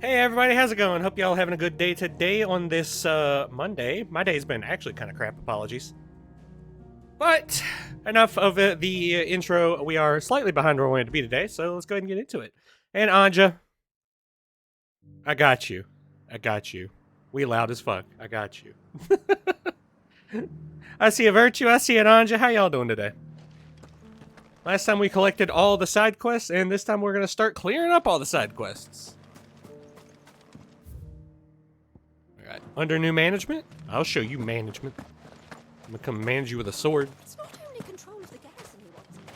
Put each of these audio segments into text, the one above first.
Hey everybody, how's it going? Hope y'all having a good day today on this Monday. My day's been actually kind of crap, apologies. But enough of the intro. We are slightly behind where we wanted to be today, so let's go ahead and get into it. And Anja, I got you. I got you. We loud as fuck. I got you. I see a Virtue, I see an Anja. How y'all doing today? Last time we collected all the side quests, and this time we're going to start clearing up all the side quests. Alright, under new management? I'll show you management. I'm gonna come manage you with a sword. It's not only control of the garrison he wants to give.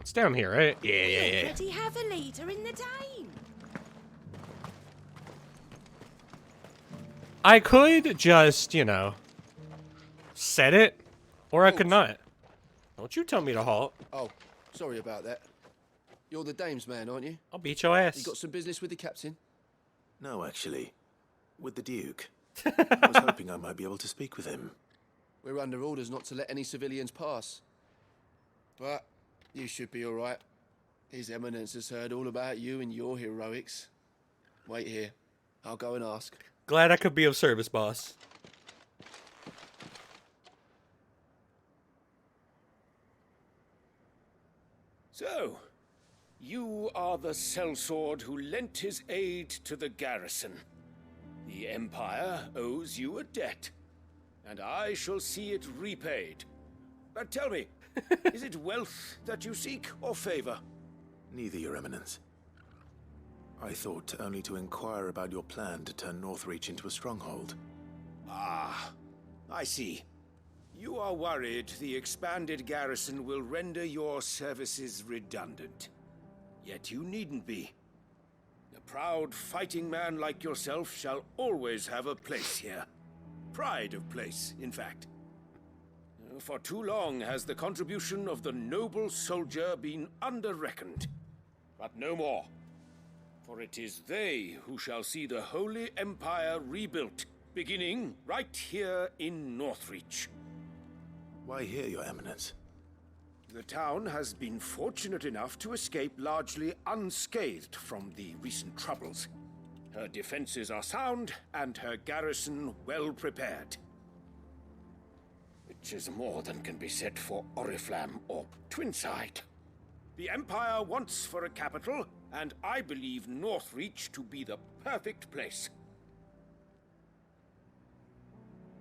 It's down here, right? Yeah. We already have a leader in the Dane. I could just, you know, set it, or I could not. Don't you tell me to halt. Oh, sorry about that. You're the dame's man, aren't you? I'll beat your ass. You got some business with the captain? No, actually. With the Duke. I was hoping I might be able to speak with him. We're under orders not to let any civilians pass. But you should be all right. His Eminence has heard all about you and your heroics. Wait here. I'll go and ask. Glad I could be of service, boss. So, you are the sellsword who lent his aid to the garrison. The Empire owes you a debt, and I shall see it repaid. But tell me, is it wealth that you seek, or favor? Neither, Your Eminence. I thought only to inquire about your plan to turn Northreach into a stronghold. Ah, I see. You are worried the expanded garrison will render your services redundant. Yet you needn't be. A proud fighting man like yourself shall always have a place here. Pride of place, in fact. For too long has the contribution of the noble soldier been under-reckoned. But no more. For it is they who shall see the Holy Empire rebuilt, beginning right here in Northreach. Why here, Your Eminence? The town has been fortunate enough to escape largely unscathed from the recent troubles. Her defenses are sound, and her garrison well prepared. Which is more than can be said for Oriflamme or Twinside. The Empire wants for a capital, and I believe Northreach to be the perfect place.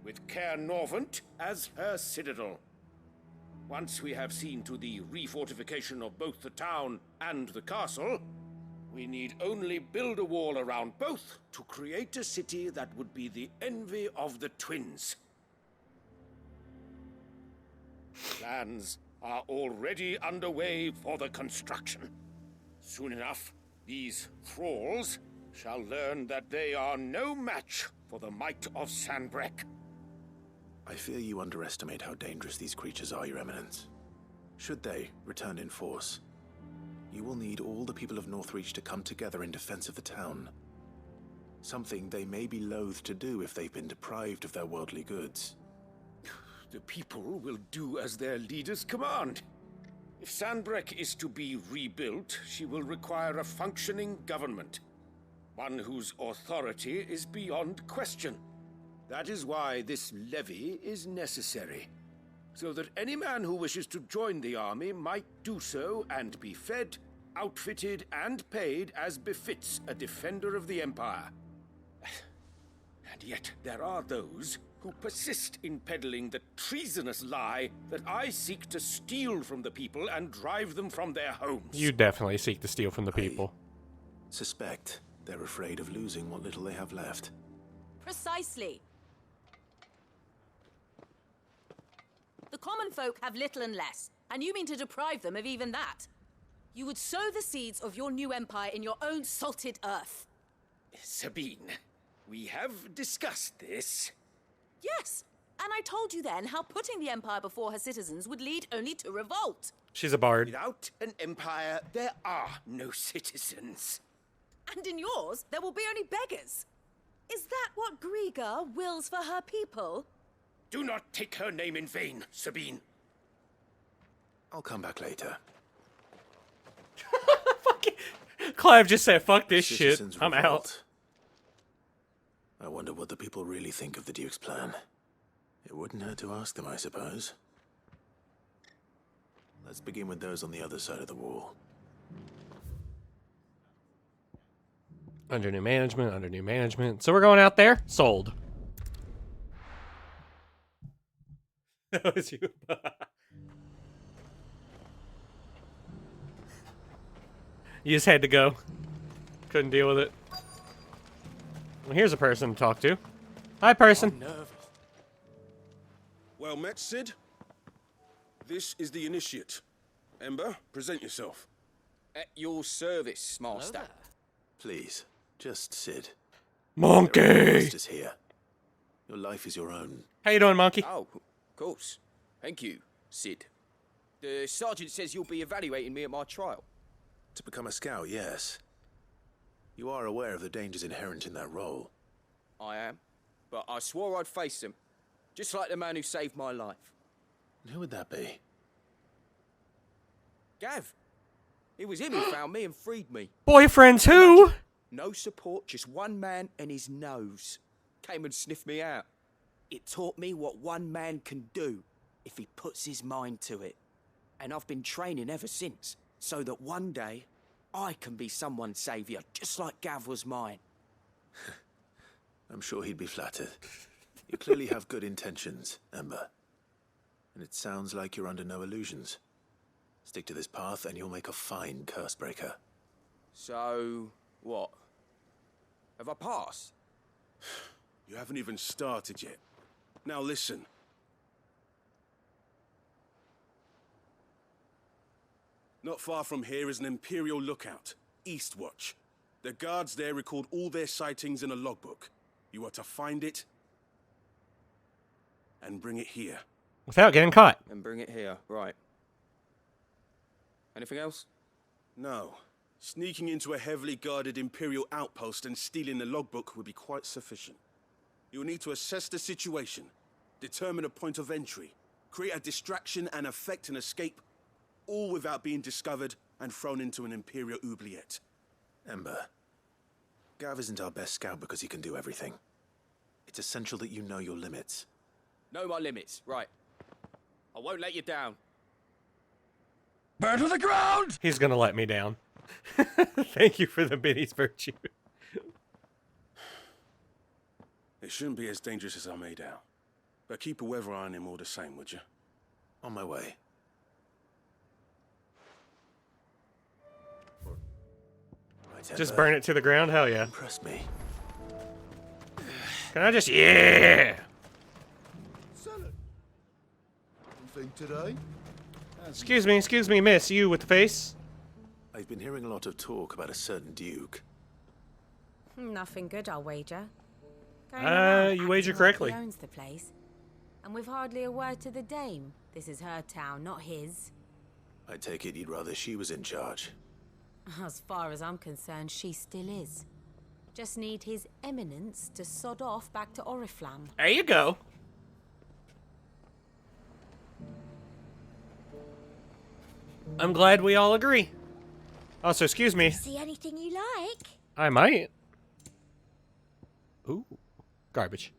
With Caer Norvent as her citadel. Once we have seen to the refortification of both the town and the castle, we need only build a wall around both to create a city that would be the envy of the twins. Plans are already underway for the construction. Soon enough, these thralls shall learn that they are no match for the might of Sanbreque. I fear you underestimate how dangerous these creatures are, Your Eminence. Should they return in force, you will need all the people of Northreach to come together in defense of the town. Something they may be loath to do if they've been deprived of their worldly goods. The people will do as their leaders command. If Sanbreque is to be rebuilt, she will require a functioning government. One whose authority is beyond question. That is why this levy is necessary. So that any man who wishes to join the army might do so and be fed, outfitted, and paid as befits a defender of the Empire. And yet there are those who persist in peddling the treasonous lie that I seek to steal from the people and drive them from their homes. You definitely seek to steal from the people. Suspect they're afraid of losing what little they have left. Precisely. The common folk have little and less, and you mean to deprive them of even that. You would sow the seeds of your new empire in your own salted earth. Sabine, we have discussed this. Yes, and I told you then how putting the empire before her citizens would lead only to revolt. She's a bard. Without an empire, there are no citizens. And in yours, there will be only beggars. Is that what Griga wills for her people? Do not take her name in vain, Sabine. I'll come back later. Clive just said, fuck this The shit. citizens I'm out. revolt. I wonder what the people really think of the Duke's plan. It wouldn't hurt to ask them, I suppose. Let's begin with those on the other side of the wall. Under new management, under new management. So we're going out there? Sold. That was you. You just had to go. Couldn't deal with it. Well, here's a person to talk to. Hi, person. I'm nervous. Well met, Sid. This is the initiate. Ember, present yourself. At your service, Master. Please, just Sid. Monkey! Masters here. Your life is your own. How you doing, monkey? Oh, of course. Thank you, Sid. The sergeant says you'll be evaluating me at my trial. To become a scout, yes. You are aware of the dangers inherent in that role. I am. But I swore I'd face them. Just like the man who saved my life. And who would that be? Gav. It was him who found me and freed me. Boyfriends who? No support, just one man and his nose. Came and sniffed me out. It taught me what one man can do if he puts his mind to it. And I've been training ever since, so that one day I can be someone's saviour, just like Gav was mine. I'm sure he'd be flattered. You clearly have good intentions, Ember. And it sounds like you're under no illusions. Stick to this path and you'll make a fine curse breaker. So, what? Have I passed? You haven't even started yet. Now listen. Not far from here is an Imperial lookout, Eastwatch. The guards there record all their sightings in a logbook. You are to find it and bring it here. Without getting caught. And bring it here, right. Anything else? No. Sneaking into a heavily guarded Imperial outpost and stealing the logbook would be quite sufficient. You'll need to assess the situation, determine a point of entry, create a distraction and effect an escape, all without being discovered and thrown into an Imperial oubliette. Ember, Gav isn't our best scout because he can do everything. It's essential that you know your limits. Know my limits, right. I won't let you down. Burn to the ground! He's gonna let me down. Thank you for the Benny's virtue. It shouldn't be as dangerous as I made out. But keep a weather eye on him all the same, would you? On my way. Right, Just Ember, burn it to the ground? Hell yeah. impress me. Can I just... Yeah! Anything today? Excuse me, miss. You with the face? I've been hearing a lot of talk about a certain Duke. Nothing good, I'll wager. Going around You wager acting like correctly. He owns the place, and with hardly a word to the dame. This is her town, not his. I take it you'd rather she was in charge. As far as I'm concerned, she still is. Just need his eminence to sod off back to Oriflamme. There you go. I'm glad we all agree. Also, excuse me. See anything you like? I might. Ooh. Garbage.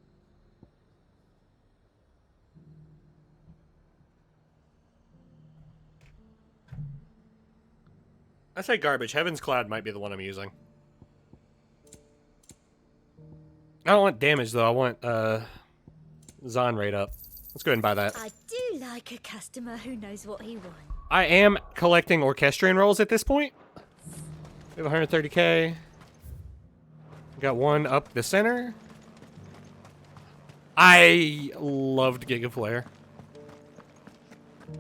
I say garbage. Heaven's Cloud might be the one I'm using. I don't want damage, though. I want, Zahn rate up. Let's go ahead and buy that. I do like a customer who knows what he wants. I am collecting Orchestrion rolls at this point. We have 130k. Got one up the center. I loved Giga Flare.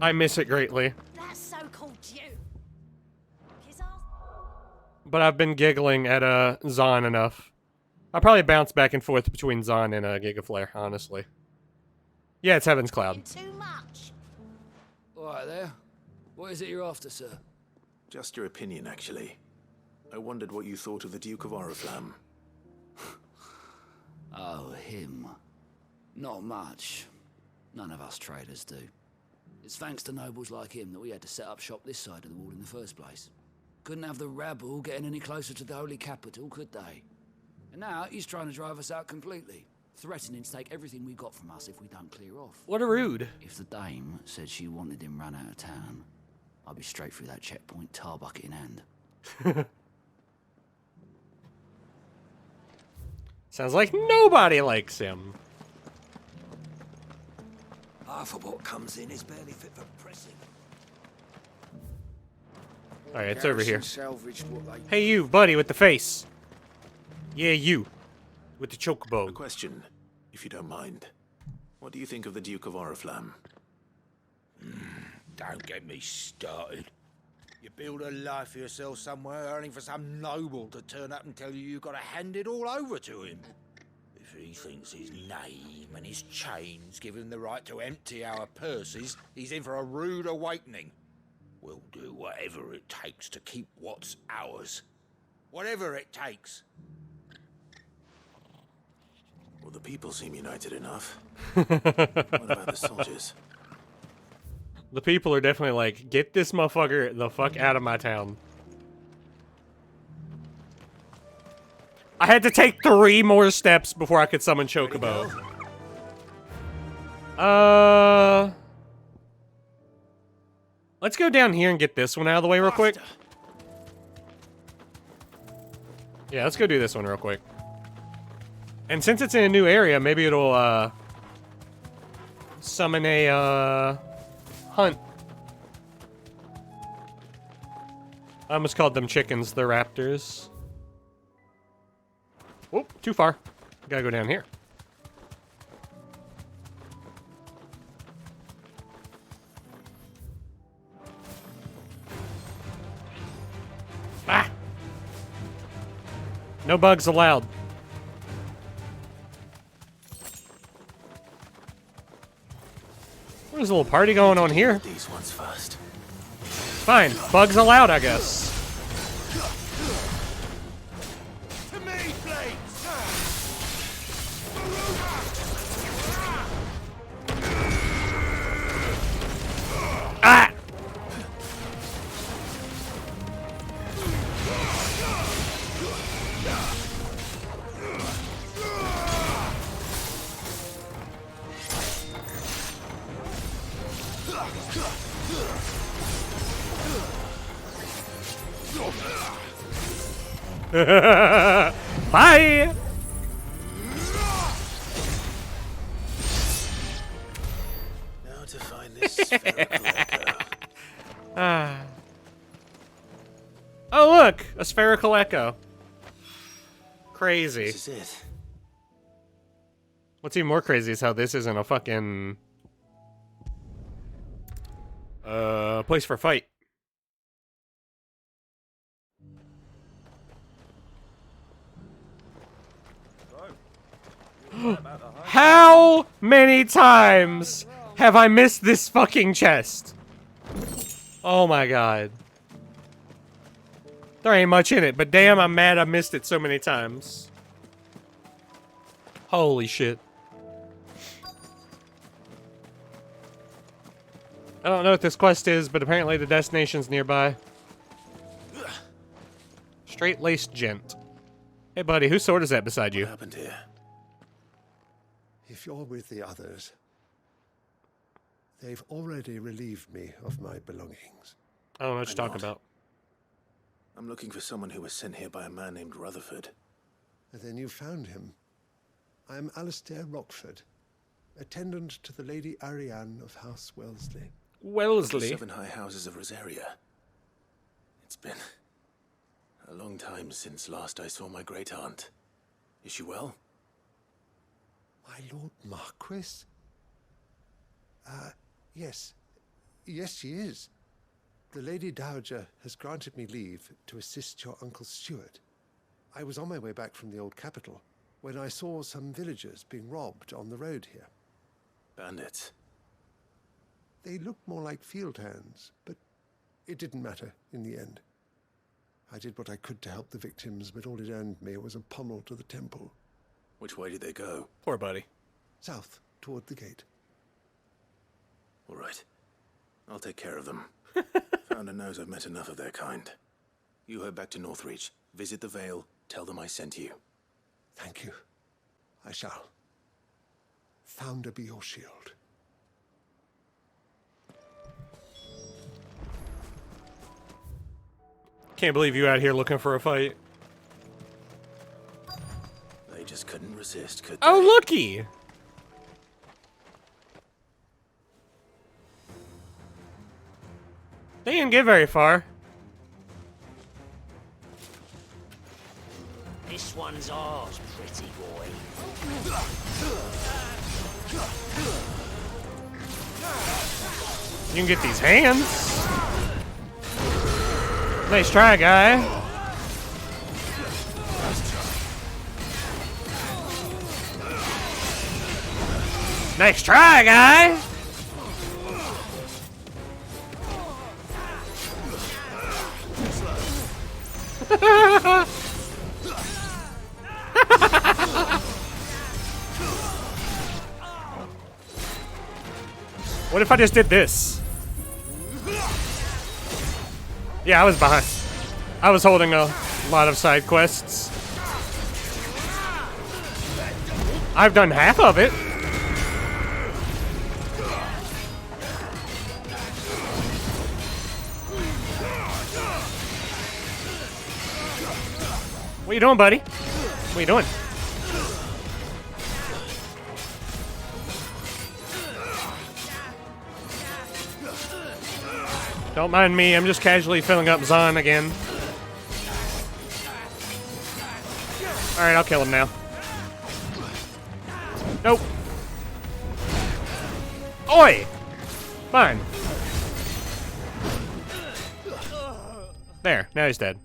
I miss it greatly. That's so called you. Kiss off. But I've been giggling at Zahn enough. I'll probably bounce back and forth between Zahn and Giga Flare, honestly. Yeah, it's Heaven's Cloud. Too much. All right there. What is it you're after, sir? Just your opinion, actually. I wondered what you thought of the Duke of Oriflamme. Oh, him. Not much. None of us traders do. It's thanks to nobles like him that we had to set up shop this side of the wall in the first place. Couldn't have the rabble getting any closer to the holy capital, could they? And now he's trying to drive us out completely, threatening to take everything we got from us if we don't clear off. What a rude. If the dame said she wanted him run out of town, I'd be straight through that checkpoint, tar bucket in hand. Sounds like nobody likes him. Half of what comes in is barely fit for pressing. Alright, it's over here. Salvaged what they Hey you, buddy with the face. Yeah, you. With the A chocobo. question, if you don't mind. What do you think of the Duke of Oriflamme? Don't get me started. You build a life for yourself somewhere, only for some noble to turn up and tell you you've got to hand it all over to him. If he thinks his name and his chains give him the right to empty our purses, he's in for a rude awakening. We'll do whatever it takes to keep what's ours. Whatever it takes. Well, the people seem united enough. What about the soldiers? The people are definitely like, get this motherfucker the fuck out of my town. I had to take 3 more steps before I could summon Chocobo. Let's go down here and get this one out of the way real quick. Yeah, let's go do this one real quick. And since it's in a new area, maybe it'll, summon a, hunt. I almost called them chickens, they're raptors. Oh, too far. Gotta go down here. Ah! No bugs allowed. There's a little party going on here. These ones first. Fine, bugs allowed, I guess. To me, blades! Ah! Bye! Now to find this spherical echo. Ah. Oh, look! A spherical echo. Crazy. This is it. What's even more crazy is how this isn't a fucking... place for a fight. How many times have I missed this fucking chest? Oh my god. There ain't much in it, but damn, I'm mad I missed it so many times. Holy shit. I don't know what this quest is, but apparently the destination's nearby. Straight-laced gent. Hey buddy, whose sword is that beside you? What happened here? If you're with the others, they've already relieved me of my belongings. I don't know what you're I'm talking not. about. I'm looking for someone who was sent here by a man named Rutherford. And then you found him. I am Alistair Rockford, attendant to the Lady Ariane of House Wellesley. The Wellesley? 7 high houses of Rosaria. It's been a long time since last I saw my great-aunt. Is she well? My Lord Marquis? Yes. Yes, she is. The Lady Dowager has granted me leave to assist your Uncle Stuart. I was on my way back from the old capital when I saw some villagers being robbed on the road here. Bandits. They looked more like field hands, but it didn't matter in the end. I did what I could to help the victims, but all it earned me was a pommel to the temple. Which way did they go? Poor buddy. South, toward the gate. All right. I'll take care of them. Founder knows I've met enough of their kind. You head back to Northreach. Visit the Vale. Tell them I sent you. Thank you. I shall. Founder be your shield. Can't believe you out here looking for a fight. They just couldn't resist, could they? Oh, looky! They didn't get very far. This one's ours, pretty boy. You can get these hands. Nice try, guy. Nice try, guy. What if I just did this? Yeah, I was behind. I was holding a lot of side quests. I've done half of it. What you doing, buddy? What you doing? Don't mind me, I'm just casually filling up Zahn again. Alright, I'll kill him now. Nope. Oi! Fine. There, now he's dead.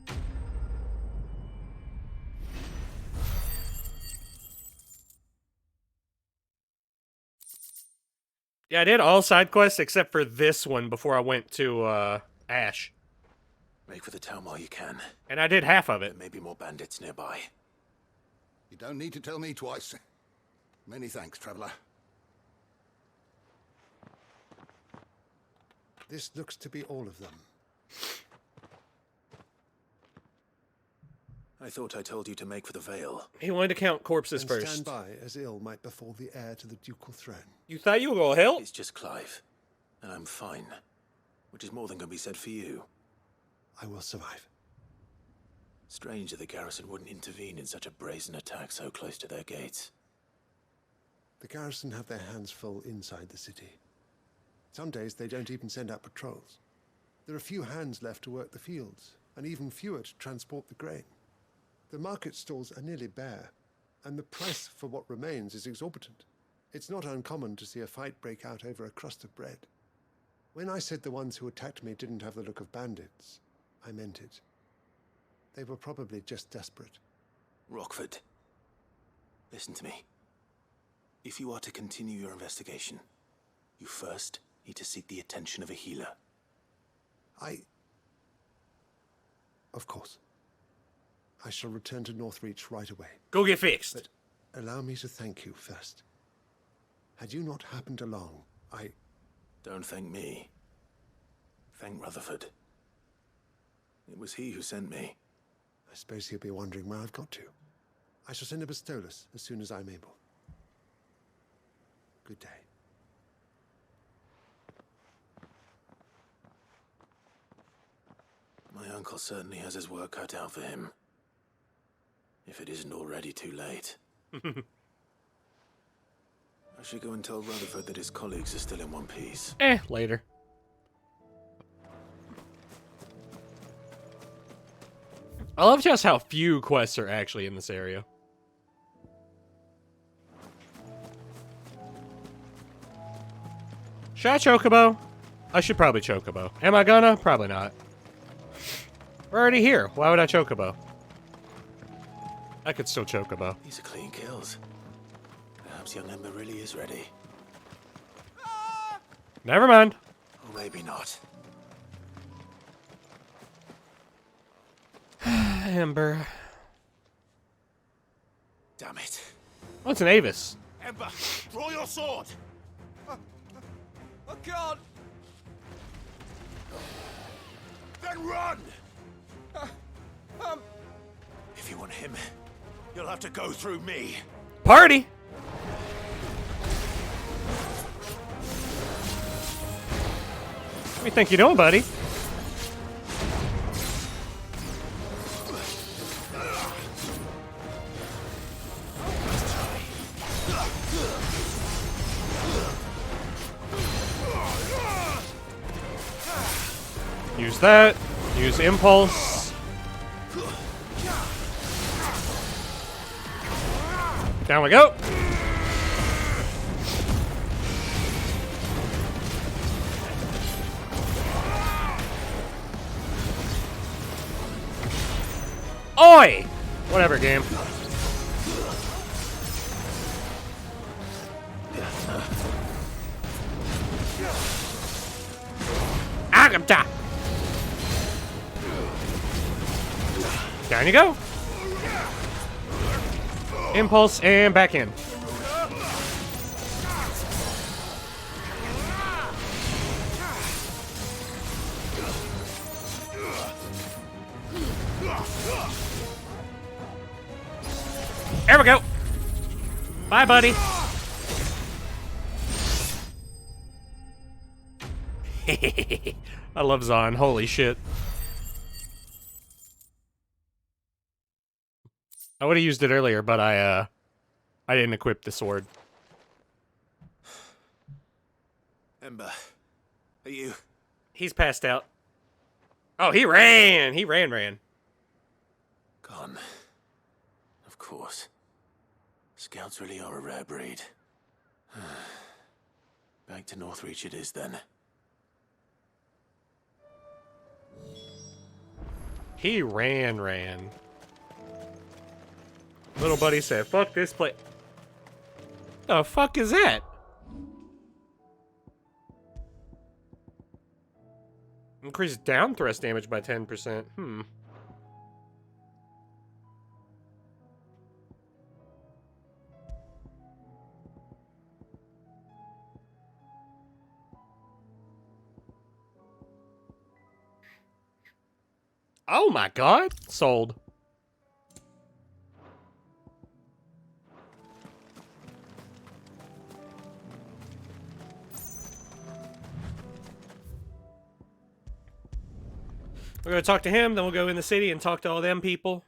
Yeah, I did all side quests except for this one before I went to, Ash. Make for the town while you can. And I did half of it. There may be more bandits nearby. You don't need to tell me twice. Many thanks, traveler. This looks to be all of them. I thought I told you to make for the Vale. He wanted to count corpses And first. stand by, as ill might befall the heir to the ducal throne. You thought you were gonna help? It's just Clive, and I'm fine. Which is more than can be said for you. I will survive. Strange that the garrison wouldn't intervene in such a brazen attack so close to their gates. The garrison have their hands full inside the city. Some days they don't even send out patrols. There are few hands left to work the fields, and even fewer to transport the grain. The market stalls are nearly bare, and the price for what remains is exorbitant. It's not uncommon to see a fight break out over a crust of bread. When I said the ones who attacked me didn't have the look of bandits, I meant it. They were probably just desperate. Rockford, listen to me. If you are to continue your investigation, you first need to seek the attention of a healer. Of course. I shall return to Northreach right away. Go get fixed. But allow me to thank you first. Had you not happened along, Don't thank me. Thank Rutherford. It was he who sent me. I suppose he'll be wondering where I've got to. I shall send a Bastolus as soon as I'm able. Good day. My uncle certainly has his work cut out for him. If it isn't already too late. I should go and tell Rutherford that his colleagues are still in one piece. Later. I love just how few quests are actually in this area. Should I chocobo? I should probably chocobo. Am I gonna? Probably not. We're already here. Why would I chocobo? I could still chocobo. These are clean kills. Perhaps young Ember really is ready. Never mind. Or maybe not. Ember. Damn it. What's an Avis? Ember, draw your sword! I can't! Then run! If you want him, you'll have to go through me. Party! What do you think you're doing, buddy? Use that. Use impulse. Down we go. Oi! Whatever, game. Agamta! Down you go. Impulse and back in. There we go. Bye, buddy. I love Zahn. Holy shit. I would have used it earlier, but I didn't equip the sword. Ember, are you? He's passed out. Oh, he ran! He ran. Gone. Of course. Scouts really are a rare breed. Back to Northreach it is, then. He ran. Little buddy said, fuck this place. The fuck is that? Increase down thrust damage by 10%. Oh my god. Sold. We're going to talk to him, then we'll go in the city and talk to all them people.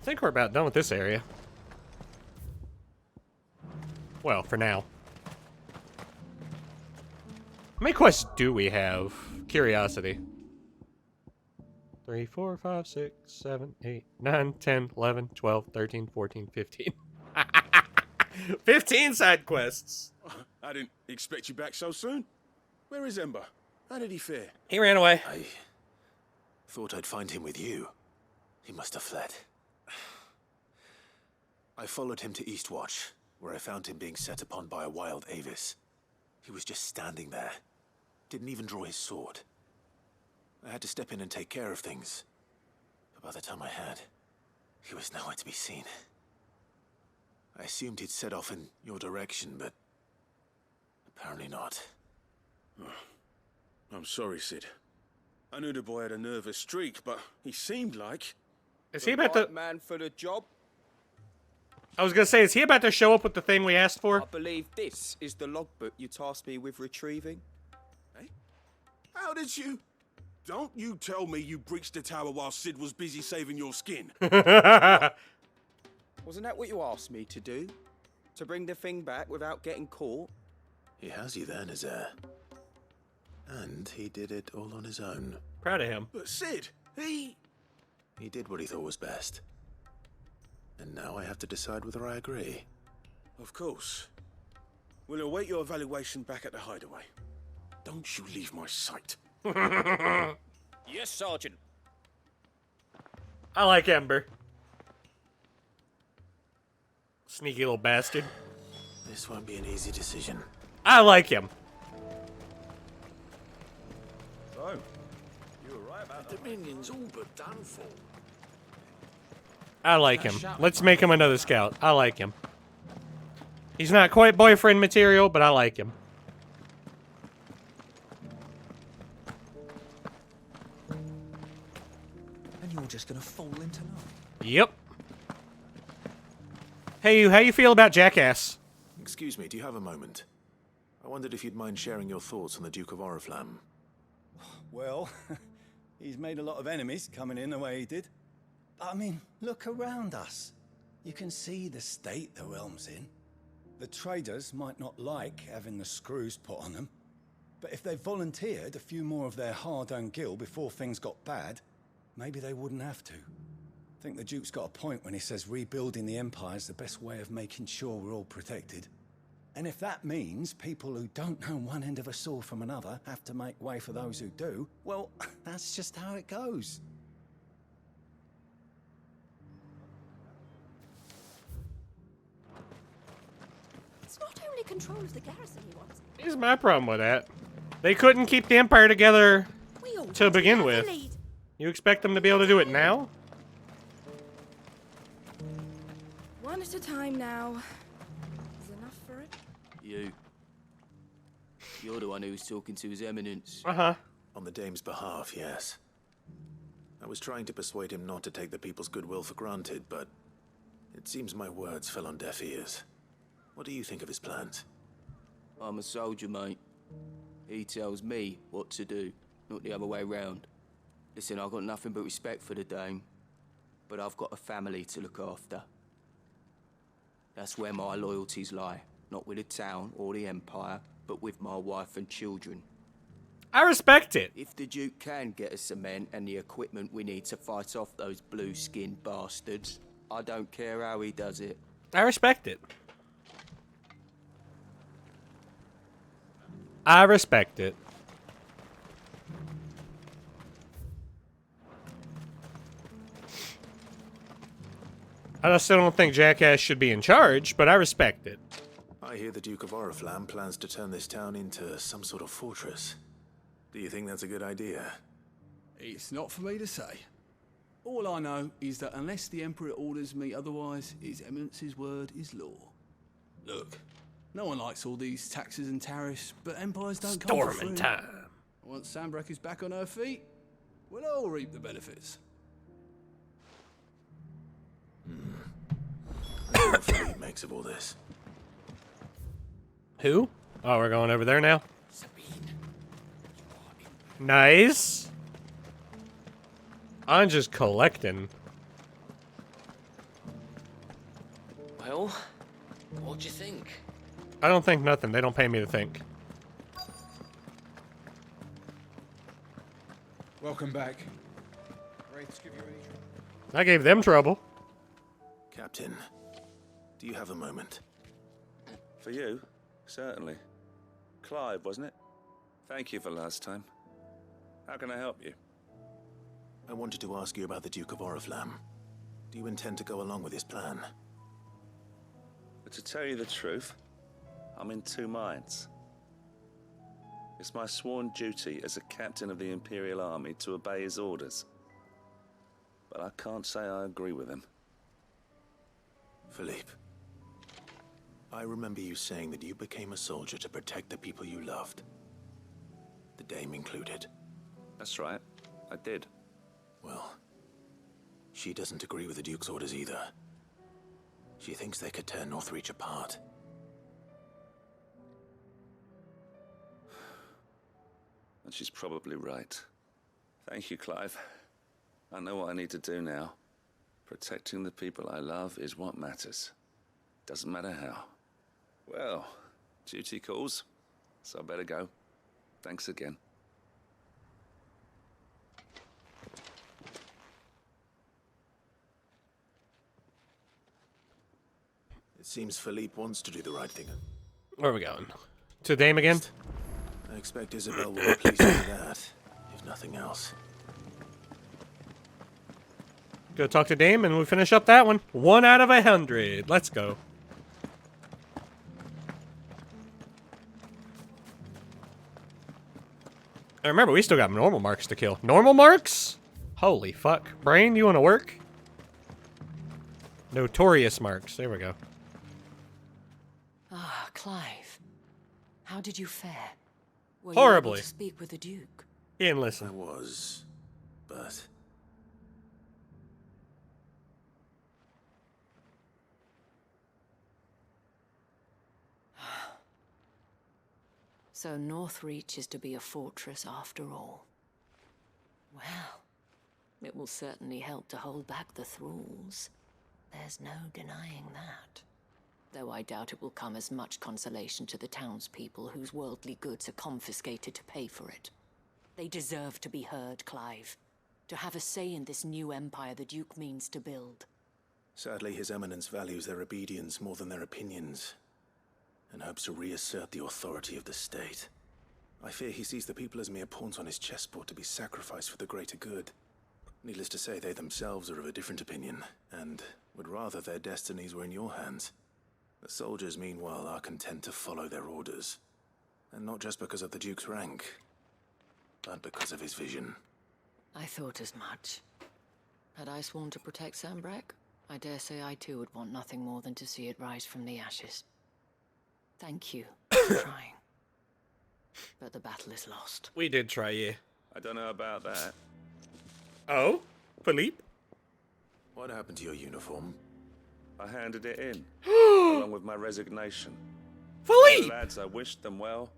I think we're about done with this area. Well, for now. How many quests do we have? Curiosity. 3, 4, 5, 6, 7, 8, 9, 10, 11, 12, 13, 14, 15. 15 side quests. I didn't expect you back so soon. Where is Ember? How did he fare? He ran away. I thought I'd find him with you. He must have fled. I followed him to Eastwatch, where I found him being set upon by a wild Avis. He was just standing there. Didn't even draw his sword. I had to step in and take care of things. But by the time I had, he was nowhere to be seen. I assumed he'd set off in your direction, but apparently not. I'm sorry, Sid. I knew the boy had a nervous streak, but he seemed like... Is he about to... man for the job? I was gonna say, is he about to show up with the thing we asked for? I believe this is the logbook you tasked me with retrieving. Hey? How did you... Don't you tell me you breached the tower while Sid was busy saving your skin. Wasn't that what you asked me to do? To bring the thing back without getting caught? He has you there, Nazaire. And he did it all on his own. Proud of him. But Sid, he did what he thought was best. And now I have to decide whether I agree. Of course. We'll await your evaluation back at the hideaway. Don't you leave my sight. Yes, Sergeant. I like Ember. Sneaky little bastard. This won't be an easy decision. I like him. So, you were right about the Dominion's all but done for. I like him. Let's make him another scout. I like him. He's not quite boyfriend material, but I like him. just gonna fall into line. Yep. Hey, how you feel about Jackass? Excuse me, do you have a moment? I wondered if you'd mind sharing your thoughts on the Duke of Oriflamme. Well, he's made a lot of enemies coming in the way he did. But I mean, look around us. You can see the state the realm's in. The traders might not like having the screws put on them, but if they volunteered a few more of their hard-earned gil before things got bad, maybe they wouldn't have to. I think the Duke's got a point when he says rebuilding the Empire is the best way of making sure we're all protected. And if that means people who don't know one end of a sword from another have to make way for those who do, well, that's just how it goes. It's not only control of the garrison he wants. Here's my problem with that. They couldn't keep the Empire together to begin with. You expect them to be able to do it now? One at a time now. Is enough for it? You're the one who was talking to His Eminence. Uh-huh. On the Dame's behalf, yes. I was trying to persuade him not to take the people's goodwill for granted, but it seems my words fell on deaf ears. What do you think of his plans? I'm a soldier, mate. He tells me what to do, not the other way round. Listen, I've got nothing but respect for the Dame, but I've got a family to look after. That's where my loyalties lie, not with the town or the Empire, but with my wife and children. I respect it. If the Duke can get us cement and the equipment we need to fight off those blue-skinned bastards, I don't care how he does it. I respect it. I respect it. I still don't think Jackass should be in charge, but I respect it. I hear the Duke of Oriflamme plans to turn this town into some sort of fortress. Do you think that's a good idea? It's not for me to say. All I know is that unless the Emperor orders me otherwise, His Eminence's word is law. Look, no one likes all these taxes and tariffs, but empires don't come for free. Storming time. Once Sanbreque is back on her feet, we'll all reap the benefits. What Philippe makes of all this? Who? Oh, we're going over there now? Nice. I'm just collecting. Well, what'd you think? I don't think nothing. They don't pay me to think. Welcome back. Wraiths give you any trouble? I gave them trouble. Captain, do you have a moment? For you? Certainly. Clive, wasn't it? Thank you for last time. How can I help you? I wanted to ask you about the Duke of Oriflamme. Do you intend to go along with his plan? But to tell you the truth, I'm in two minds. It's my sworn duty as a captain of the Imperial Army to obey his orders. But I can't say I agree with him. Philippe, I remember you saying that you became a soldier to protect the people you loved. The Dame included. That's right, I did. Well, she doesn't agree with the Duke's orders either. She thinks they could tear Northreach apart. And she's probably right. Thank you, Clive. I know what I need to do now. Protecting the people I love is what matters. Doesn't matter how. Well, duty calls, so I better go. Thanks again. It seems Philippe wants to do the right thing. Where are we going? To Dame again? I expect Isabel will be pleased with that, if nothing else. Go talk to Dame and we finish up that one. 1 out of 100. Let's go. And remember, we still got normal marks to kill. Normal marks? Holy fuck. Brain, you want to work? Notorious marks. There we go. Ah, Clive. How did you fare? Were Horribly. You able to speak with the Duke? He didn't listen. I was, but So Northreach is to be a fortress after all. Well, it will certainly help to hold back the thralls. There's no denying that. Though I doubt it will come as much consolation to the townspeople whose worldly goods are confiscated to pay for it. They deserve to be heard, Clive. To have a say in this new empire the Duke means to build. Sadly, His Eminence values their obedience more than their opinions, and hopes to reassert the authority of the state. I fear he sees the people as mere pawns on his chessboard to be sacrificed for the greater good. Needless to say, they themselves are of a different opinion, and would rather their destinies were in your hands. The soldiers, meanwhile, are content to follow their orders. And not just because of the Duke's rank, but because of his vision. I thought as much. Had I sworn to protect Sanbreque, I dare say I too would want nothing more than to see it rise from the ashes. Thank you for trying. But the battle is lost. We did try, yeah. I don't know about that. Oh? Philippe? What happened to your uniform? I handed it in, along with my resignation. Philippe! Lads, I wished them well,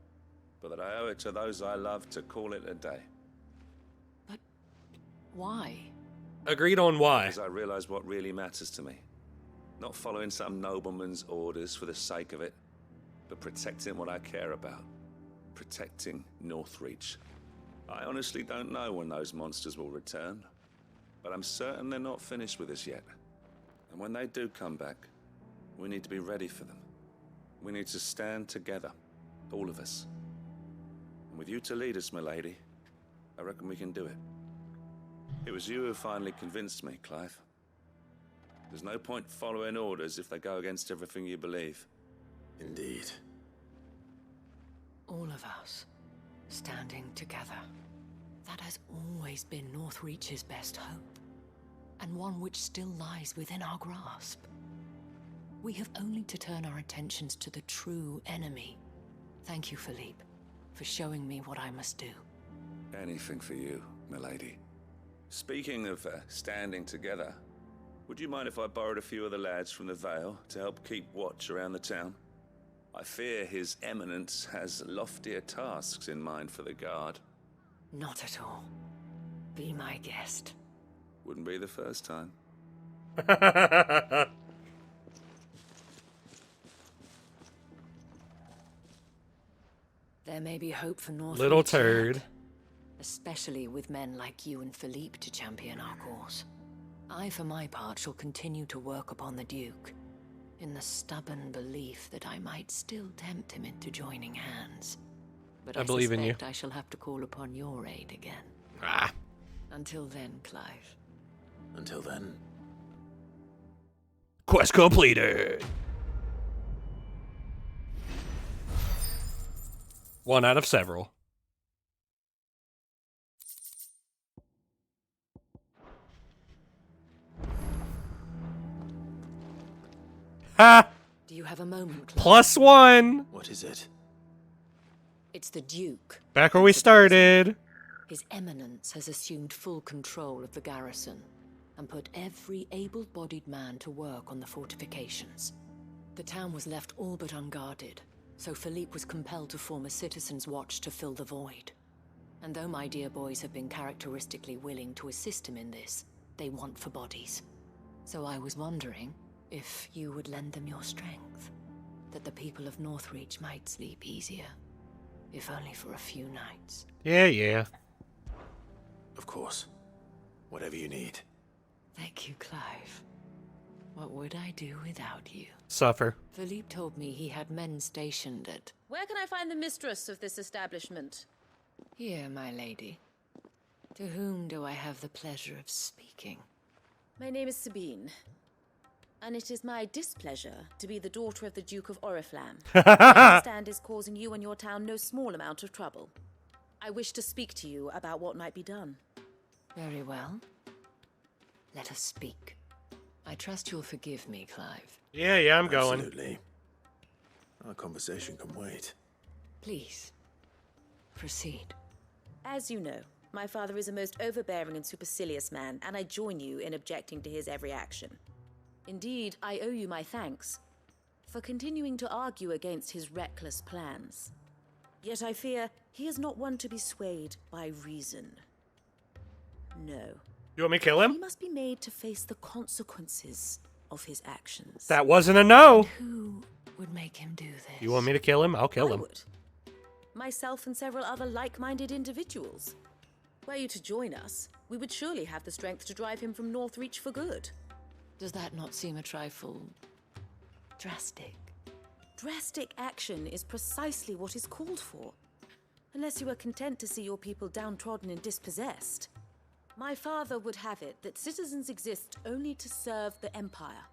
but that I owe it to those I love to call it a day. But why? Agreed on why. Because I realized what really matters to me. Not following some nobleman's orders for the sake of it, but protecting what I care about. Protecting Northreach. I honestly don't know when those monsters will return, but I'm certain they're not finished with us yet. And when they do come back, we need to be ready for them. We need to stand together, all of us. And with you to lead us, milady, I reckon we can do it. It was you who finally convinced me, Clive. There's no point following orders if they go against everything you believe. Indeed. All of us, standing together. That has always been Northreach's best hope, and one which still lies within our grasp. We have only to turn our attentions to the true enemy. Thank you, Philippe, for showing me what I must do. Anything for you, milady. Speaking of standing together, would you mind if I borrowed a few of the lads from the Vale to help keep watch around the town? I fear His Eminence has loftier tasks in mind for the guard. Not at all. Be my guest. Wouldn't be the first time. There may be hope for Northreach. Little turd. Especially with men like you and Philippe to champion our cause. I, for my part, shall continue to work upon the Duke, in the stubborn belief that I might still tempt him into joining hands. But I believe in you. suspect I shall have to call upon your aid again. Ah. Until then, Clive. Until then. Quest completed. 1 out of several. Ha! Do you have a moment, Clive? +1. What is it? It's the Duke. Back where we started. His Eminence has assumed full control of the garrison and put every able-bodied man to work on the fortifications. The town was left all but unguarded, so Philippe was compelled to form a citizens' watch to fill the void. And though my dear boys have been characteristically willing to assist him in this, they want for bodies. So I was wondering if you would lend them your strength, that the people of Northreach might sleep easier, if only for a few nights. Yeah. Of course. Whatever you need. Thank you, Clive. What would I do without you? Suffer. Philippe told me he had men stationed at... Where can I find the mistress of this establishment? Here, my lady. To whom do I have the pleasure of speaking? My name is Sabine, and it is my displeasure to be the daughter of the Duke of Oriflamme. I understand is causing you and your town no small amount of trouble. I wish to speak to you about what might be done. Very well. Let us speak. I trust you'll forgive me, Clive. Yeah, I'm going. Absolutely. Our conversation can wait. Please, proceed. As you know, my father is a most overbearing and supercilious man, and I join you in objecting to his every action. Indeed, I owe you my thanks for continuing to argue against his reckless plans. Yet I fear he is not one to be swayed by reason. No. You want me to kill him? He must be made to face the consequences of his actions. That wasn't a no. Who would make him do this? You want me to kill him? I'll kill I him. would. Myself and several other like-minded individuals. Were you to join us, we would surely have the strength to drive him from Northreach for good. Does that not seem a trifle drastic? Drastic action is precisely what is called for. Unless you are content to see your people downtrodden and dispossessed. My father would have it that citizens exist only to serve the Empire.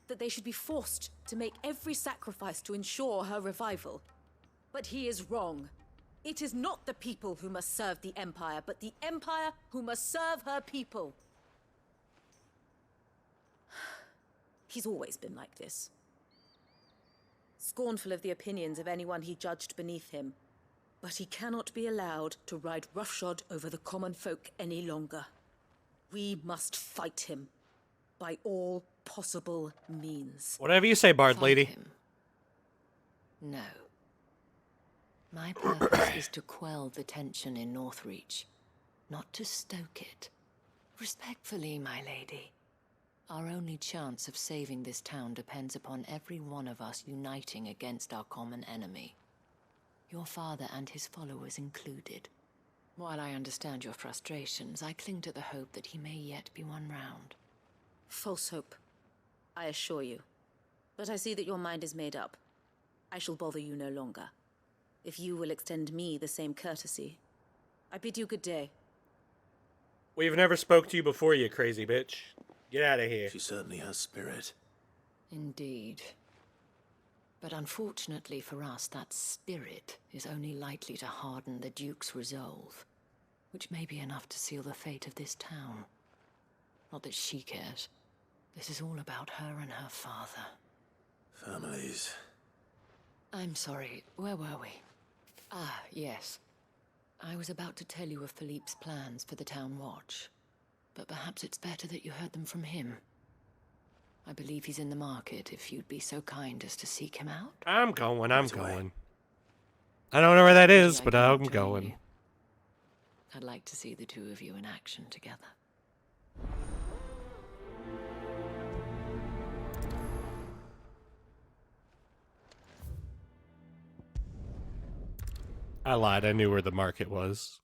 That they should be forced to make every sacrifice to ensure her revival. But he is wrong. It is not the people who must serve the Empire, but the Empire who must serve her people. He's always been like this. Scornful of the opinions of anyone he judged beneath him. But he cannot be allowed to ride roughshod over the common folk any longer. We must fight him by all possible means. Whatever you say, Bard Lady. No. My purpose is to quell the tension in Northreach, not to stoke it. Respectfully, my lady. Our only chance of saving this town depends upon every one of us uniting against our common enemy. Your father and his followers included. While I understand your frustrations, I cling to the hope that he may yet be won round. False hope, I assure you. But I see that your mind is made up. I shall bother you no longer. If you will extend me the same courtesy, I bid you good day. We've never spoke to you before, you crazy bitch. Get out of here. She certainly has spirit. Indeed. But unfortunately for us, that spirit is only likely to harden the Duke's resolve, which may be enough to seal the fate of this town. Not that she cares. This is all about her and her father. Families. I'm sorry, where were we? Ah, yes. I was about to tell you of Philippe's plans for the town watch, but perhaps it's better that you heard them from him. I believe he's in the market, if you'd be so kind as to seek him out. I'm going. I don't know where that is, but I'm going. I'd like to see the two of you in action together. I lied. I knew where the market was.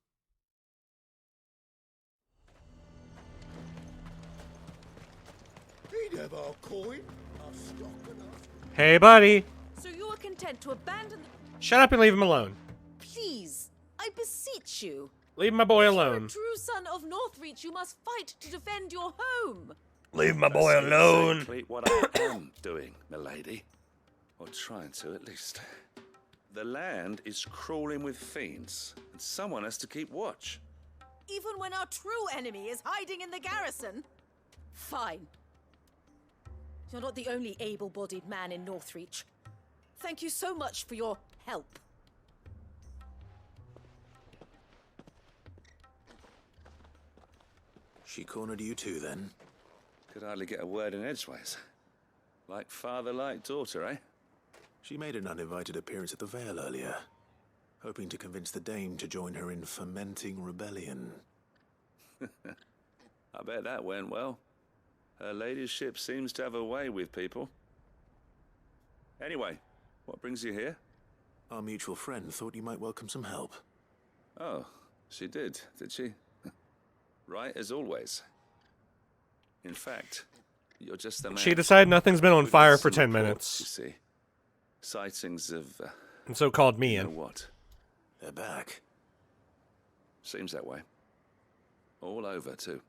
He'd have our coin, our stock and our... Hey, buddy. So you are content to abandon the... Shut up and leave him alone. Please, I beseech you. Leave my boy If you're alone. a true son of Northreach, you must fight to defend your home. Leave my boy alone. Exactly what I am doing, milady. Or trying to, at least. The land is crawling with fiends, and someone has to keep watch. Even when our true enemy is hiding in the garrison? Fine. You're not the only able-bodied man in Northreach. Thank you so much for your help. She cornered you too, then? Could hardly get a word in edgeways. Like father, like daughter, eh? She made an uninvited appearance at the Vale earlier, hoping to convince the Dame to join her in fomenting rebellion. I bet that went well. Her ladyship seems to have a way with people. Anyway, what brings you here? Our mutual friend thought you might welcome some help. Oh, she did she? Right as always. In fact, you're just the man. She decided nothing's been on We've fire had for some 10 reports, minutes. You see, sightings of. And so called me you in. know what? They're back. Seems that way. All over too.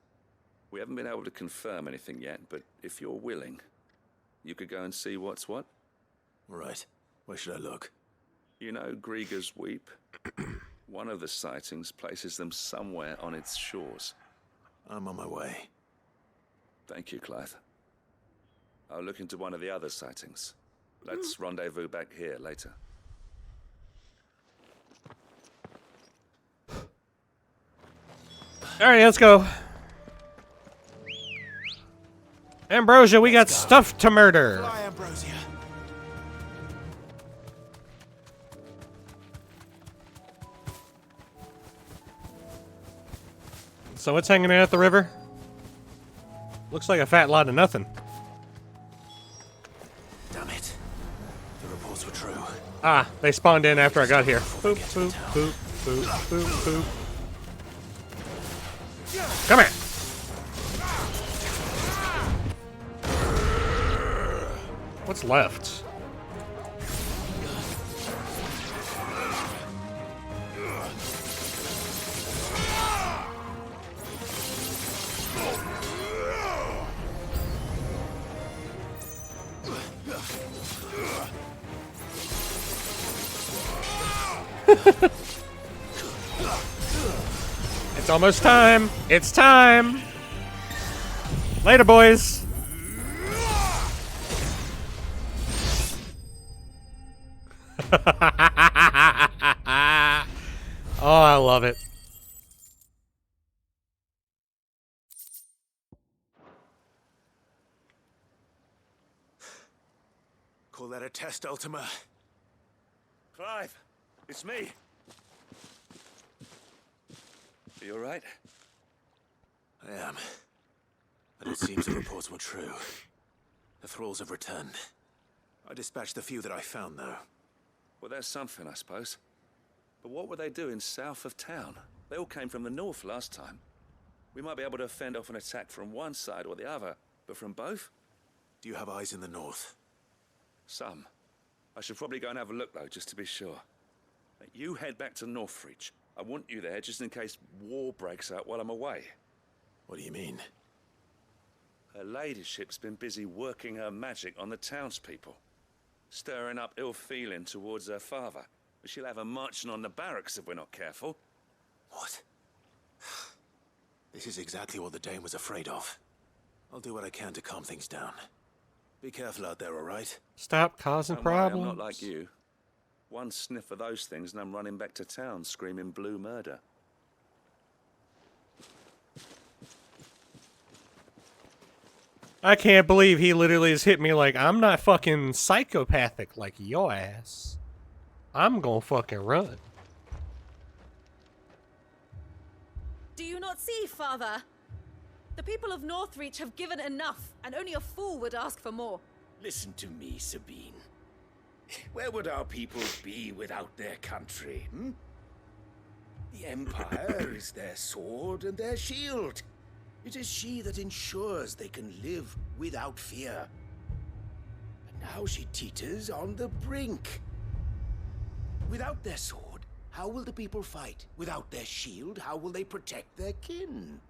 We haven't been able to confirm anything yet, but if you're willing, you could go and see what's what. Right. Where should I look? You know Grieger's Weep? One of the sightings places them somewhere on its shores. I'm on my way. Thank you, Clive. I'll look into one of the other sightings. Let's rendezvous back here later. Alright, let's go. Ambrosia, we got stuff to murder. Fly, Ambrosia. So what's hanging out at the river? Looks like a fat lot of nothing. Damn it. The reports were true. Ah, they spawned in after I got here. Boop, boop, boop, boop, boop, boop. Come here. What's left? It's almost time. It's time. Later, boys. Oh, I love it. Call that a test, Ultima? Clive, it's me. Are you alright? I am. But it seems the reports were true. The thralls have returned. I dispatched the few that I found, though. Well, that's something, I suppose. But what were they doing south of town? They all came from the north last time. We might be able to fend off an attack from one side or the other, but from both? Do you have eyes in the north? Some. I should probably go and have a look, though, just to be sure. You head back to Northreach. I want you there just in case war breaks out while I'm away. What do you mean? Her ladyship's been busy working her magic on the townspeople, stirring up ill feeling towards her father. She'll have her marching on the barracks if we're not careful. What? This is exactly what the Dane was afraid of. I'll do what I can to calm things down. Be careful out there, all right? Stop causing Don't worry, problems. I'm not like you. One sniff of those things and I'm running back to town screaming blue murder. I can't believe he literally has hit me like, I'm not fucking psychopathic like your ass. I'm gonna fucking run. Do you not see, Father? The people of Northreach have given enough, and only a fool would ask for more. Listen to me, Sabine. Where would our people be without their country, hmm? The Empire is their sword and their shield. It is she that ensures they can live without fear. But now she teeters on the brink. Without their sword, how will the people fight? Without their shield, how will they protect their kin?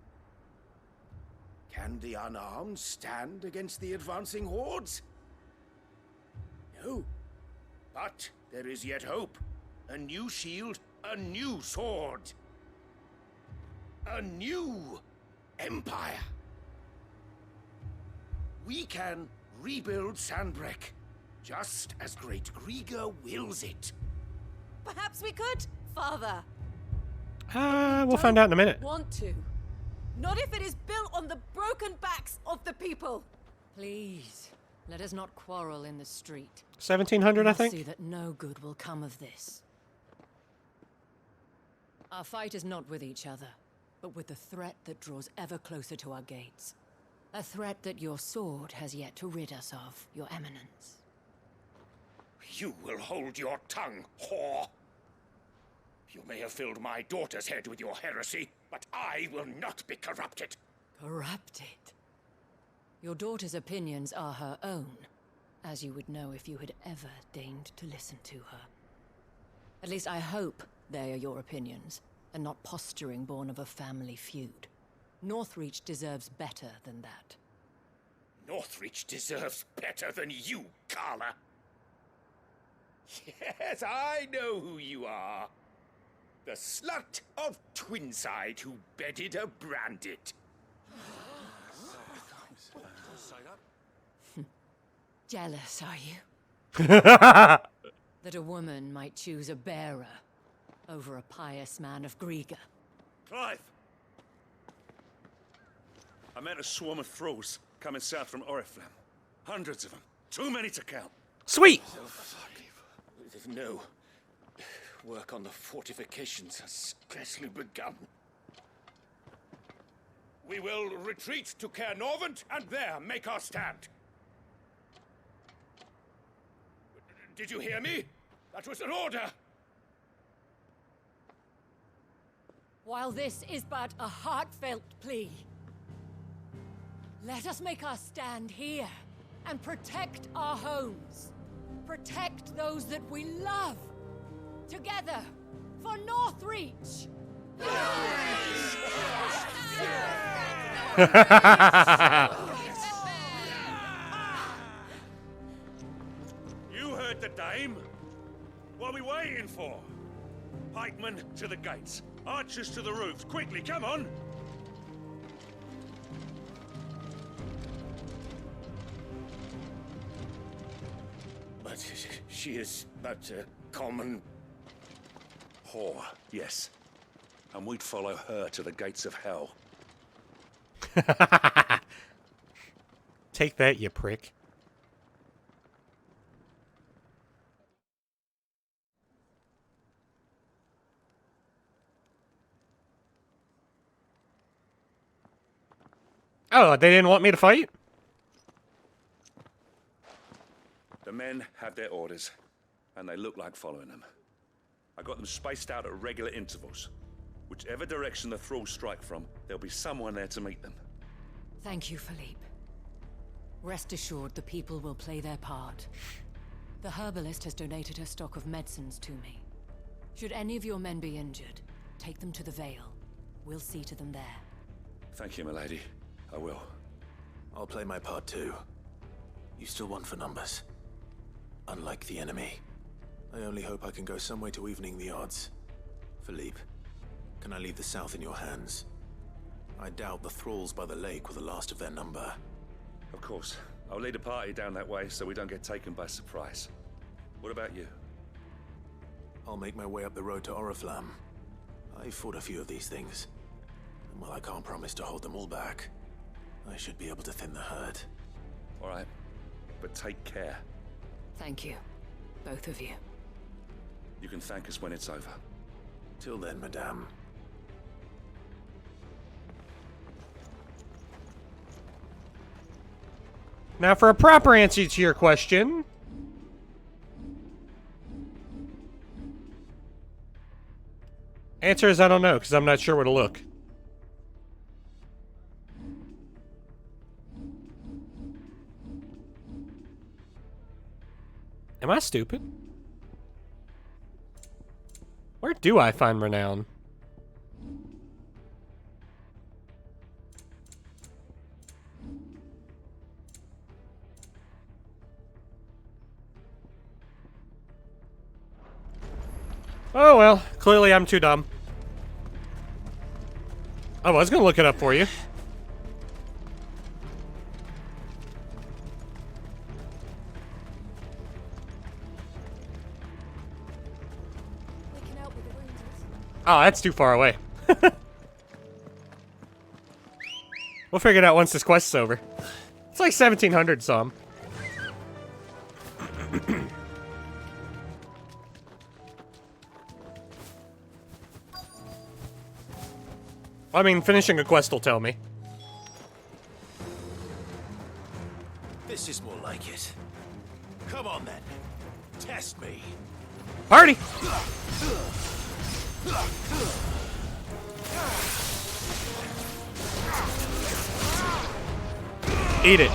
Can the unarmed stand against the advancing hordes? No. But there is yet hope. A new shield, a new sword. A new empire. We can rebuild Sandbreck, just as great Grieger wills it. Perhaps we could, Father. We'll find out in a minute. Want to. Not if it is built on the broken backs of the people. Please, let us not quarrel in the street. 1700, I We'll think. see that no good will come of this. Our fight is not with each other, but with the threat that draws ever closer to our gates. A threat that your sword has yet to rid us of, Your Eminence. You will hold your tongue, whore. You may have filled my daughter's head with your heresy, but I will not be corrupted. Corrupted? Your daughter's opinions are her own, as you would know if you had ever deigned to listen to her. At least I hope they are your opinions, and not posturing born of a family feud. Northreach deserves better than that. Northreach deserves better than you, Carla. Yes, I know who you are. The slut of Twinside who bedded a Brandit. Jealous, are you? That a woman might choose a bearer over a pious man of Grieger. Clive! I met a swarm of thralls coming south from Oriflamme. Hundreds of them. Too many to count. Sweet! No. Work on the fortifications has scarcely begun. We will retreat to Caer Norvent and there make our stand. Did you hear me? That was an order. While this is but a heartfelt plea, let us make our stand here and protect our homes. Protect those that we love. Together, for Northreach! You heard the dame. What are we waiting for? Pikemen to the gates. Archers to the roofs. Quickly, come on! But she is but a common whore, yes. And we'd follow her to the gates of hell. Take that, you prick. Oh, they didn't want me to fight? The men have their orders, and they look like following them. I got them spaced out at regular intervals. Whichever direction the thralls strike from, there'll be someone there to meet them. Thank you, Philippe. Rest assured the people will play their part. The herbalist has donated her stock of medicines to me. Should any of your men be injured, take them to the Vale. We'll see to them there. Thank you, milady. I will. I'll play my part too. You still want for numbers. Unlike the enemy. I only hope I can go some way to evening the odds. Philippe, can I leave the south in your hands? I doubt the thralls by the lake were the last of their number. Of course. I'll lead a party down that way so we don't get taken by surprise. What about you? I'll make my way up the road to Oriflamme. I fought a few of these things. And while I can't promise to hold them all back, I should be able to thin the herd. All right. But take care. Thank you. Both of you. You can thank us when it's over. Till then, madame. Now for a proper answer to your question. Answer is I don't know, because I'm not sure where to look. Am I stupid? Where do I find renown? Oh well, clearly I'm too dumb. I was gonna look it up for you. Oh, that's too far away. We'll figure it out once this quest is over. It's like 1700 some. I mean, finishing a quest will tell me. This is more like it. Come on then. Test me. Party! Eat it.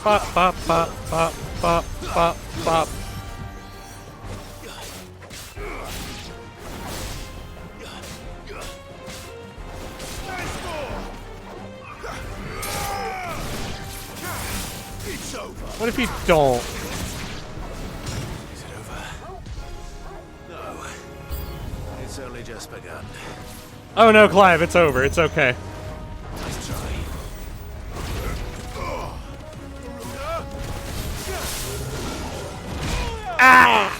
Pop, pop, pop, pop, pop, pop, pop. What if you don't? Is it over? No. It's only just begun. Oh no, Clive, it's over. It's okay. Nice try. Ah!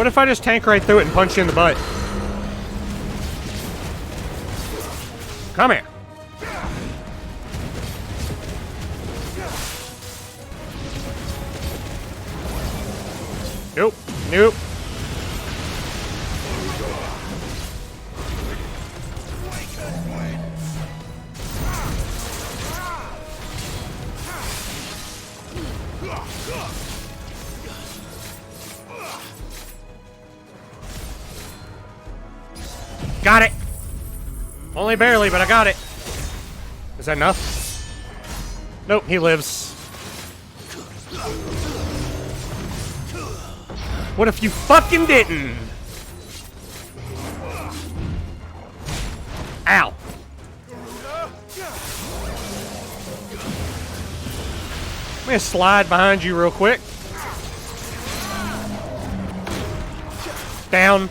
What if I just tank right through it and punch you in the butt? Come here. Nope. Nope. Got it. Only barely, but I got it. Is that enough? Nope, he lives. What if you fucking didn't? Ow. I'm gonna slide behind you real quick. Down.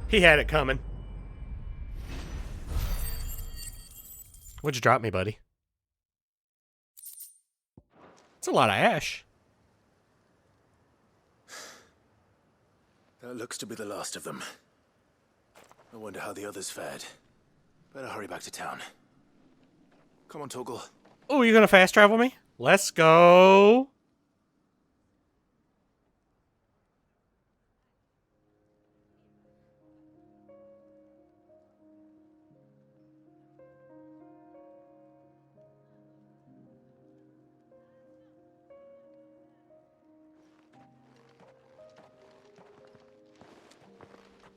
He had it coming. What'd you drop me, buddy? It's a lot of ash. That looks to be the last of them. I wonder how the others fared. Better hurry back to town. Come on, Torgal. Oh, you're gonna fast travel me? Let's go.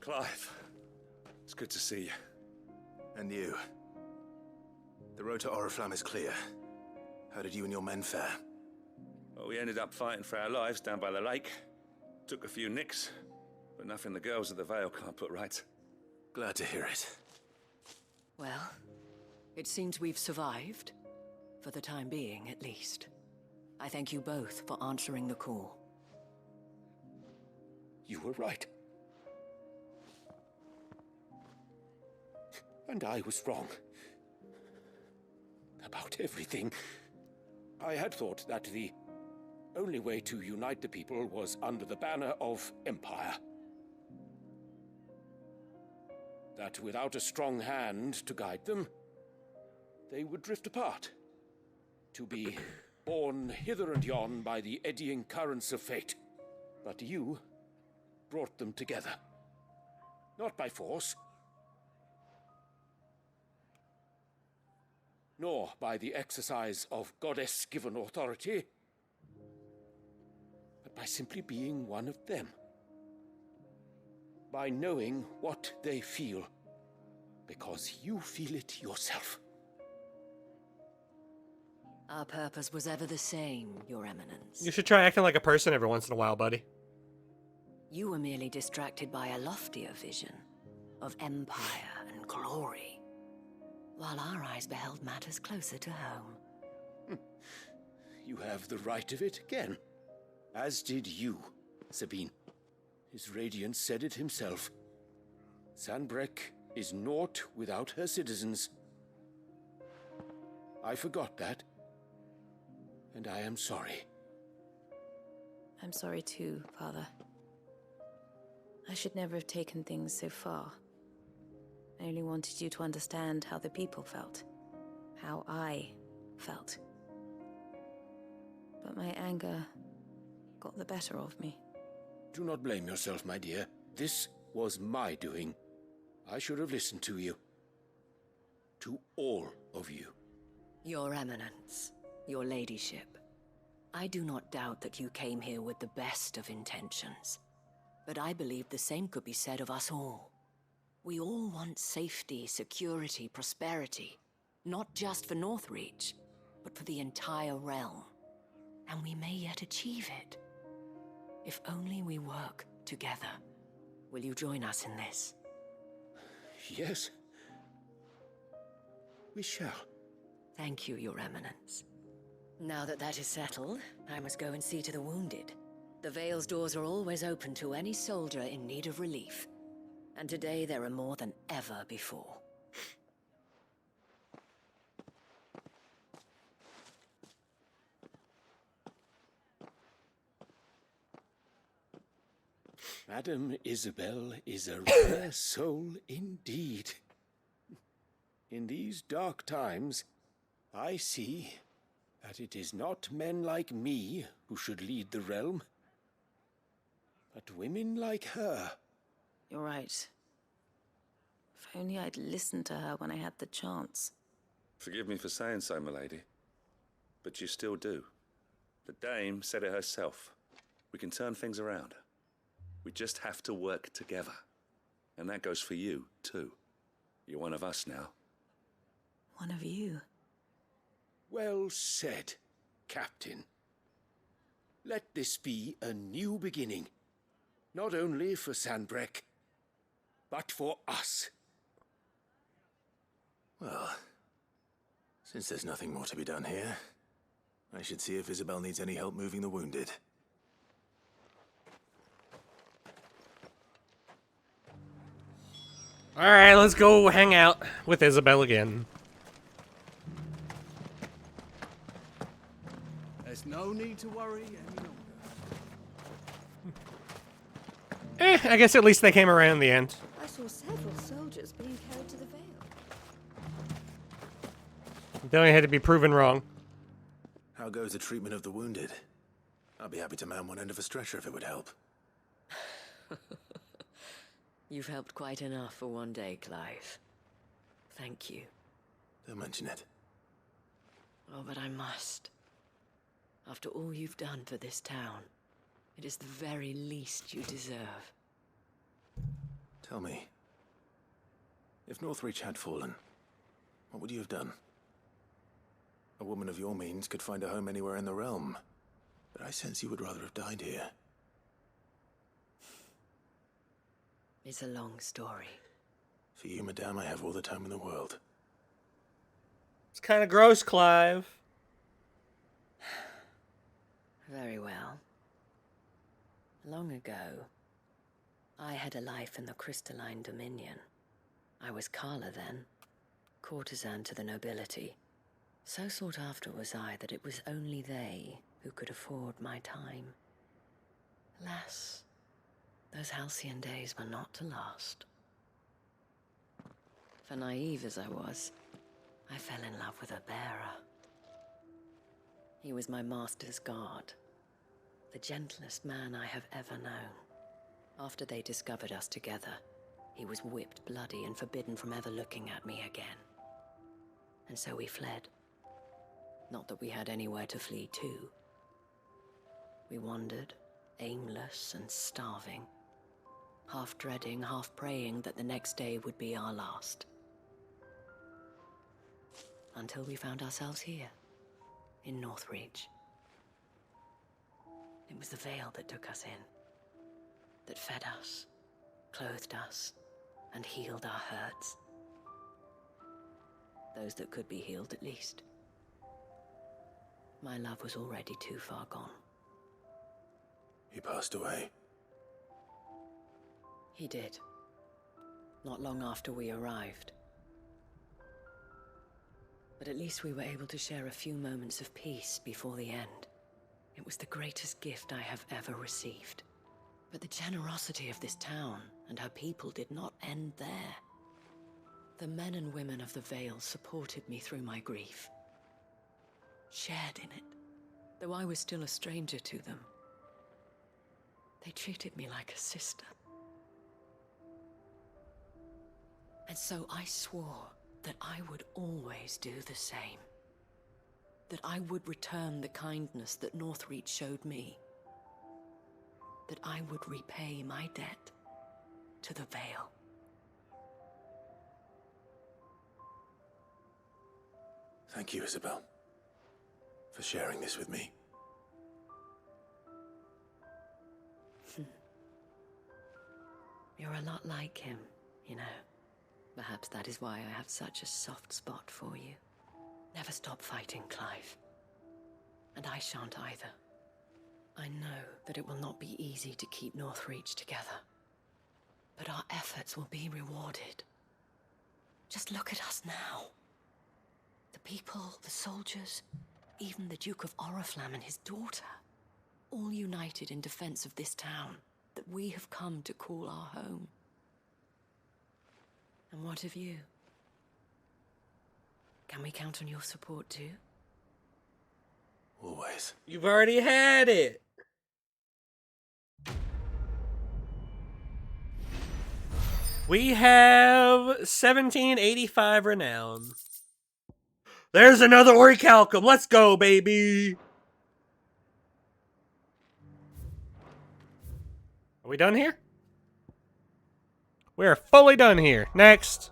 Clive, it's good to see you. And you. The road to Oriflamme is clear. How did you and your men fare? Well, we ended up fighting for our lives down by the lake. Took a few nicks, but nothing the girls at the Vale can't put right. Glad to hear it. Well, it seems we've survived. For the time being, at least. I thank you both for answering the call. You were right. And I was wrong. About everything. I had thought that the only way to unite the people was under the banner of Empire. That without a strong hand to guide them, they would drift apart. To be borne hither and yon by the eddying currents of fate. But you brought them together. Not by force, nor by the exercise of goddess-given authority, but by simply being one of them. By knowing what they feel, because you feel it yourself. Our purpose was ever the same, Your Eminence. You should try acting like a person every once in a while, buddy. You were merely distracted by a loftier vision of empire and glory, while our eyes beheld matters closer to home. You have the right of it again. As did you, Sabine. His radiance said it himself. Sanbreque is naught without her citizens. I forgot that, and I am sorry. I'm sorry too, Father. I should never have taken things so far. I only wanted you to understand how the people felt. How I felt. But my anger got the better of me. Do not blame yourself, my dear. This was my doing. I should have listened to you. To all of you. Your Eminence, your ladyship, I do not doubt that you came here with the best of intentions. But I believe the same could be said of us all. We all want safety, security, prosperity. Not just for Northreach, but for the entire realm. And we may yet achieve it. If only we work together. Will you join us in this? Yes. We shall. Thank you, Your Eminence. Now that that is settled, I must go and see to the wounded. The Vale's doors are always open to any soldier in need of relief. And today there are more than ever before. Madame Isabel is a rare soul indeed. In these dark times, I see that it is not men like me who should lead the realm, but women like her. You're right. If only I'd listened to her when I had the chance. Forgive me for saying so, milady, but you still do. The dame said it herself. We can turn things around. We just have to work together. And that goes for you, too. You're one of us now. One of you? Well said, Captain. Let this be a new beginning. Not only for Sanbreque, but for us. Well, since there's nothing more to be done here, I should see if Isabel needs any help moving the wounded. Alright, let's go hang out with Isabel again. There's no need to worry any longer. I guess at least they came around in the end. I saw several soldiers being carried to the Vale. They only had to be proven wrong. How goes the treatment of the wounded? I'll be happy to man one end of a stretcher if it would help. You've helped quite enough for one day, Clive. Thank you. Don't mention it. Oh, but I must. After all you've done for this town, it is the very least you deserve. Tell me, if Northreach had fallen, what would you have done? A woman of your means could find a home anywhere in the realm, but I sense you would rather have died here. It's a long story. For you, madame, I have all the time in the world. It's kind of gross, Clive. Very well. Long ago, I had a life in the Crystalline Dominion. I was Carla then, courtesan to the nobility. So sought after was I that it was only they who could afford my time. Alas, those halcyon days were not to last. For naive as I was, I fell in love with a bearer. He was my master's guard, the gentlest man I have ever known. After they discovered us together, he was whipped bloody and forbidden from ever looking at me again. And so we fled. Not that we had anywhere to flee to. We wandered, aimless and starving, half dreading, half praying that the next day would be our last. Until we found ourselves here, in Northreach. It was the Vale that took us in, that fed us, clothed us, and healed our hurts. Those that could be healed, at least. My love was already too far gone. He passed away. He did. Not long after we arrived. But at least we were able to share a few moments of peace before the end. It was the greatest gift I have ever received. But the generosity of this town and her people did not end there. The men and women of the Vale supported me through my grief. Shared in it, though I was still a stranger to them. They treated me like a sister. And so I swore that I would always do the same. That I would return the kindness that Northreach showed me. That I would repay my debt to the Vale. Thank you, Isabel, for sharing this with me. You're a lot like him, you know. Perhaps that is why I have such a soft spot for you. Never stop fighting, Clive. And I shan't either. I know that it will not be easy to keep Northreach together. But our efforts will be rewarded. Just look at us now. The people, the soldiers, even the Duke of Oriflamme and his daughter, all united in defense of this town that we have come to call our home. And what of you? Can we count on your support too? Always. You've already had it. We have 1785 renown. There's another orichalcum. Let's go, baby. Are we done here? We are fully done here. Next.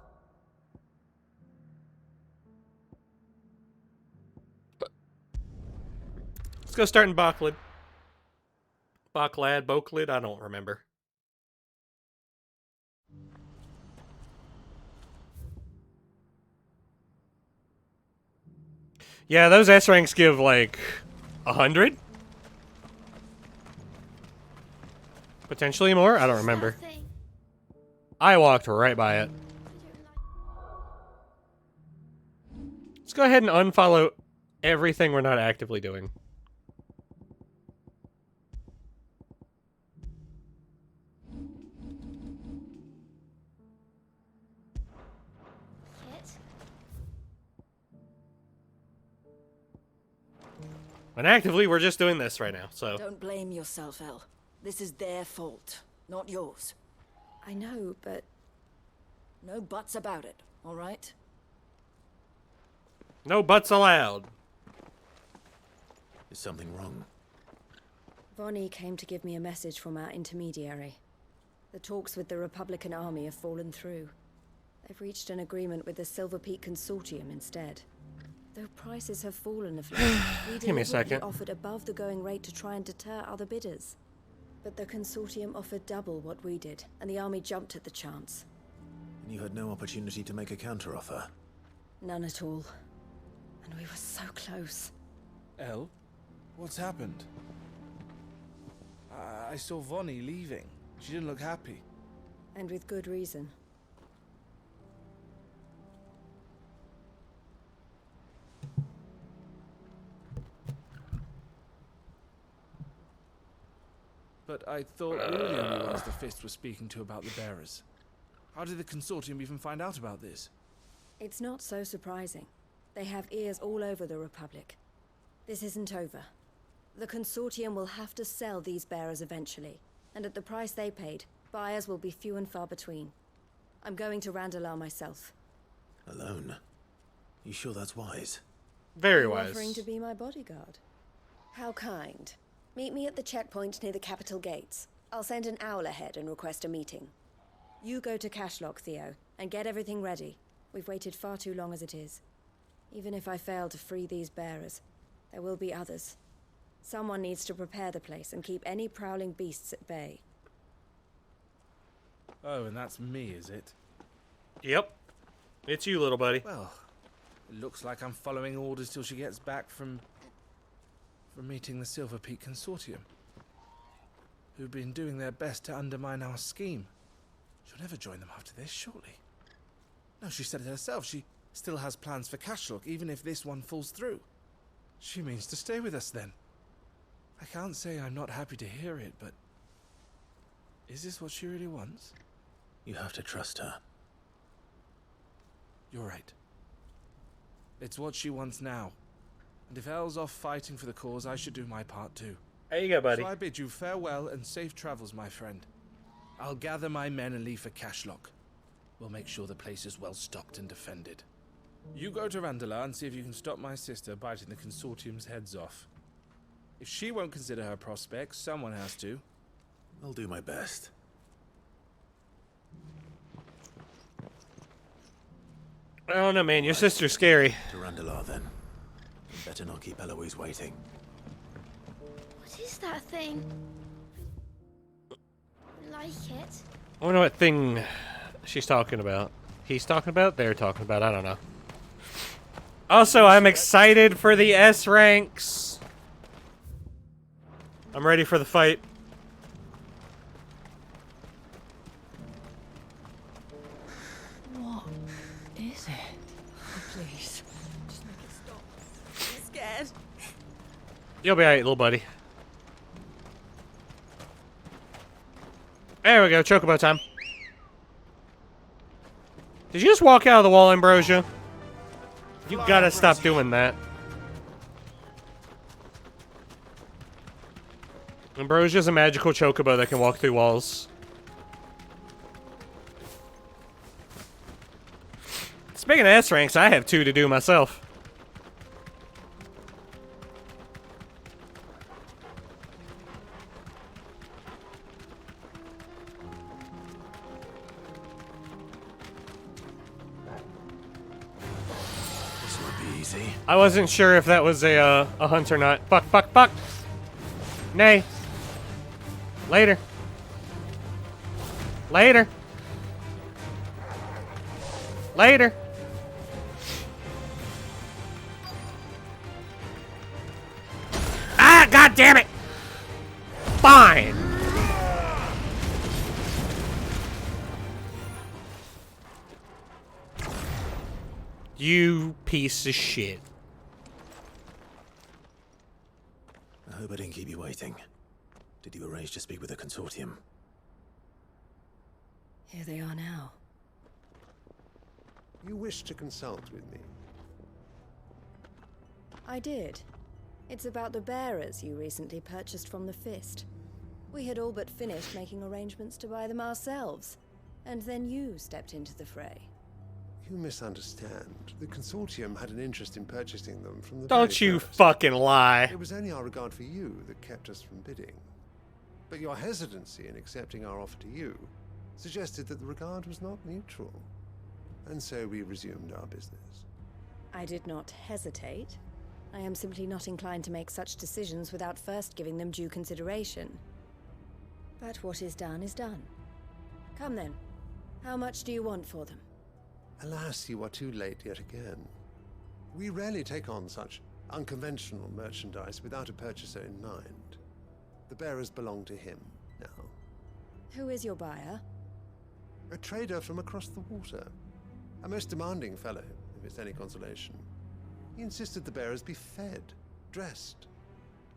Let's go start in Bocklid. Boklid, I don't remember. Yeah, those S ranks give like 100? Potentially more? I don't remember. I walked right by it. Let's go ahead and unfollow everything we're not actively doing. And actively, we're just doing this right now, so... Don't blame yourself, El. This is their fault, not yours. I know, but... no buts about it, all right? No buts allowed. Is something wrong? Vonnie came to give me a message from our intermediary. The talks with the Republican army have fallen through. They've reached an agreement with the Silver Peak Consortium instead. Though prices have fallen of late, we Give me a second. offered above the going rate to try and deter other bidders. But the Consortium offered double what we did, and the army jumped at the chance. And you had no opportunity to make a counteroffer? None at all. And we were so close. El, what's happened? I saw Vonnie leaving. She didn't look happy. And with good reason. But I thought we were the only ones the Fist was speaking to about the bearers. How did the Consortium even find out about this? It's not so surprising. They have ears all over the Republic. This isn't over. The Consortium will have to sell these bearers eventually, and at the price they paid, buyers will be few and far between. I'm going to Randalar myself. Alone? You sure that's wise? Very You're wise. offering to be my bodyguard. How kind. Meet me at the checkpoint near the capital gates. I'll send an owl ahead and request a meeting. You go to Cashlock, Theo, and get everything ready. We've waited far too long as it is. Even if I fail to free these bearers, there will be others. Someone needs to prepare the place and keep any prowling beasts at bay. Oh, and that's me, is it? Yep. It's you, little buddy. Well, it looks like I'm following orders till she gets back from meeting the Silver Peak Consortium, who've been doing their best to undermine our scheme. She'll never join them after this, surely. No, she said it herself. She still has plans for Cashlock, even if this one falls through. She means to stay with us, then. I can't say I'm not happy to hear it, but... is this what she really wants? You have to trust her. You're right. It's what she wants now. And if Elle's off fighting for the cause, I should do my part too. There you go, buddy. So I bid you farewell and safe travels, my friend. I'll gather my men and leave for Cashlock. We'll make sure the place is well stocked and defended. You go to Randalar and see if you can stop my sister biting the Consortium's heads off. If she won't consider her prospects, someone has to. I'll do my best. I don't know, man. Your sister's scary. To Randalar, then. Better not keep Eloise waiting. What is that thing? I like it. I wonder what thing she's talking about. He's talking about? They're talking about? I don't know. Also, I'm excited for the S ranks. I'm ready for the fight. What is it? Oh, please. Just make it stop. I'm scared. You'll be alright, little buddy. There we go, chocobo time. Did you just walk out of the wall, Ambrosia? You gotta stop doing that. Ambrosia's a magical chocobo that can walk through walls. Speaking of S ranks, I have 2 to do myself. This won't be easy. I wasn't sure if that was a hunt or not. Fuck, fuck, fuck! Nay. Later. Later. Later. Ah, god damn it! Fine. You piece of shit. I hope I didn't keep you waiting. Did you arrange to speak with the consortium? Here they are now. You wish to consult with me? I did. It's about the bearers you recently purchased from the Fist. We had all but finished making arrangements to buy them ourselves. And then you stepped into the fray. You misunderstand. The consortium had an interest in purchasing them from the Don't very you first. fucking lie. It was only our regard for you that kept us from bidding. But your hesitancy in accepting our offer to you suggested that the regard was not mutual. And so we resumed our business. I did not hesitate. I am simply not inclined to make such decisions without first giving them due consideration. But what is done is done. Come then. How much do you want for them? Alas, you are too late yet again. We rarely take on such unconventional merchandise without a purchaser in mind. The bearers belong to him now. Who is your buyer? A trader from across the water. A most demanding fellow, if it's any consolation. He insisted the bearers be fed, dressed,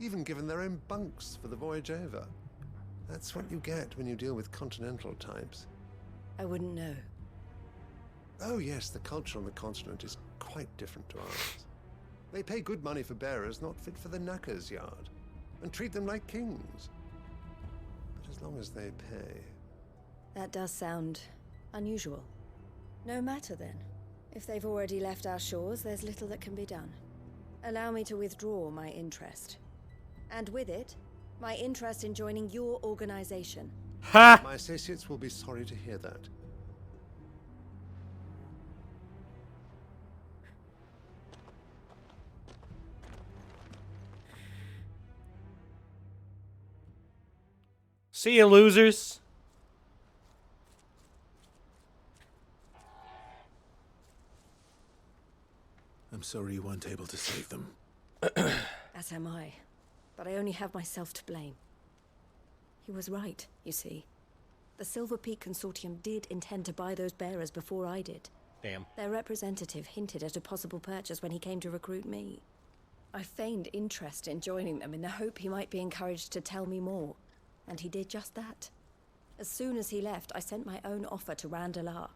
even given their own bunks for the voyage over. That's what you get when you deal with continental types. I wouldn't know. Oh yes, the culture on the continent is quite different to ours. They pay good money for bearers not fit for the knacker's yard, and treat them like kings. But as long as they pay... That does sound unusual. No matter then. If they've already left our shores, there's little that can be done. Allow me to withdraw my interest. And with it, my interest in joining your organization. Ha! My associates will be sorry to hear that. See you, losers. I'm sorry you weren't able to save them. As am I. But I only have myself to blame. He was right, you see. The Silver Peak Consortium did intend to buy those bearers before I did. Damn. Their representative hinted at a possible purchase when he came to recruit me. I feigned interest in joining them in the hope he might be encouraged to tell me more. And he did just that. As soon as he left, I sent my own offer to Randalar.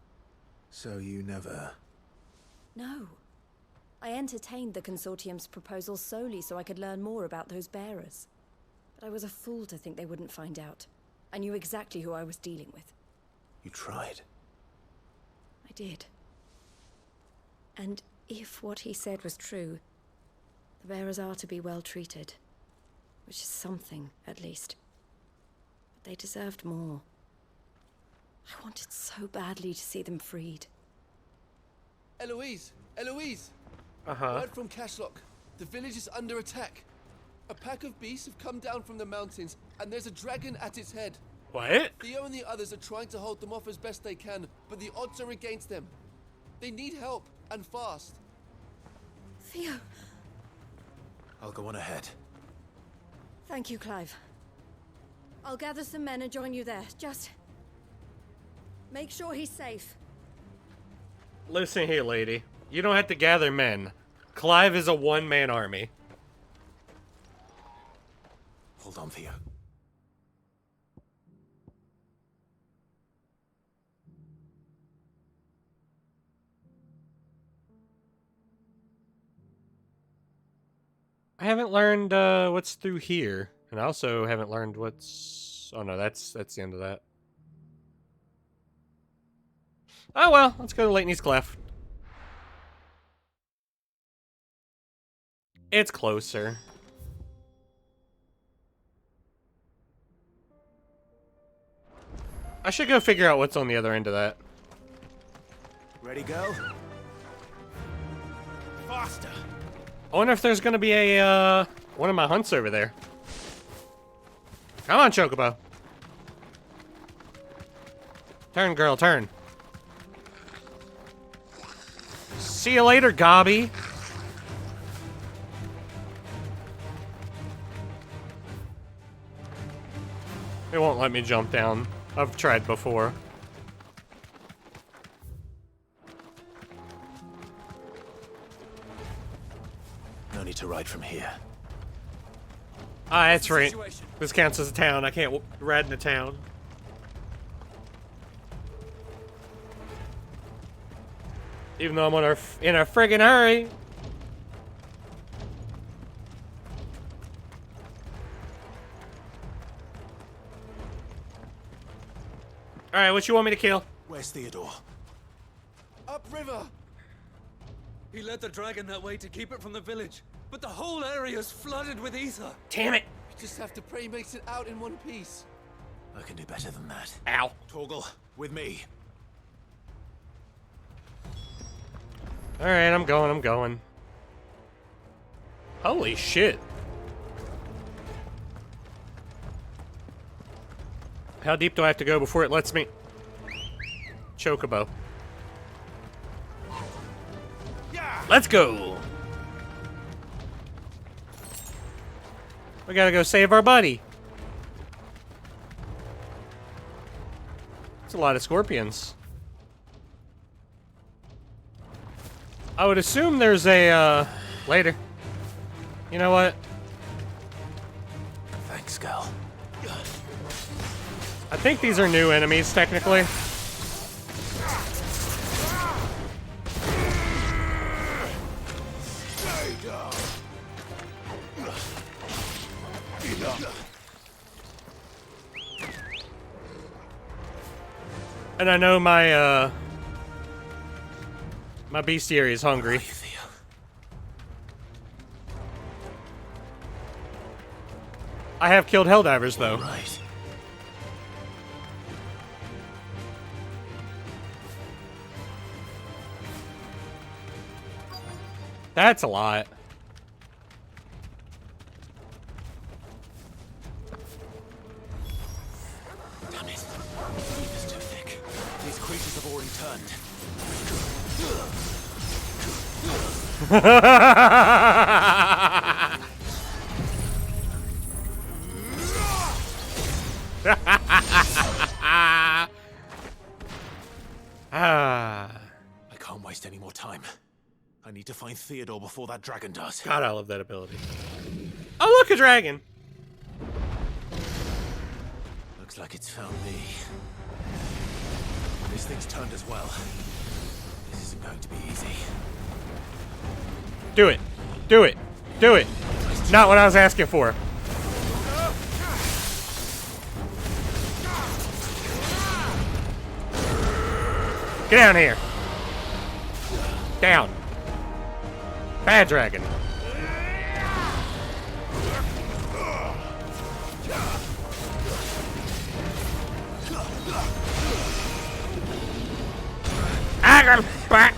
So you never... No. I entertained the consortium's proposal solely so I could learn more about those bearers. But I was a fool to think they wouldn't find out. I knew exactly who I was dealing with. You tried. I did. And if what he said was true, the bearers are to be well treated. Which is something, at least. But they deserved more. I wanted so badly to see them freed. Eloise! Eloise! Uh-huh. Word from Cashlock. The village is under attack. A pack of beasts have come down from the mountains, and there's a dragon at its head. What? Theo and the others are trying to hold them off as best they can, but the odds are against them. They need help, and fast. Theo. I'll go on ahead. Thank you, Clive. I'll gather some men and join you there. Just make sure he's safe. Listen here, lady. You don't have to gather men. Clive is a one-man army. Hold on, Theo. I haven't learned what's through here, and I also haven't learned what's. Oh no, that's the end of that. Oh well, let's go to Leighton's Cleft. It's closer. I should go figure out what's on the other end of that. Ready, go? Faster! I wonder if there's gonna be a, one of my hunts over there. Come on, Chocobo. Turn, girl, turn. See you later, Gobby. It won't let me jump down. I've tried before. No need to ride from here. Ah, that's right. This counts as a town. I can't ride in a town. Even though I'm on in a friggin' hurry. Alright, what you want me to kill? Where's Theodore? Upriver! He led the dragon that way to keep it from the village, but the whole area's flooded with ether. Damn it! We just have to pray he makes it out in one piece. I can do better than that. Ow. Torgal, with me. Alright, I'm going. Holy shit. How deep do I have to go before it lets me? Chocobo. Let's go! We gotta go save our buddy. It's a lot of scorpions. I would assume there's a, later. You know what? Thanks, girl. I think these are new enemies, technically. And I know my, my bestiary is hungry. I have killed Helldivers, though. Right. That's a lot. Damn it. It's too thick. These creatures have already turned. I can't waste any more time. I need to find Theodore before that dragon does. God, I love that ability. Oh, look, a dragon! Looks like it's found me. This thing's turned as well. This isn't going to be easy. Do it. Do it. Do it. Not what I was asking for. Get down here. Down. Bad dragon. I got him back.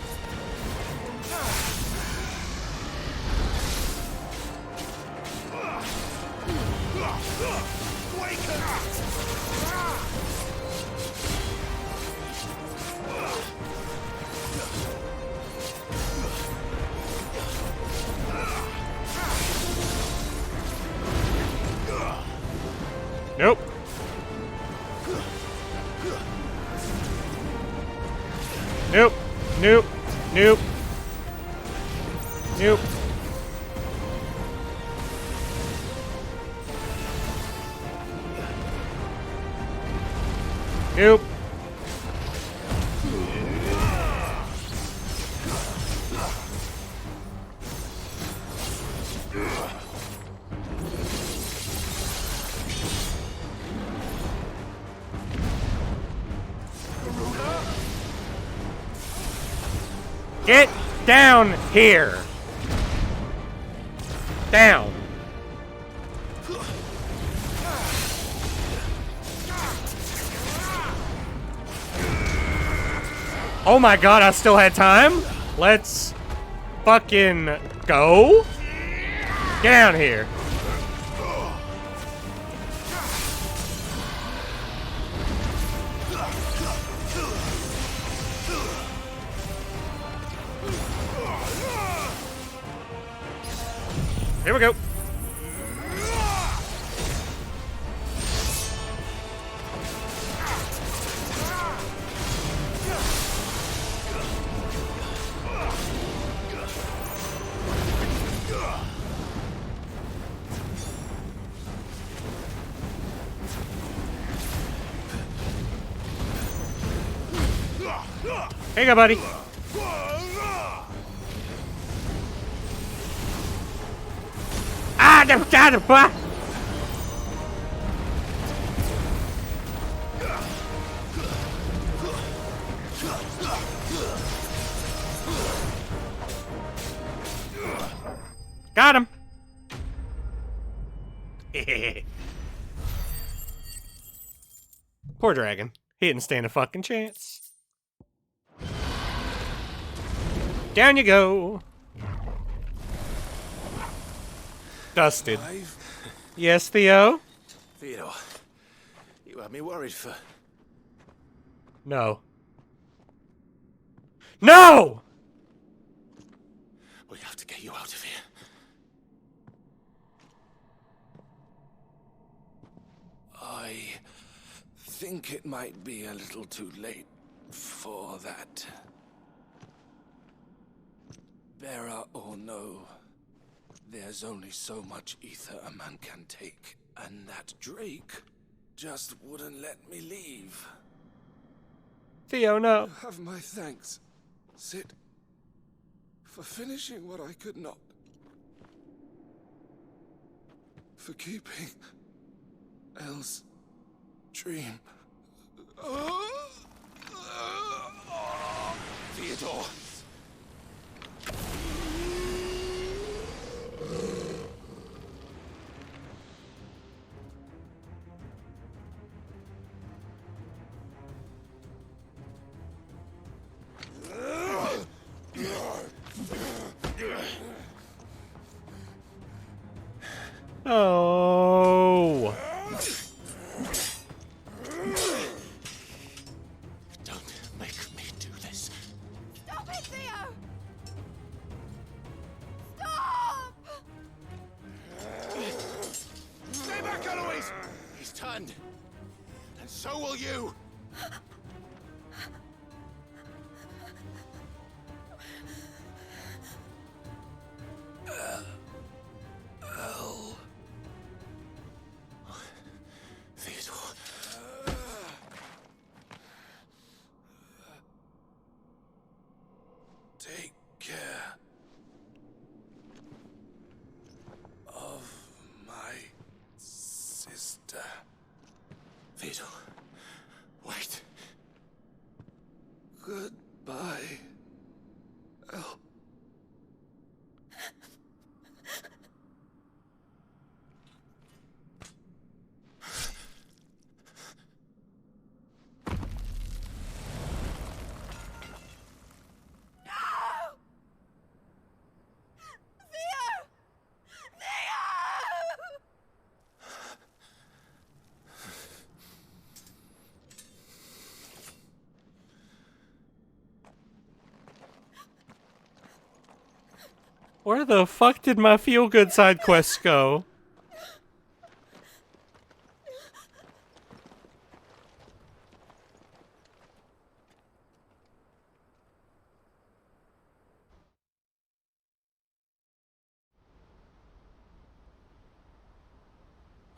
Nope. Nope. Nope. Nope. Nope. Get down here. Down. Oh my god, I still had time? Let's fucking go. Get down here. Here we go. Here you go, buddy. Ah, what? Got him. Poor dragon. He didn't stand a fucking chance. Down you go. Dusted. Yes, Theo? Theodore, you had me worried for... No. No! We have to get you out of here. I think it might be a little too late for that. Vera or no, there's only so much ether a man can take, and that Drake just wouldn't let me leave. Theo, no. You have my thanks, Sid, for finishing what I could not. For keeping Elle's dream. Theodore! Oh. Don't make me do this. Stop it, Theo! Stop! Stay back, Eloise! He's turned. And so will you. Take care of my sister. Theodore, wait. Goodbye, Elle. Where the fuck did my feel-good side quests go?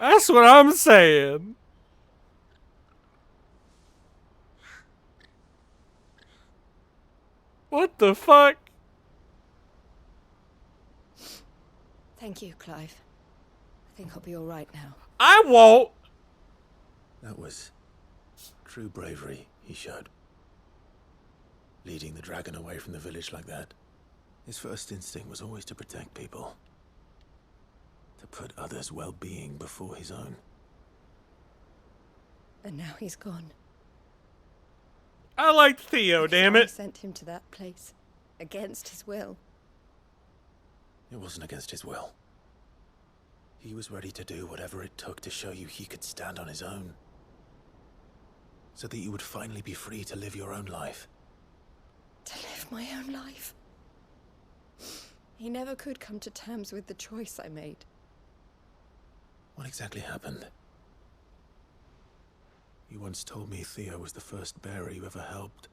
That's what I'm saying. What the fuck? Thank you, Clive. I think I'll be all right now. I won't. That was true bravery he showed. Leading the dragon away from the village like that. His first instinct was always to protect people. To put others' well-being before his own. And now he's gone. I liked Theo, damn I it. sent him to that place. Against his will. It wasn't against his will. He was ready to do whatever it took to show you he could stand on his own. So that you would finally be free to live your own life. To live my own life. He never could come to terms with the choice I made. What exactly happened? You once told me Theo was the first bearer you ever helped.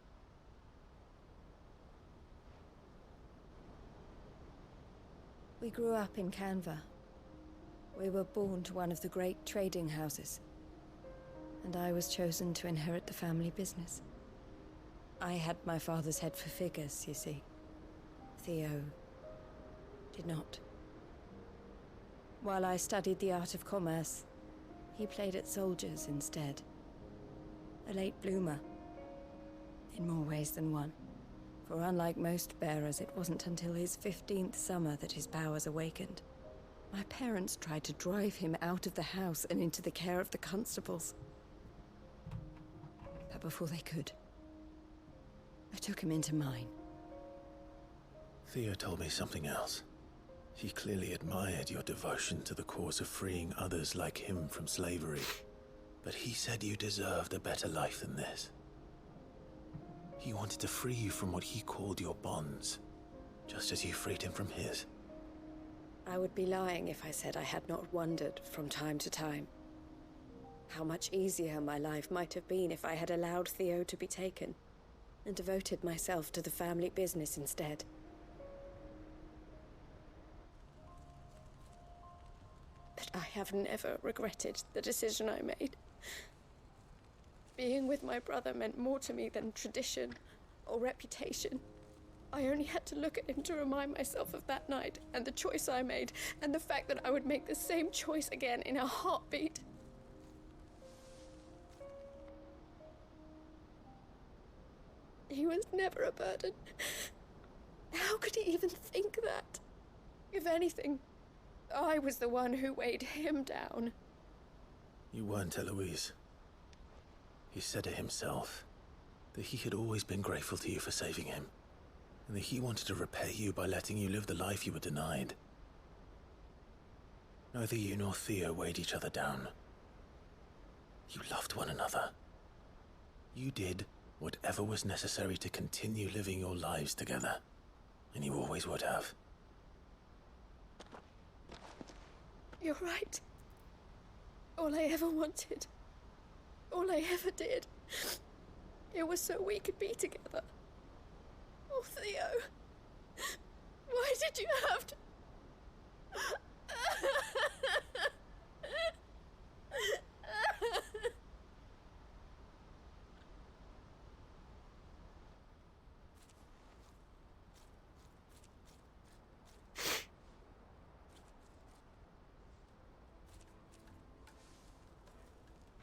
We grew up in Canva. We were born to one of the great trading houses. And I was chosen to inherit the family business. I had my father's head for figures, you see. Theo did not. While I studied the art of commerce, he played at soldiers instead. A late bloomer. In more ways than one. For unlike most bearers, it wasn't until his 15th summer that his powers awakened. My parents tried to drive him out of the house and into the care of the constables. But before they could, I took him into mine. Theo told me something else. He clearly admired your devotion to the cause of freeing others like him from slavery. But he said you deserved a better life than this. He wanted to free you from what he called your bonds, just as you freed him from his. I would be lying if I said I had not wondered from time to time how much easier my life might have been if I had allowed Theo to be taken and devoted myself to the family business instead. But I have never regretted the decision I made. Being with my brother meant more to me than tradition or reputation. I only had to look at him to remind myself of that night and the choice I made and the fact that I would make the same choice again in a heartbeat. He was never a burden. How could he even think that? If anything, I was the one who weighed him down. You weren't, Eloise. He said it himself, that he had always been grateful to you for saving him, and that he wanted to repay you by letting you live the life you were denied. Neither you nor Theo weighed each other down. You loved one another. You did whatever was necessary to continue living your lives together, and you always would have. You're right. All I ever wanted, all I ever did, it was so we could be together. Oh, Theo, why did you have to...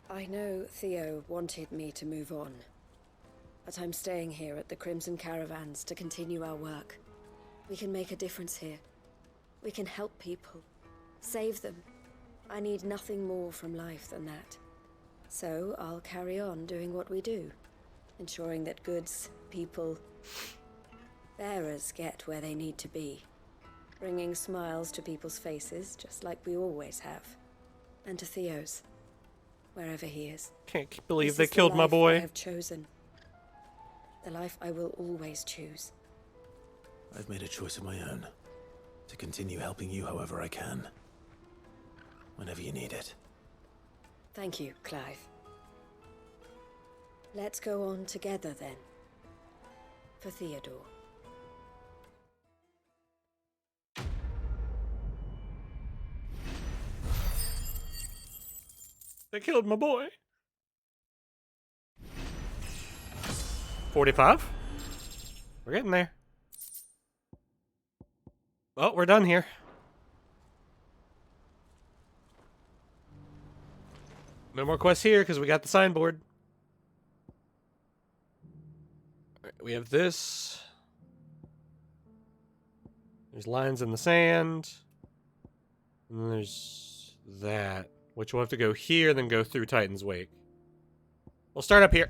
I know Theo wanted me to move on, but I'm staying here at the Crimson Caravans to continue our work. We can make a difference here. We can help people, save them. I need nothing more from life than that. So I'll carry on doing what we do, ensuring that goods, people, bearers get where they need to be, bringing smiles to people's faces just like we always have, and to Theo's. Wherever he is. Can't believe they killed my boy. I have chosen. The life I will always choose. I've made a choice of my own. To continue helping you however I can. Whenever you need it. Thank you, Clive. Let's go on together then. For Theodore. They killed my boy. 45? We're getting there. Well, we're done here. No more quests here because we got the signboard. All right, we have this. There's lines in the sand. And then there's that, which we'll have to go here, then go through Titan's Wake. We'll start up here.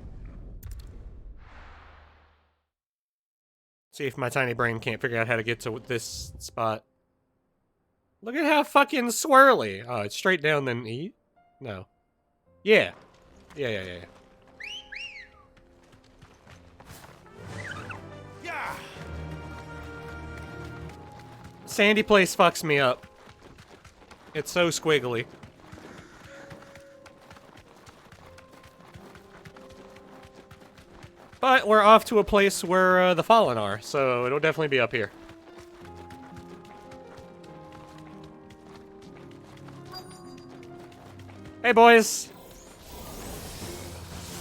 See if my tiny brain can't figure out how to get to this spot. Look at how fucking swirly. Oh, it's straight down then E? No. Yeah. Yeah. Sandy place fucks me up. It's so squiggly. But we're off to a place where the Fallen are, so it'll definitely be up here. Hey, boys.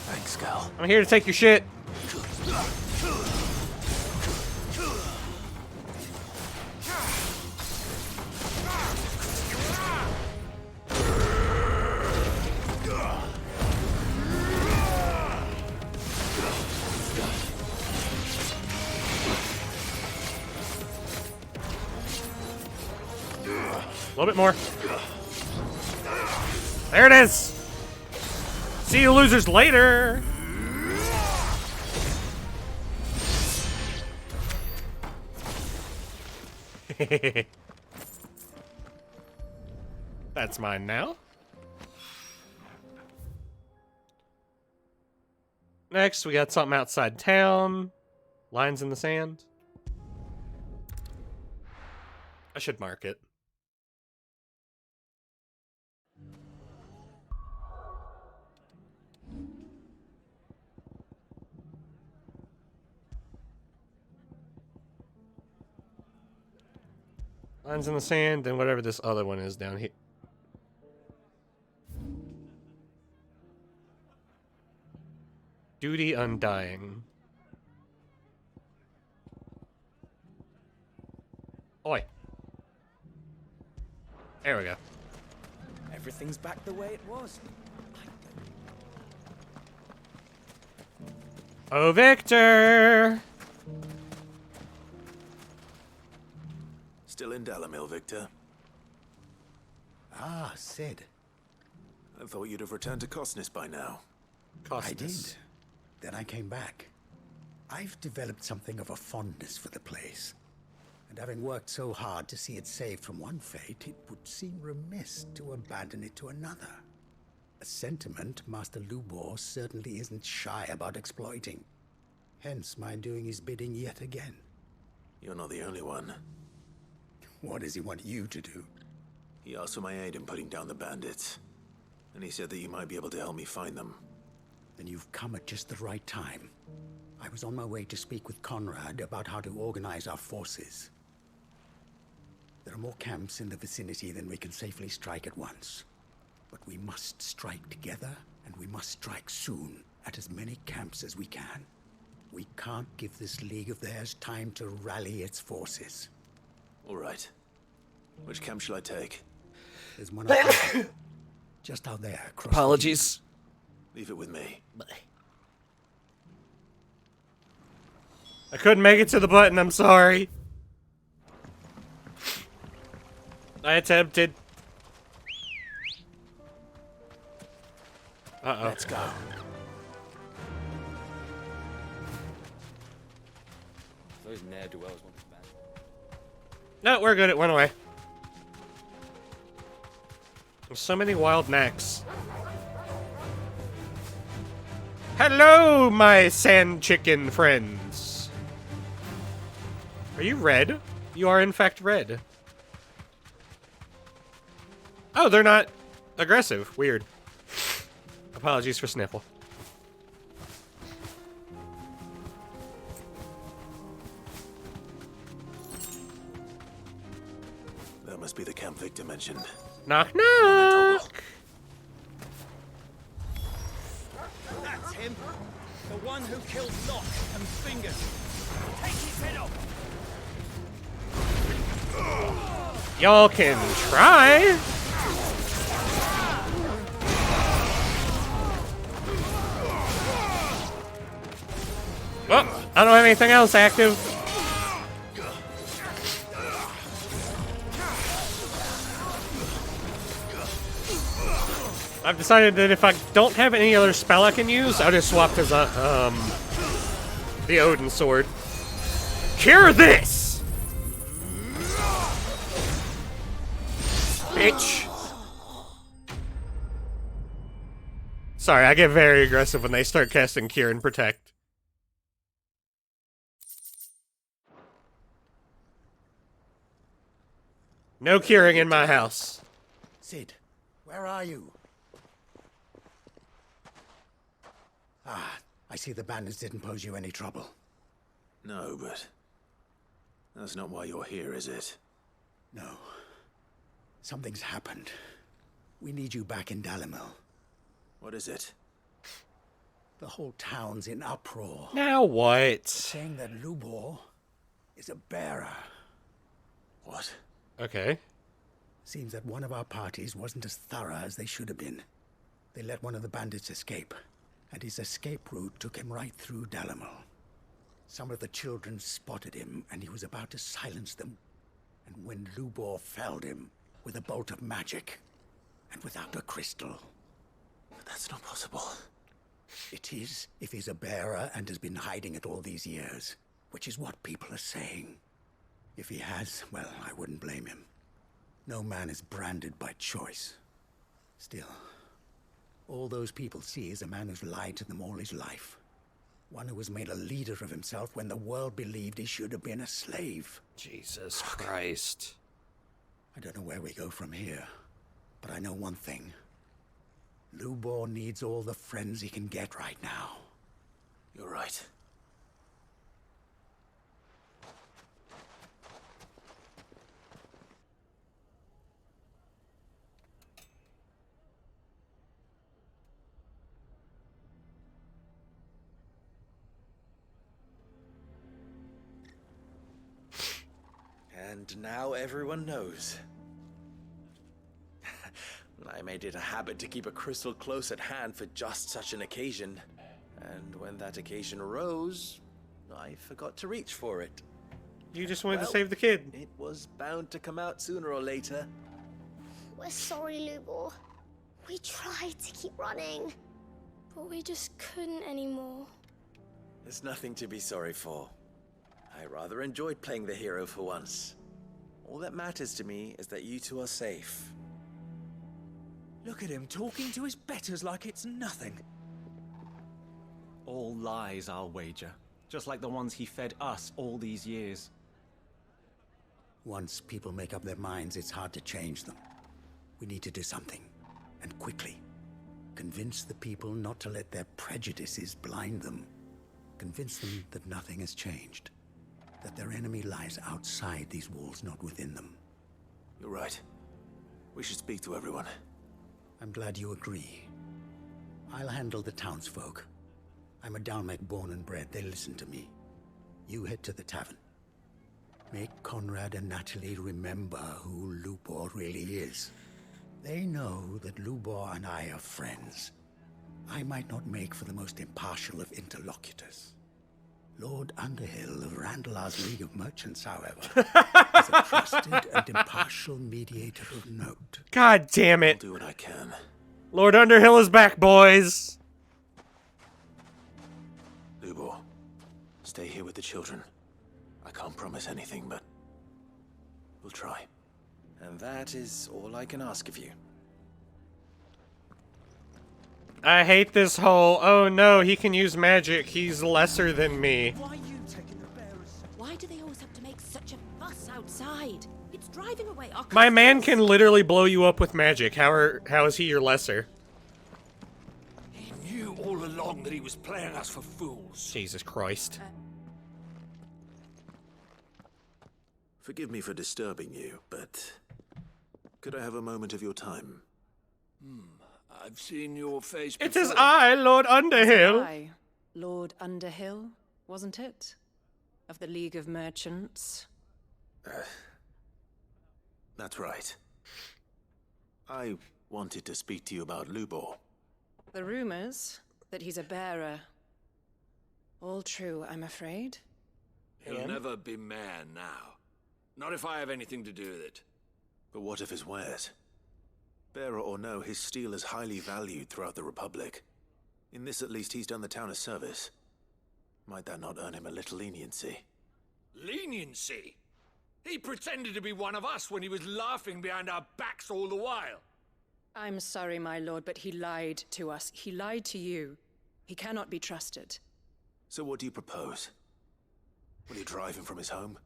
Thanks, Cal. I'm here to take your shit. A little bit more. There it is! See you losers later! That's mine now. Next, we got something outside town. Lines in the sand. I should mark it. Lines in the sand, and whatever this other one is down here. Duty Undying. Oi. There we go. Everything's back the way it was. Oh, Victor! Still in Dalamil, Victor? Ah, Sid. I thought you'd have returned to Cosnis by now. I did. Then I came back. I've developed something of a fondness for the place. And having worked so hard to see it saved from one fate, it would seem remiss to abandon it to another. A sentiment Master Lubor certainly isn't shy about exploiting. Hence my doing his bidding yet again. You're not the only one. What does he want you to do? He asked for my aid in putting down the bandits. And he said that you might be able to help me find them. Then you've come at just the right time. I was on my way to speak with Conrad about how to organize our forces. There are more camps in the vicinity than we can safely strike at once. But we must strike together, and we must strike soon at as many camps as we can. We can't give this league of theirs time to rally its forces. All right. Which camp shall I take? There's one up there. Just out there. Apologies. Leave it with me. I couldn't make it to the button, I'm sorry. I attempted. Uh-oh. Let's go. Those ne'er-do-wells want to ban. No, we're good. It went away. There's so many wild necks. Hello, my sand chicken friends. Are you red? You are in fact red. Oh, they're not aggressive. Weird. Apologies for sniffle. That must be the camp Victor mentioned. Knock knock. Him? The one who killed Locke and Fingers. Take his head off! Y'all can try. Well, I don't have anything else active. I've decided that if I don't have any other spell I can use, I'll just swap to the Odin sword. Cure this! Bitch. Sorry, I get very aggressive when they start casting Cure and Protect. No curing in my house. Sid, where are you? Ah, I see the bandits didn't pose you any trouble. No, but that's not why you're here, is it? No. Something's happened. We need you back in Dalimil. What is it? The whole town's in uproar. Now what? Saying that Lubor is a bearer. What? Okay. Seems that one of our parties wasn't as thorough as they should have been. They let one of the bandits escape, and his escape route took him right through Dalimil. Some of the children spotted him, and he was about to silence them. And when Lubor felled him with a bolt of magic, and without a crystal. That's not possible. It is, if he's a bearer and has been hiding it all these years, which is what people are saying. If he has, well, I wouldn't blame him. No man is branded by choice. Still, all those people see is a man who's lied to them all his life. One who was made a leader of himself when the world believed he should have been a slave. Jesus Christ. I don't know where we go from here, but I know one thing. Lubor needs all the friends he can get right now. You're right. And now everyone knows. I made it a habit to keep a crystal close at hand for just such an occasion. And when that occasion arose, I forgot to reach for it. You just wanted to save the kid. It was bound to come out sooner or later. We're sorry, Lubor. We tried to keep running, but we just couldn't anymore. There's nothing to be sorry for. I rather enjoyed playing the hero for once. All that matters to me is that you two are safe. Look at him talking to his betters like it's nothing. All lies, I'll wager. Just like the ones he fed us all these years. Once people make up their minds, it's hard to change them. We need to do something, and quickly. Convince the people not to let their prejudices blind them. Convince them that nothing has changed. That their enemy lies outside these walls, not within them. You're right. We should speak to everyone. I'm glad you agree. I'll handle the townsfolk. I'm a Dalmec born and bred. They listen to me. You head to the tavern. Make Conrad and Natalie remember who Lubor really is. They know that Lubor and I are friends. I might not make for the most impartial of interlocutors. Lord Underhill of Randalar's League of Merchants, however, is a trusted and impartial mediator of note. God damn it. I'll do what I can. Lord Underhill is back, boys. Lubor, stay here with the children. I can't promise anything, but we'll try. And that is all I can ask of you. I hate this whole, oh no, he can use magic, he's lesser than me. Why are you taking the bearers? Why do they always have to make such a fuss outside? It's driving away our My man can literally blow you up with magic. How is he your lesser? He knew all along that he was playing us for fools. Jesus Christ. Forgive me for disturbing you, but could I have a moment of your time? I've seen your face It before. is I, Lord Underhill. I, Lord Underhill, wasn't it? Of the League of Merchants. That's right. I wanted to speak to you about Lubor. The rumors that he's a bearer. All true, I'm afraid. He'll never be mayor now. Not if I have anything to do with it. But what of his wares? Bearer or no, his steel is highly valued throughout the Republic. In this, at least, he's done the town a service. Might that not earn him a little leniency? Leniency? He pretended to be one of us when he was laughing behind our backs all the while. I'm sorry, my lord, but he lied to us. He lied to you. He cannot be trusted. So what do you propose? Will you drive him from his home?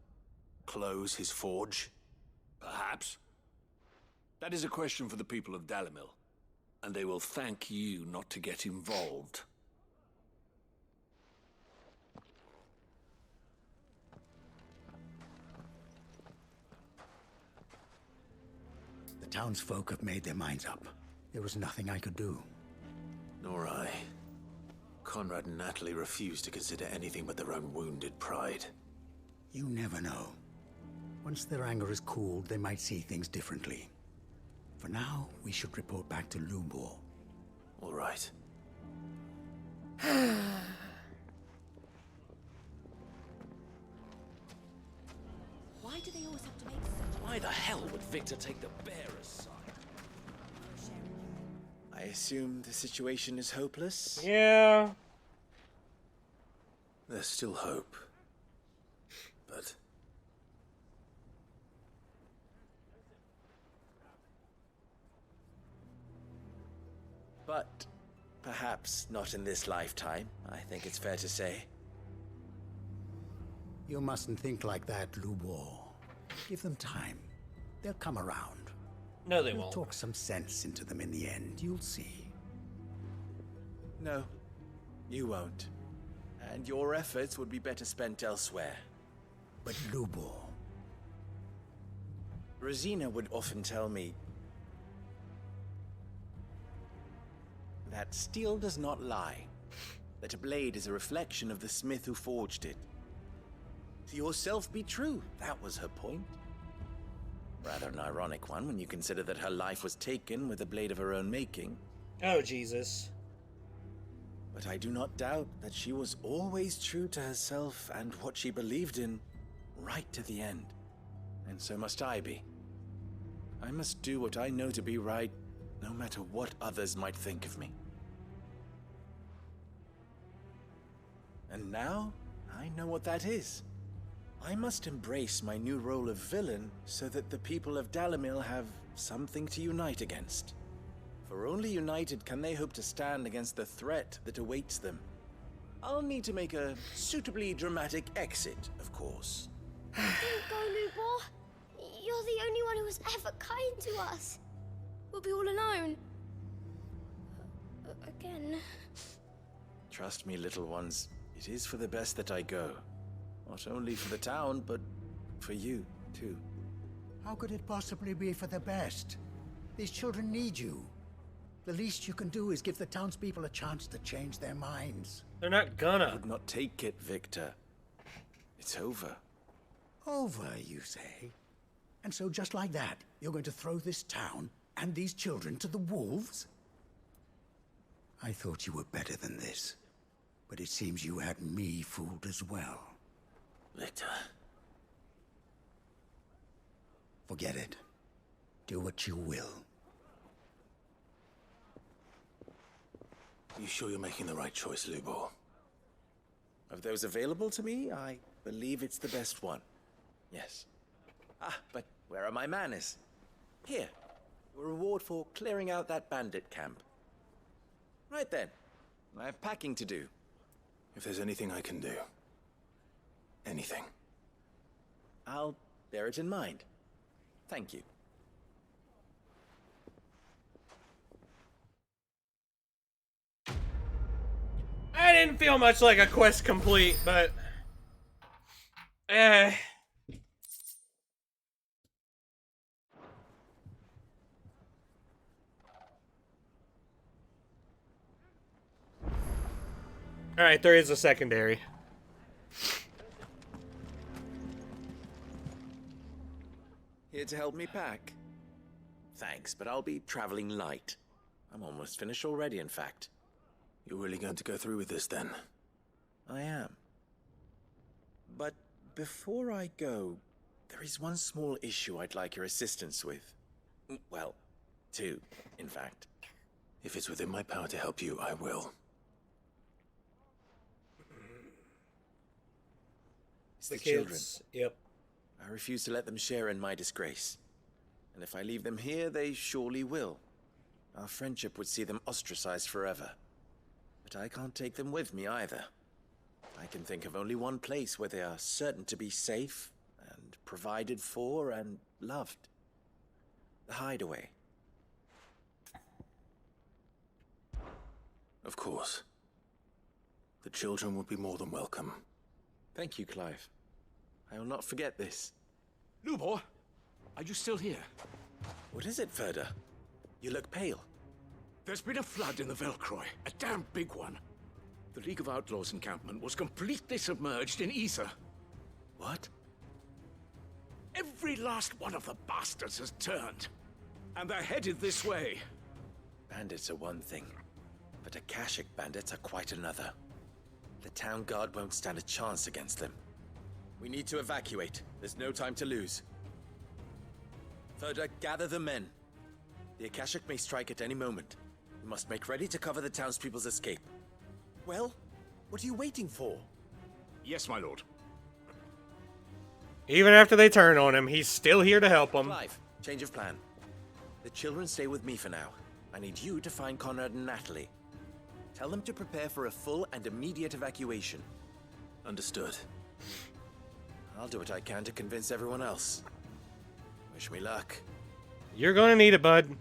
Close his forge? Perhaps. That is a question for the people of Dalimil, and they will thank you not to get involved. The townsfolk have made their minds up. There was nothing I could do. Nor I. Conrad and Natalie refused to consider anything but their own wounded pride. You never know. Once their anger is cooled, they might see things differently. For now, we should report back to Lubor. All right. Why do they always have to make such... Why the hell would Victor take the bearer's side? I assume the situation is hopeless? Yeah. There's still hope. But... But perhaps not in this lifetime, I think it's fair to say. You mustn't think like that, Lubor. Give them time. They'll come around. No, they We'll won't. talk some sense into them in the end, you'll see. No, you won't. And your efforts would be better spent elsewhere. But Lubor... Rosina would often tell me that steel does not lie, that a blade is a reflection of the smith who forged it. To yourself be true, that was her point. Rather an ironic one when you consider that her life was taken with a blade of her own making. Oh, Jesus. But I do not doubt that she was always true to herself and what she believed in, right to the end. And so must I be. I must do what I know to be right, no matter what others might think of me. And now, I know what that is. I must embrace my new role of villain so that the people of Dalimil have something to unite against. For only united can they hope to stand against the threat that awaits them. I'll need to make a suitably dramatic exit, of course. Don't go, Lubor. You're the only one who was ever kind to us. We'll be all alone. Again. Trust me, little ones, it is for the best that I go. Not only for the town, but for you, too. How could it possibly be for the best? These children need you. The least you can do is give the townspeople a chance to change their minds. They're not gonna. I would not take it, Victor. It's over. Over, you say? And so just like that, you're going to throw this town and these children to the wolves? I thought you were better than this. But it seems you had me fooled as well. Victor. Forget it. Do what you will. You sure you're making the right choice, Lubor? Of those available to me, I believe it's the best one. Yes. Ah, but where are my manners? Here. A reward for clearing out that bandit camp. Right then. I have packing to do. If there's anything I can do. Anything. I'll bear it in mind. Thank you. I didn't feel much like a quest complete, but... Alright, there is a secondary. Here to help me pack? Thanks, but I'll be traveling light. I'm almost finished already, in fact. You're really going to go through with this, then? I am. But before I go, there is one small issue I'd like your assistance with. Well, two, in fact. If it's within my power to help you, I will. It's the children. Yep. I refuse to let them share in my disgrace. And if I leave them here, they surely will. Our friendship would see them ostracized forever. But I can't take them with me either. I can think of only one place where they are certain to be safe, and provided for, and loved. The Hideaway. Of course. The children would be more than welcome. Thank you, Clive. I will not forget this. Lubor, are you still here? What is it, Ferda? You look pale. There's been a flood in the Velcroy, a damn big one. The League of Outlaws encampment was completely submerged in ether. What? Every last one of the bastards has turned, and they're headed this way. Bandits are one thing, but Akashic bandits are quite another. The town guard won't stand a chance against them. We need to evacuate. There's no time to lose. Ferda, gather the men. The Akashic may strike at any moment. We must make ready to cover the townspeople's escape. Well, what are you waiting for? Yes, my lord. Even after they turn on him, he's still here to help them. Clive, change of plan. The children stay with me for now. I need you to find Conrad and Natalie. Tell them to prepare for a full and immediate evacuation. Understood. I'll do what I can to convince everyone else. Wish me luck. You're gonna need it, bud.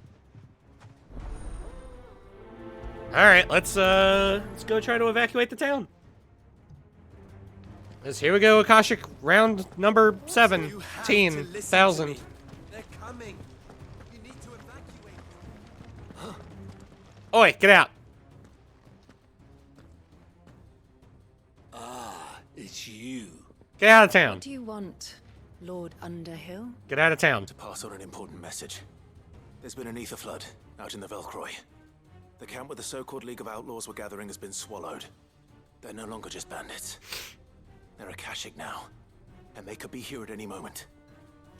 Alright, let's go try to evacuate the town. Because here we go, Akashic round number 17,000. They're coming. You need to evacuate. Oi, get out. Ah, it's you. Get out of town. What do you want, Lord Underhill? Get out of town. To pass on an important message. There's been an ether flood out in the Velcroy. The camp where the so-called League of Outlaws were gathering has been swallowed. They're no longer just bandits. They're Akashic now, and they could be here at any moment.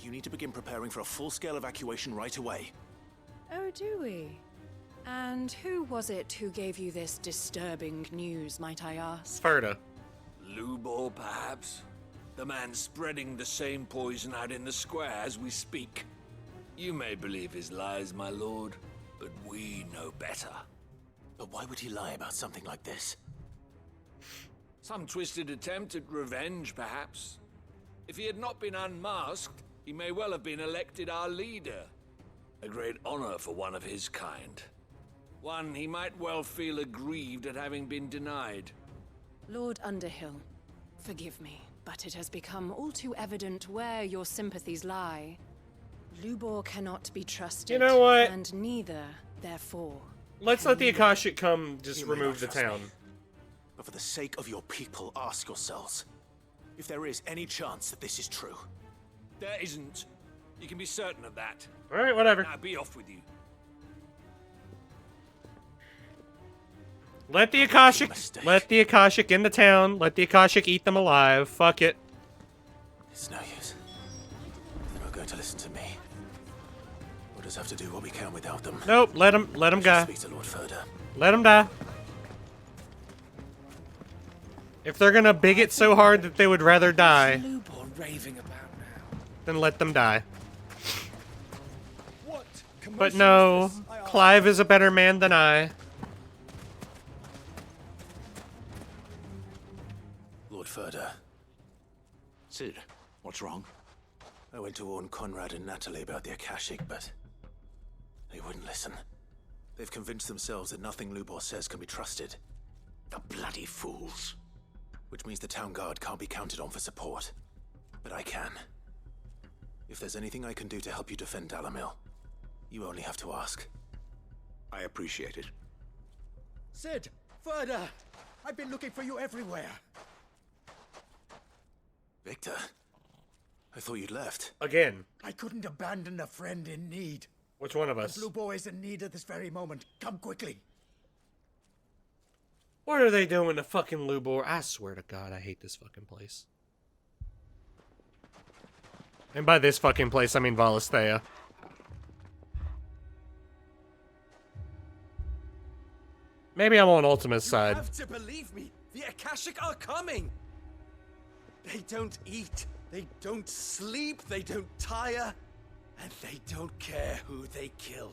You need to begin preparing for a full-scale evacuation right away. Oh, do we? And who was it who gave you this disturbing news, might I ask? Ferda. Lubor, perhaps? The man spreading the same poison out in the square as we speak. You may believe his lies, my lord, but we know better. But why would he lie about something like this? Some twisted attempt at revenge, perhaps. If he had not been unmasked, he may well have been elected our leader. A great honor for one of his kind. One he might well feel aggrieved at having been denied. Lord Underhill, forgive me, but it has become all too evident where your sympathies lie. Lubor cannot be trusted. You know what? And neither, therefore. Let's let the Akashic come just You may remove the not trust town. me, but for the sake of your people, ask yourselves if there is any chance that this is true. There isn't. You can be certain of that. Alright, whatever. Now be off with you. Let the Akashic in the town. Let the Akashic eat them alive. Fuck it. It's no use. They're not going to listen to me. We'll just have to do what we can without them. Nope, let him go. Speak to Lord Ferda. Let him die. If they're gonna bigot so hard that they would rather die, Raving about now. then let them die. What? But no, Clive is a better man than I. Lord Ferda. Sid, what's wrong? I went to warn Conrad and Natalie about the Akashic, but they wouldn't listen. They've convinced themselves that nothing Lubor says can be trusted. The bloody fools. Which means the town guard can't be counted on for support. But I can. If there's anything I can do to help you defend Dalamil, you only have to ask. I appreciate it. Sid! Ferda! I've been looking for you everywhere. Victor, I thought you'd left. Again. I couldn't abandon a friend in need. Which one of us? The blue boy is in need at this very moment. Come quickly. What are they doing to fucking Lubor? I swear to God, I hate this fucking place. And by this fucking place, I mean Valisthea. Maybe I'm on Ultima's side. You have to believe me. The Akashic are coming. They don't eat. They don't sleep. They don't tire. And they don't care who they kill.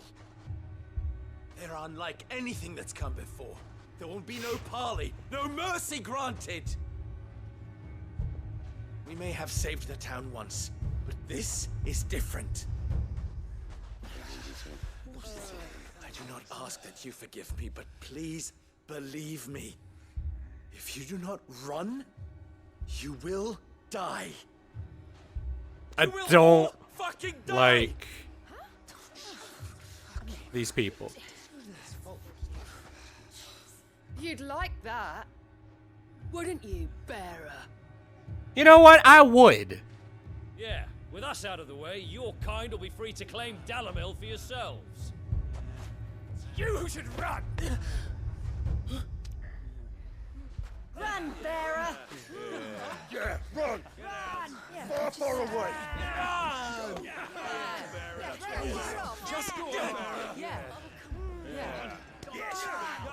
They're unlike anything that's come before. There won't be no parley, no mercy granted. We may have saved the town once, but this is different. I do not ask that you forgive me, but please believe me. If you do not run, you will die. I don't like these people. You'd like that, wouldn't you, bearer? You know what? I would. Yeah, with us out of the way, your kind will be free to claim Dalamil for yourselves. It's you who should run! Run, bearer! Yeah, run! Run! Far away! Run! Just go, Yeah. Bearer. Yeah. Yeah. Yes.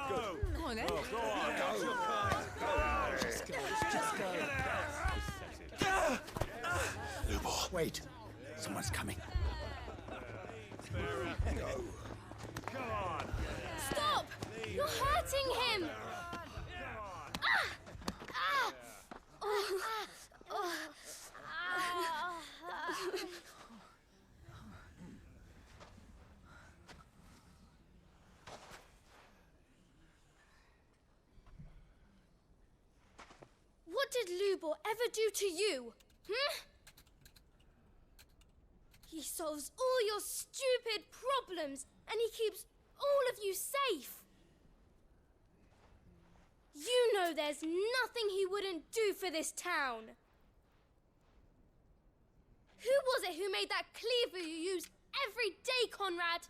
Go. Go on then. Go on. Just go. Just go. Lubor. Wait. Someone's coming. Stop! You're hurting him! What did Lubor ever do to you? He solves all your stupid problems, and he keeps all of you safe. You know there's nothing he wouldn't do for this town. Who was it who made that cleaver you use every day, Conrad?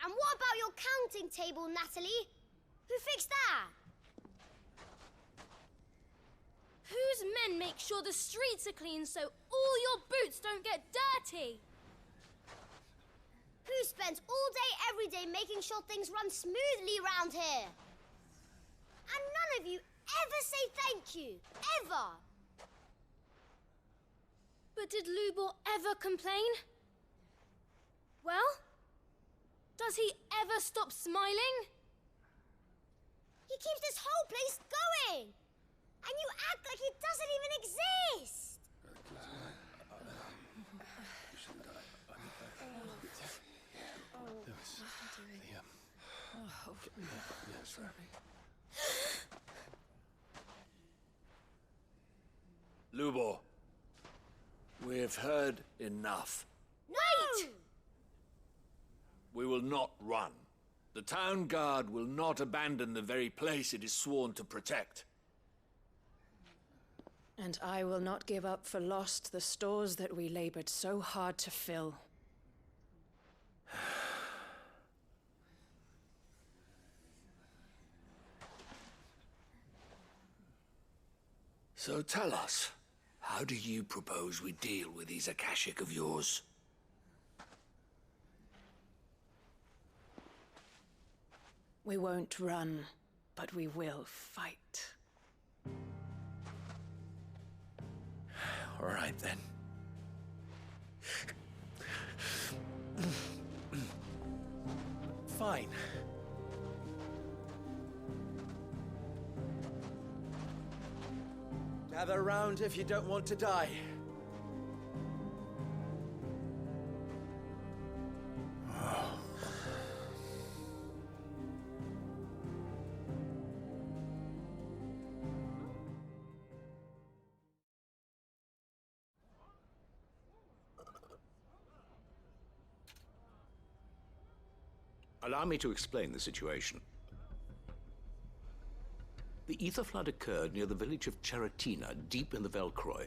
And what about your counting table, Natalie? Who fixed that? Whose men make sure the streets are clean so all your boots don't get dirty? Who spends all day, every day making sure things run smoothly around here? And none of you ever say thank you, ever. But did Lubor ever complain? Well, does he ever stop smiling? He keeps this whole place going. And you act like it doesn't even exist! Lubor, we have heard enough. Wait! We will not run. The town guard will not abandon the very place it is sworn to protect. And I will not give up for lost the stores that we labored so hard to fill. So tell us, how do you propose we deal with these Akashic of yours? We won't run, but we will fight. All right, then. Fine. Gather round if you don't want to die. Allow me to explain the situation. The ether flood occurred near the village of Cheratina, deep in the Velcroy.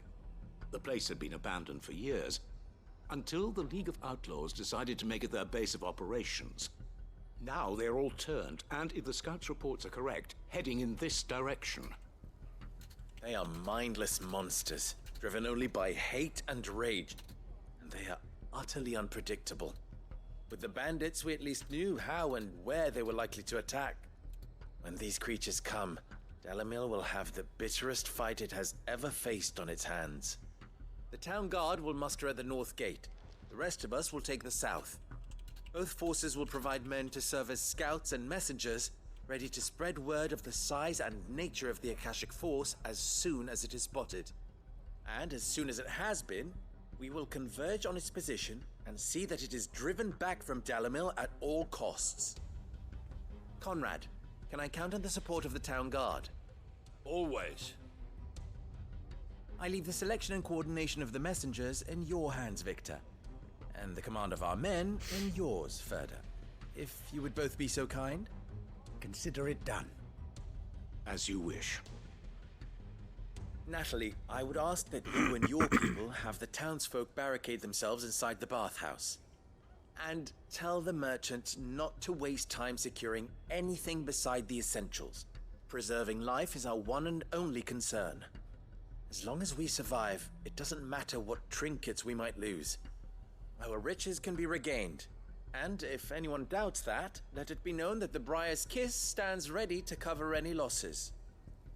The place had been abandoned for years, until the League of Outlaws decided to make it their base of operations. Now they're all turned, and if the scouts' reports are correct, heading in this direction. They are mindless monsters, driven only by hate and rage. And they are utterly unpredictable. With the bandits, we at least knew how and where they were likely to attack. When these creatures come, Dalamil will have the bitterest fight it has ever faced on its hands. The town guard will muster at the north gate. The rest of us will take the south. Both forces will provide men to serve as scouts and messengers, ready to spread word of the size and nature of the Akashic Force as soon as it is spotted. And as soon as it has been, we will converge on its position and see that it is driven back from Dalamil at all costs. Conrad, can I count on the support of the town guard? Always. I leave the selection and coordination of the messengers in your hands, Victor. And the command of our men in yours, Ferda. If you would both be so kind. Consider it done. As you wish. Natalie, I would ask that you and your people have the townsfolk barricade themselves inside the bathhouse. And tell the merchant not to waste time securing anything beside the essentials. Preserving life is our one and only concern. As long as we survive, it doesn't matter what trinkets we might lose. Our riches can be regained. And if anyone doubts that, let it be known that the Briar's Kiss stands ready to cover any losses.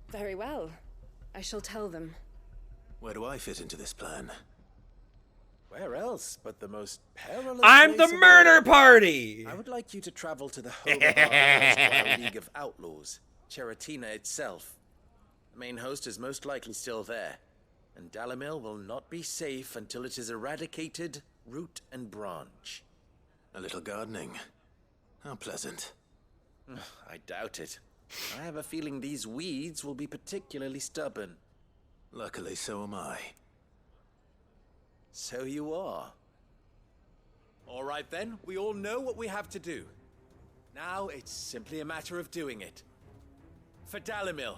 Very well. I shall tell them. Where do I fit into this plan? Where else but the most perilous I'm place the of murder all? party! I would like you to travel to the home of our League of Outlaws, Cheratina itself. The main host is most likely still there, and Dalamil will not be safe until it is eradicated root and branch. A little gardening. How pleasant. I doubt it. I have a feeling these weeds will be particularly stubborn. Luckily, so am I. So you are. All right then, we all know what we have to do. Now it's simply a matter of doing it. For Dalamil.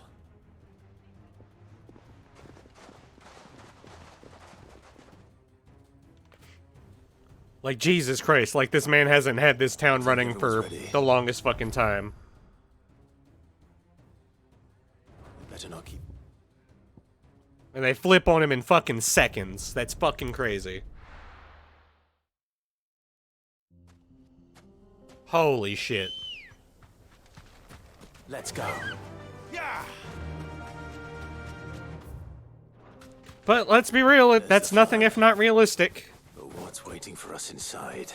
Like, Jesus Christ, like this man hasn't had this town running for the longest fucking time. Better not keep. And they flip on him in fucking seconds. That's fucking crazy. Holy shit. Let's go. Yeah. But let's be real, that's nothing if not realistic. But what's waiting for us inside?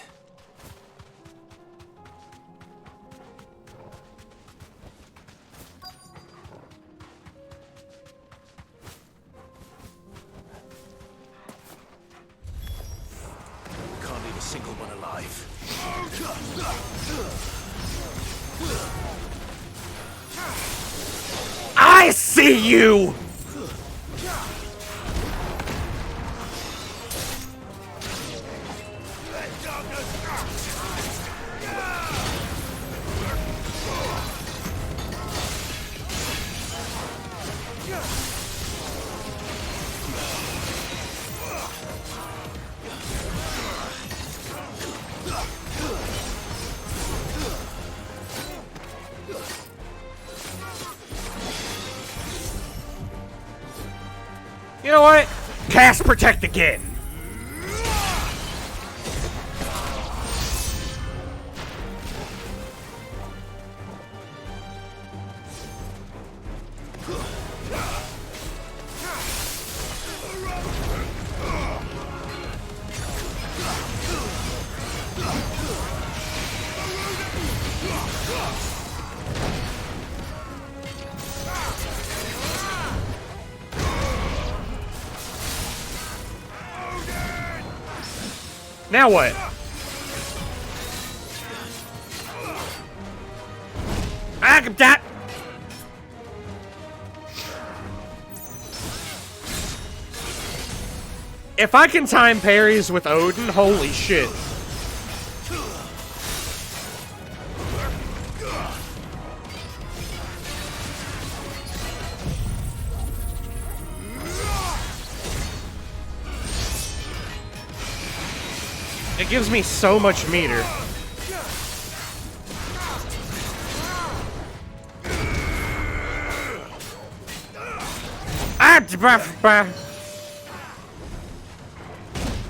Can't leave a single one alive. I see you! You know what? Cast Protect again! Now what? I can that. If I can time parries with Odin, holy shit. It gives me so much meter. Ah!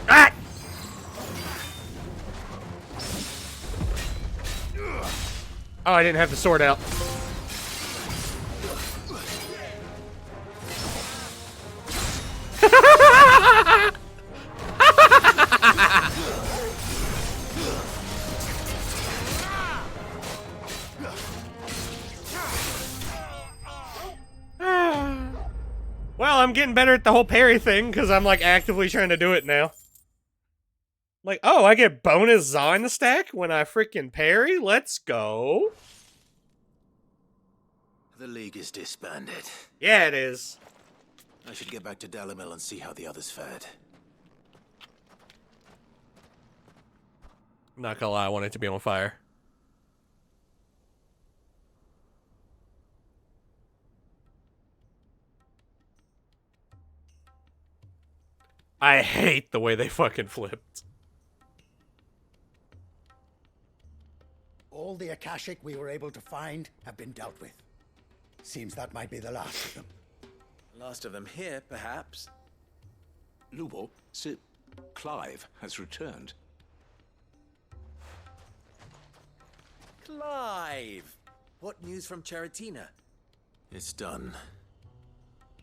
Ah! Oh, I didn't have the sword out. Well, I'm getting better at the whole parry thing because I'm like actively trying to do it now. Like, oh, I get bonus Za in the stack when I freaking parry? Let's go. The League is disbanded. Yeah, it is. I should get back to Dalimil and see how the others fared. I'm not gonna lie, I want it to be on fire. I hate the way they fucking flipped. All the Akashic we were able to find have been dealt with. Seems that might be the last of them. Last of them here, perhaps. Lubor, Sir Clive has returned. Clive! What news from Charatina? It's done.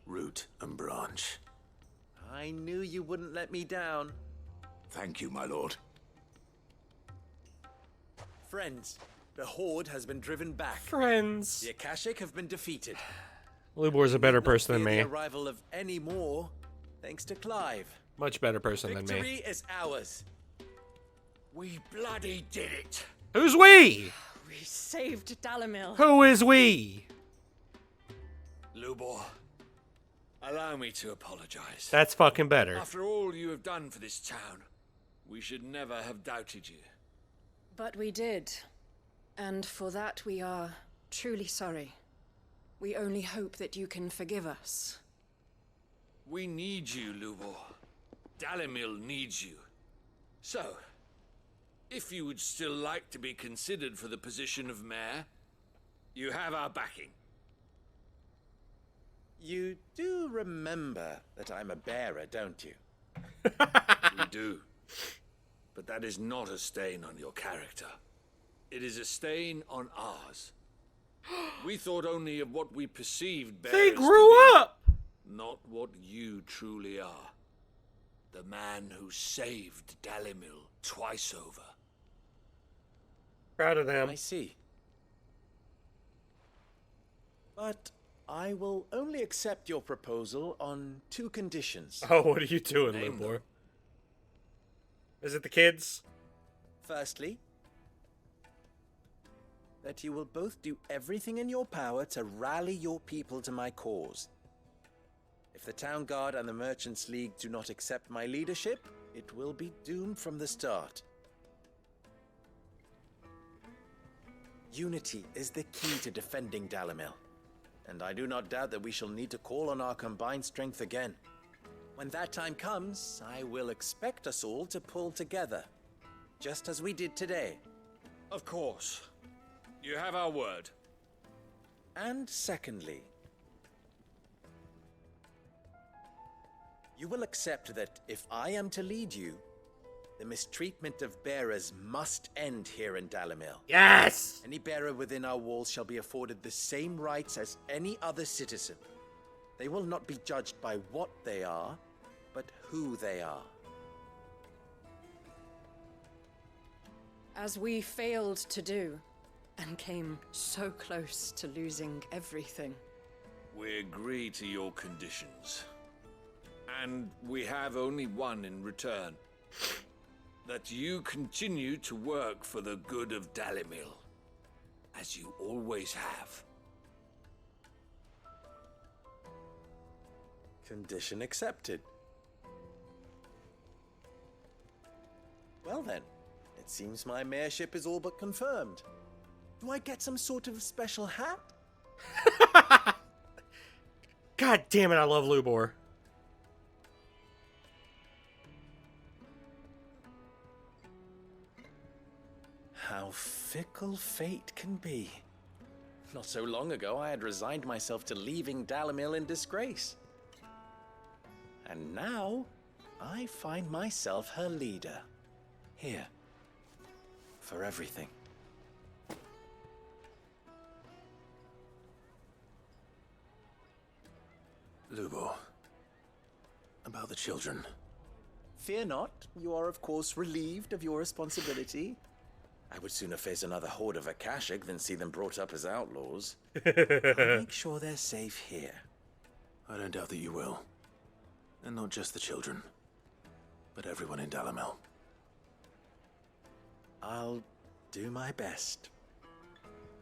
Root and branch. I knew you wouldn't let me down. Thank you, my lord. Friends, the Horde has been driven back. Friends. The Akashic have been defeated. Lubor's a better person than me. The arrival of any more, thanks to Clive. Much better person than me. Victory is ours. We bloody did it. Who's we? We saved Dalimil. Who is we? Lubor, allow me to apologize. That's fucking better. After all you have done for this town, we should never have doubted you. But we did. And for that we are truly sorry. We only hope that you can forgive us. We need you, Lubor. Dalimil needs you. So, if you would still like to be considered for the position of mayor, you have our backing. You do remember that I'm a bearer, don't you? We do. But that is not a stain on your character. It is a stain on ours. We thought only of what we perceived bearers They grew up! Not what you truly are. The man who saved Dalimil twice over. Proud of them. I see. But I will only accept your proposal on 2 conditions. Oh, what are you doing, Lubor? Is it the kids? Firstly, that you will both do everything in your power to rally your people to my cause. If the Town Guard and the Merchants League do not accept my leadership, it will be doomed from the start. Unity is the key to defending Dalimil, and I do not doubt that we shall need to call on our combined strength again. When that time comes, I will expect us all to pull together, just as we did today. Of course. You have our word. And secondly, you will accept that if I am to lead you, the mistreatment of bearers must end here in Dalimil. Yes! Any bearer within our walls shall be afforded the same rights as any other citizen. They will not be judged by what they are, but who they are. As we failed to do, and came so close to losing everything. We agree to your conditions. And we have only one in return. That you continue to work for the good of Dalimil, as you always have. Condition accepted. Well then, it seems my mayorship is all but confirmed. Do I get some sort of special hat? God damn it, I love Lubor. fickle fate can be. Not so long ago, I had resigned myself to leaving Dalimil in disgrace. And now, I find myself her leader. Here. For everything. Lubo, about the children. Fear not, you are of course relieved of your responsibility. I would sooner face another horde of Akashic than see them brought up as outlaws. I'll make sure they're safe here. I don't doubt that you will. And not just the children, but everyone in Dalimil. I'll do my best.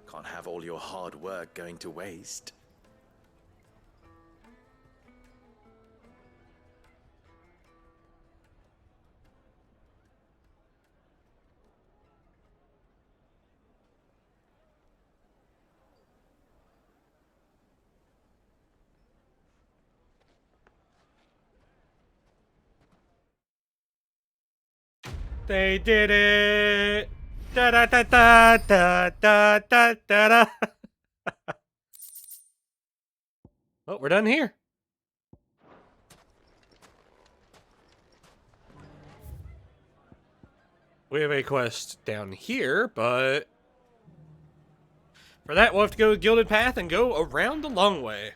Can't have all your hard work going to waste. They did it! Da da da da da da da da da. Well, we're done here. We have a quest down here, but for that we'll have to go the Gilded Path and go around the long way.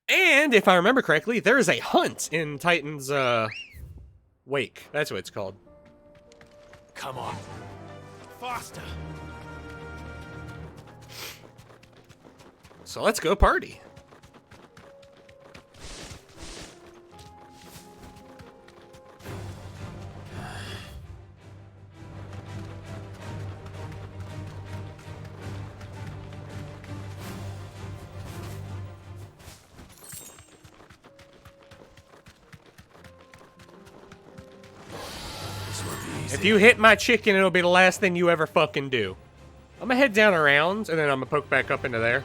And if I remember correctly, there is a hunt in Titan's Wake. That's what it's called. Come on. Faster. So let's go party. If you hit my chicken, it'll be the last thing you ever fucking do. I'm gonna head down around, and then I'm gonna poke back up into there.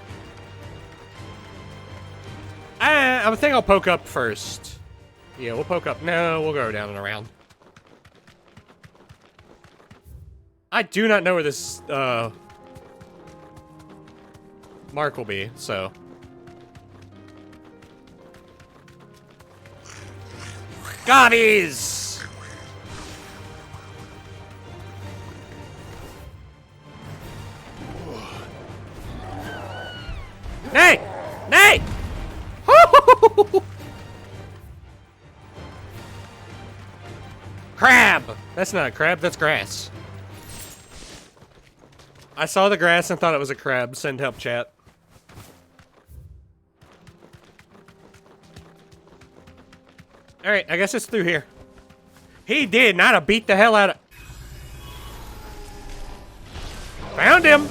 I think I'll poke up first. Yeah, we'll poke up. No, we'll go down and around. I do not know where this, mark will be, so. Gobbies! Nay! Nay! Crab! That's not a crab, that's grass. I saw the grass and thought it was a crab. Send help, chat. Alright, I guess it's through here. He did not have beat the hell out of... Found him!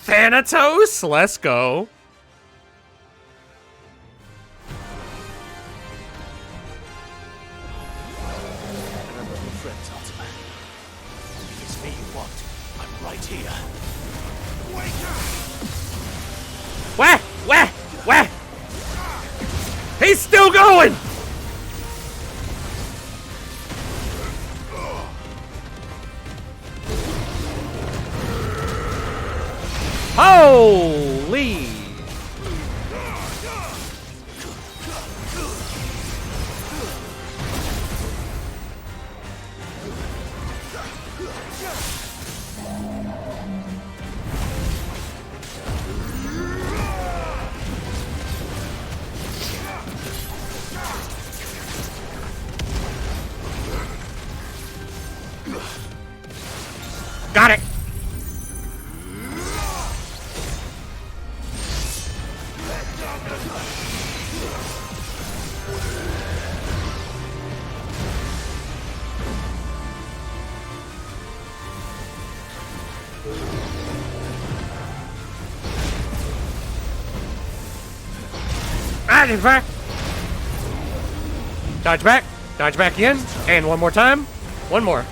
Thanatos, let's go. Remember your friends, Ultima. If it's me you want, I'm right here. Wake up! Wah! Wah! Wah! He's still going! Holy! Got it! Dodge back! Dodge back in, and one more time, one more.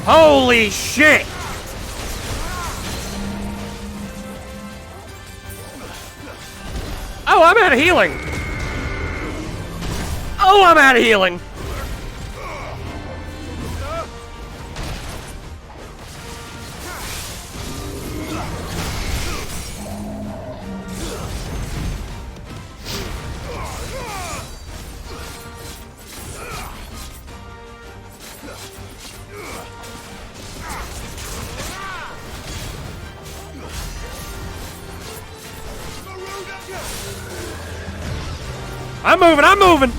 Holy shit! Oh, I'm out of healing! Oh, I'm out of healing. I'm moving, I'm moving!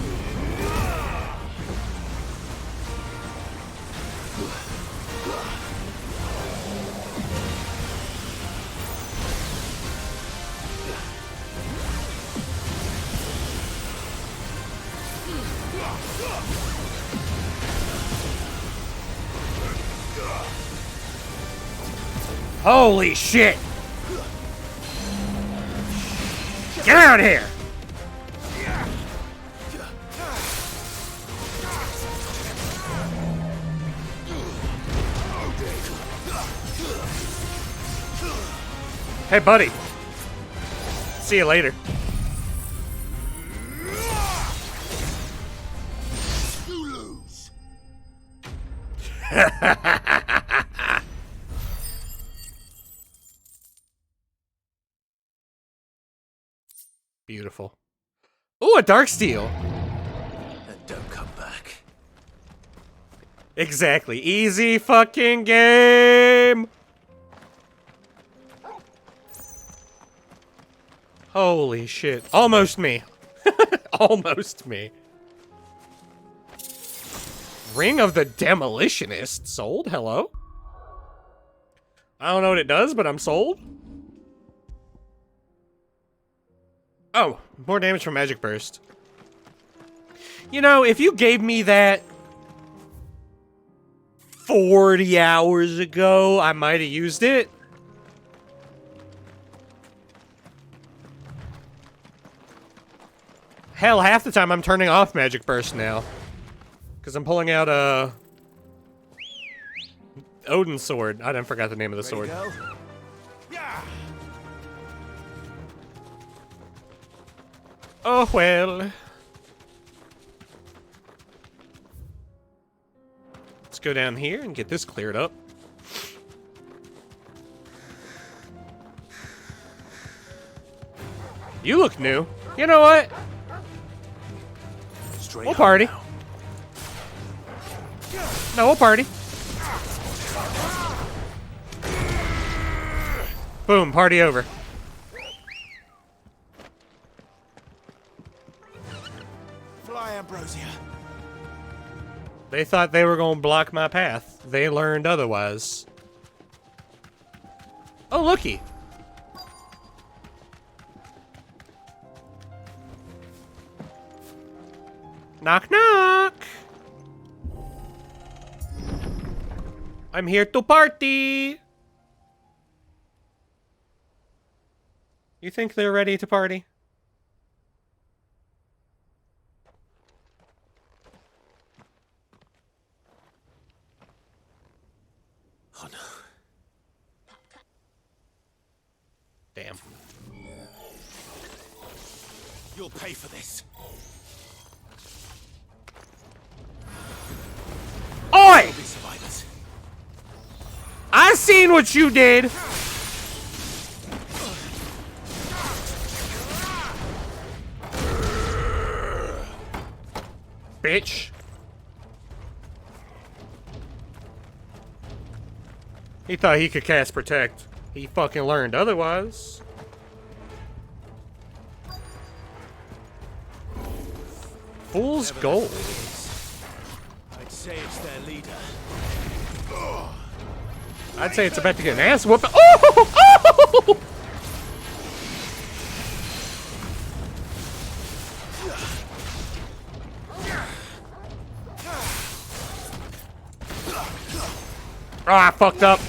Holy shit! Get out of here! Hey, buddy. See you later. You lose. Beautiful. Ooh, a dark steel. And don't come back. Exactly. Easy fucking game. Holy shit. Almost me. Almost me. Ring of the Demolitionist. Sold? Hello? I don't know what it does, but I'm sold. Oh, more damage from Magic Burst. You know, if you gave me that 40 hours ago, I might have used it. Hell, half the time I'm turning off Magic Burst now. Because I'm pulling out a Odin's sword. I done forgot the name of the sword. Oh well. Let's go down here and get this cleared up. You look new. You know what? We'll party. No, we'll party. Boom, party over. Fly, Ambrosia. They thought they were going to block my path. They learned otherwise. Oh, looky. Knock, knock. I'm here to party. You think they're ready to party? Oh no. Damn. You'll pay for this. Oi! I seen what you did. Bitch. He thought he could cast Protect. He fucking learned otherwise. Fool's Gold. I'd say it's their leader. I'd say it's about to get an ass whooping. Oh! Oh! Oh, I fucked up.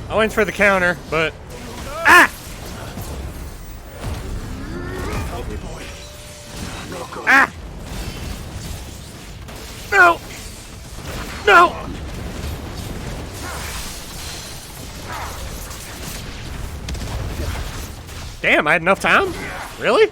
I went for the counter, but Ah! No! No! Damn, I had enough time? Really?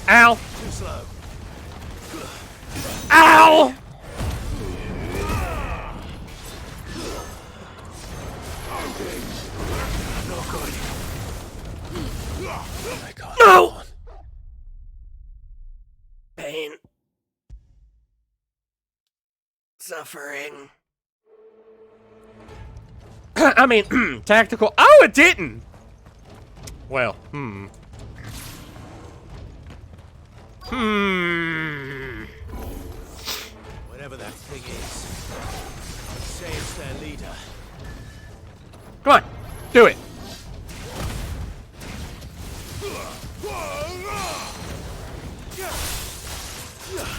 Ow! Too slow. Ow! No! Pain. Suffering. I mean, tactical. Oh, it didn't! Well, Whatever that thing is, say it's their leader. Come on, do it.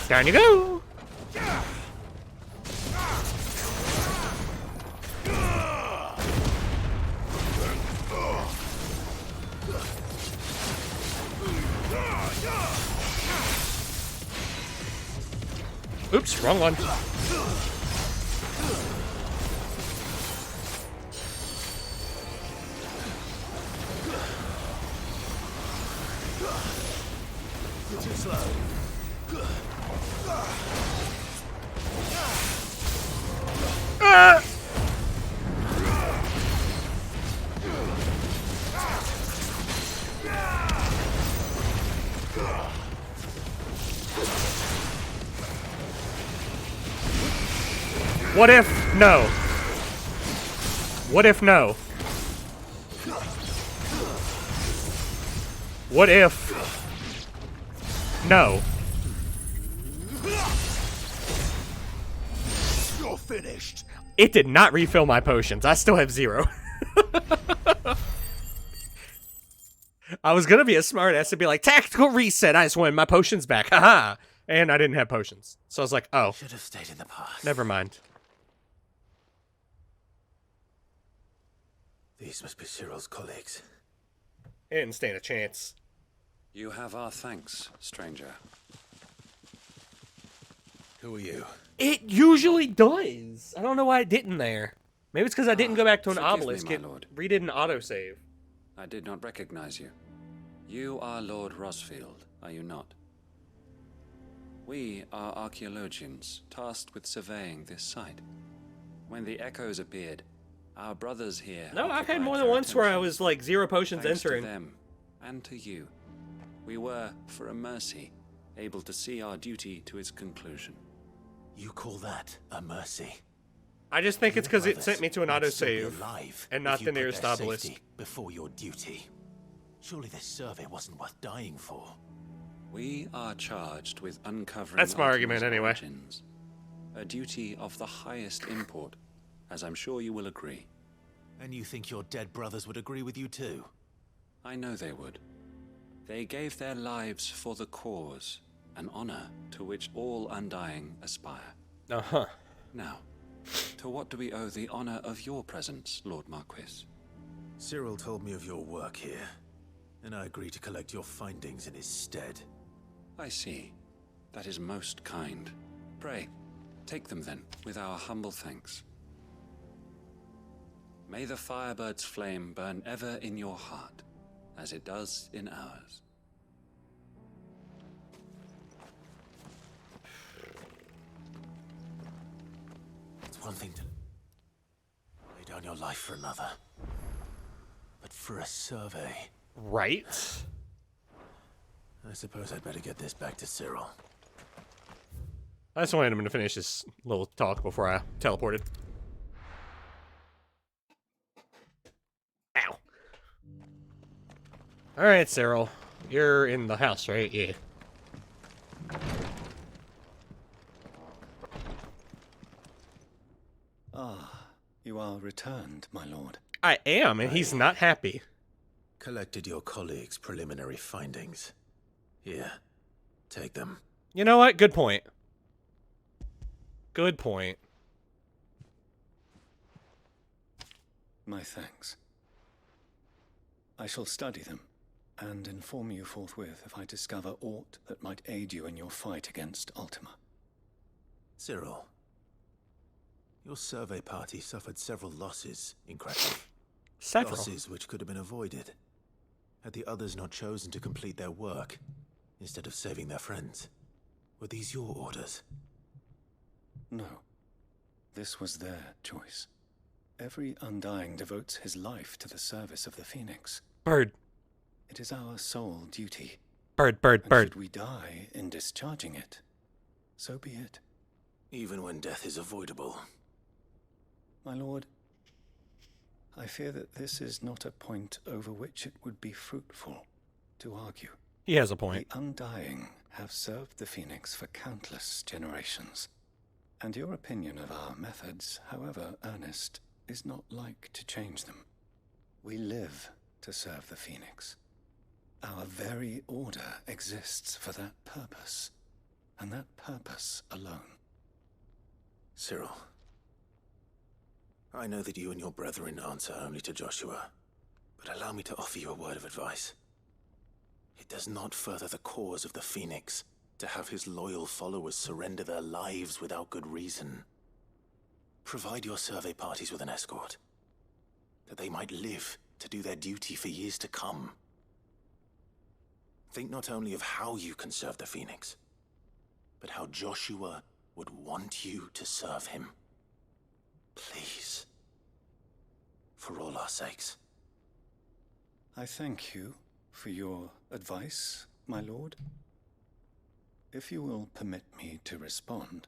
Down you go. Oops, wrong one. You're too slow. What if no? What if no? What if no? You're finished. It did not refill my potions. I still have 0. I was gonna be a smartass and be like, tactical reset, I just win, my potions back, haha. And I didn't have potions. So I was like, oh. Should have stayed in the past. Never mind. These must be Cyril's colleagues. It didn't stand a chance. You have our thanks, stranger. Who are you? It usually does. I don't know why it didn't there. Maybe it's because I didn't go back to an Forgive me, obelisk. my It lord. redid an autosave. I did not recognize you. You are Lord Rosfield, are you not? We are archaeologians, tasked with surveying this site. When the echoes appeared, our brothers here... No, I've had occupied more than their once where I attention. was like 0 potions Thanks entering. to them, and to you, we were, for a mercy, able to see our duty to its conclusion. You call that a mercy? I just think it's because it sent me to an Would still be autosave alive and if not you the put nearest their obelisk. safety before your duty. Surely this survey wasn't worth dying for. We are charged with uncovering That's my argument Ultima's anyway. origins, a duty of the highest import, as I'm sure you will agree. And you think your dead brothers would agree with you too? I know they would. They gave their lives for the cause, an honor to which all undying aspire. Uh-huh. Now, to what do we owe the honor of your presence, Lord Marquis? Cyril told me of your work here, and I agreed to collect your findings in his stead. I see. That is most kind. Pray, take them then, with our humble thanks. May the Firebird's flame burn ever in your heart, as it does in ours. It's one thing to lay down your life for another, but for a survey... Right? I suppose I'd better get this back to Cyril. I just wanted him to finish this little talk before I teleported. Ow. Alright, Cyril. You're in the house, right? Yeah. Ah, you are returned, my lord. I am, and he's not happy. Collected your colleagues' preliminary findings. Here, take them. You know what? Good point. Good point. My thanks. I shall study them, and inform you forthwith if I discover aught that might aid you in your fight against Ultima. Cyril, your survey party suffered several losses in Krakow. Several? Losses which could have been avoided, had the others not chosen to complete their work, instead of saving their friends. Were these your orders? No. This was their choice. Every Undying devotes his life to the service of the Phoenix. Bird. It is our sole duty. Bird. And should we die in discharging it, so be it. Even when death is avoidable. My lord, I fear that this is not a point over which it would be fruitful to argue. He has a point. The Undying have served the Phoenix for countless generations, and your opinion of our methods, however earnest, is not like to change them. We live to serve the Phoenix. Our very order exists for that purpose, and that purpose alone. Cyril, I know that you and your brethren answer only to Joshua, but allow me to offer you a word of advice. It does not further the cause of the Phoenix to have his loyal followers surrender their lives without good reason. Provide your survey parties with an escort, that they might live to do their duty for years to come. Think not only of how you can serve the Phoenix, but how Joshua would want you to serve him. Please. For all our sakes. I thank you for your advice, my lord. If you will permit me to respond,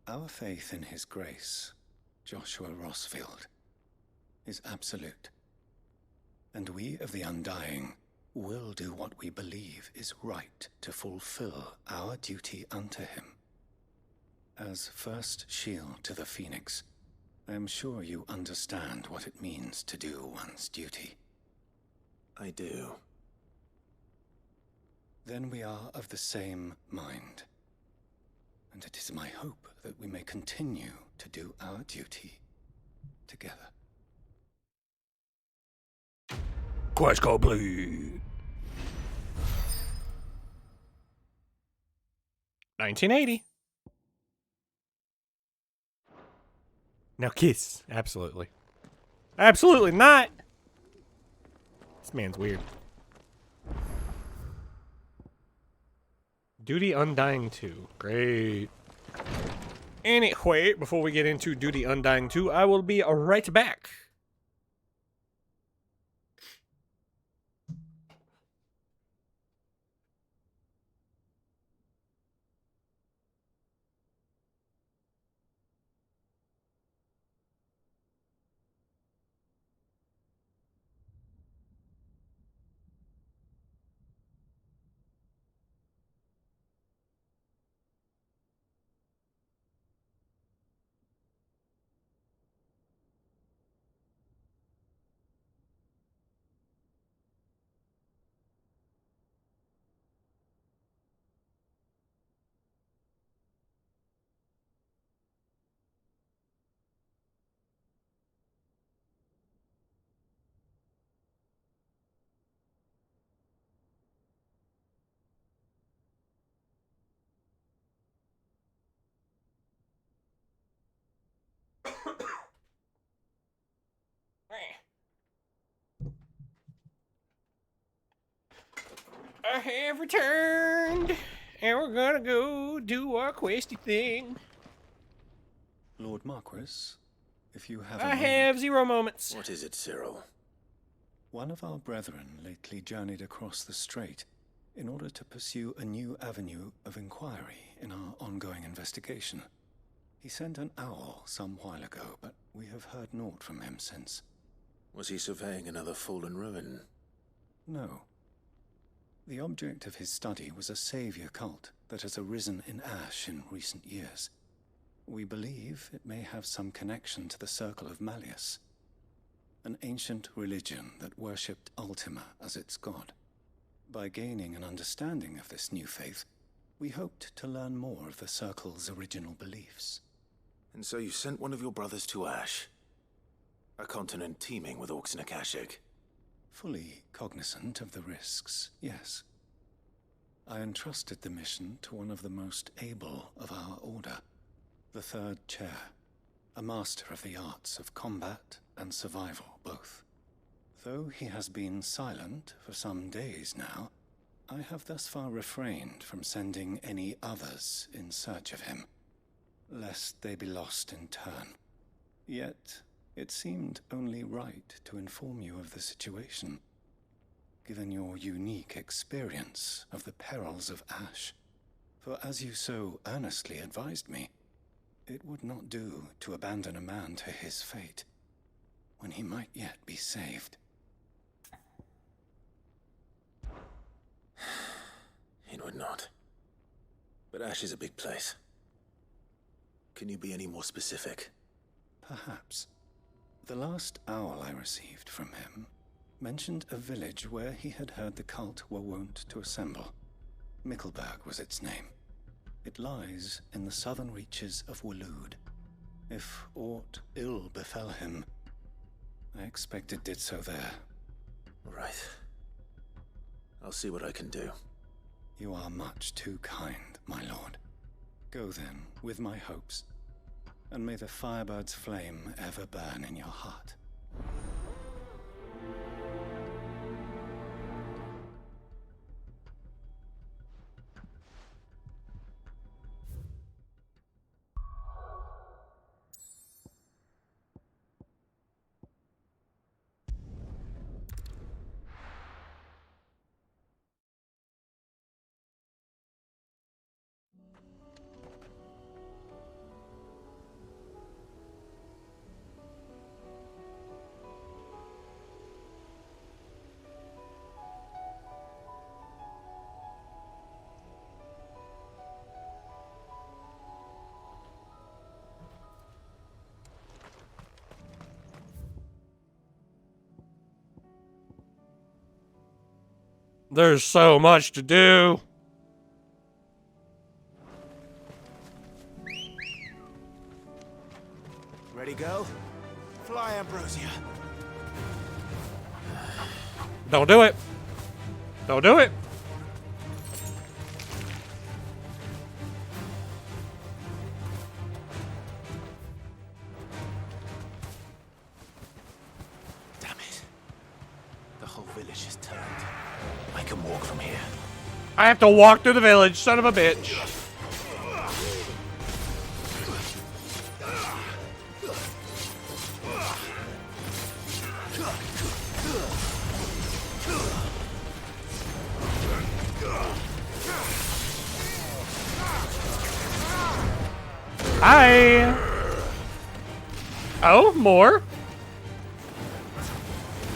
our faith in his grace, Joshua Rossfield, is absolute. And we of the Undying will do what we believe is right to fulfill our duty unto him. As first shield to the Phoenix, I am sure you understand what it means to do one's duty. I do. Then we are of the same mind. And it is my hope that we may continue to do our duty together. Quest complete. 1980. Now kiss. Absolutely. Absolutely not. This man's weird. Duty Undying 2. Great. Anyway, before we get into Duty Undying 2, I will be right back. I have returned, and we're gonna go do our questy thing. Lord Marquis, if you have I have 0 moments. What is it, Cyril? One of our brethren lately journeyed across the strait in order to pursue a new avenue of inquiry in our ongoing investigation. He sent an owl some while ago, but we have heard naught from him since. Was he surveying another fallen ruin? No. The object of his study was a savior cult that has arisen in Ash in recent years. We believe it may have some connection to the Circle of Malleus, an ancient religion that worshipped Ultima as its god. By gaining an understanding of this new faith, we hoped to learn more of the Circle's original beliefs. And so you sent one of your brothers to Ash, a continent teeming with orcs and Akashic. Fully cognizant of the risks, yes. I entrusted the mission to one of the most able of our order, the Third Chair, a master of the arts of combat and survival both. Though he has been silent for some days now, I have thus far refrained from sending any others in search of him, lest they be lost in turn. Yet, it seemed only right to inform you of the situation, given your unique experience of the perils of Ash. For as you so earnestly advised me, it would not do to abandon a man to his fate, when he might yet be saved. It would not. But Ash is a big place. Can you be any more specific? Perhaps. The last owl I received from him mentioned a village where he had heard the cult were wont to assemble. Mickleburg was its name. It lies in the southern reaches of Waloed. If aught ill befell him, I expect it did so there. Right. I'll see what I can do. You are much too kind, my lord. Go then, with my hopes, and may the Firebird's flame ever burn in your heart. There's so much to do. Ready, go? Fly, Ambrosia. Don't do it. Don't do it. Damn it. The whole village is turned. I can walk from here. I have to walk through the village, son of a bitch. Hi. Oh, more.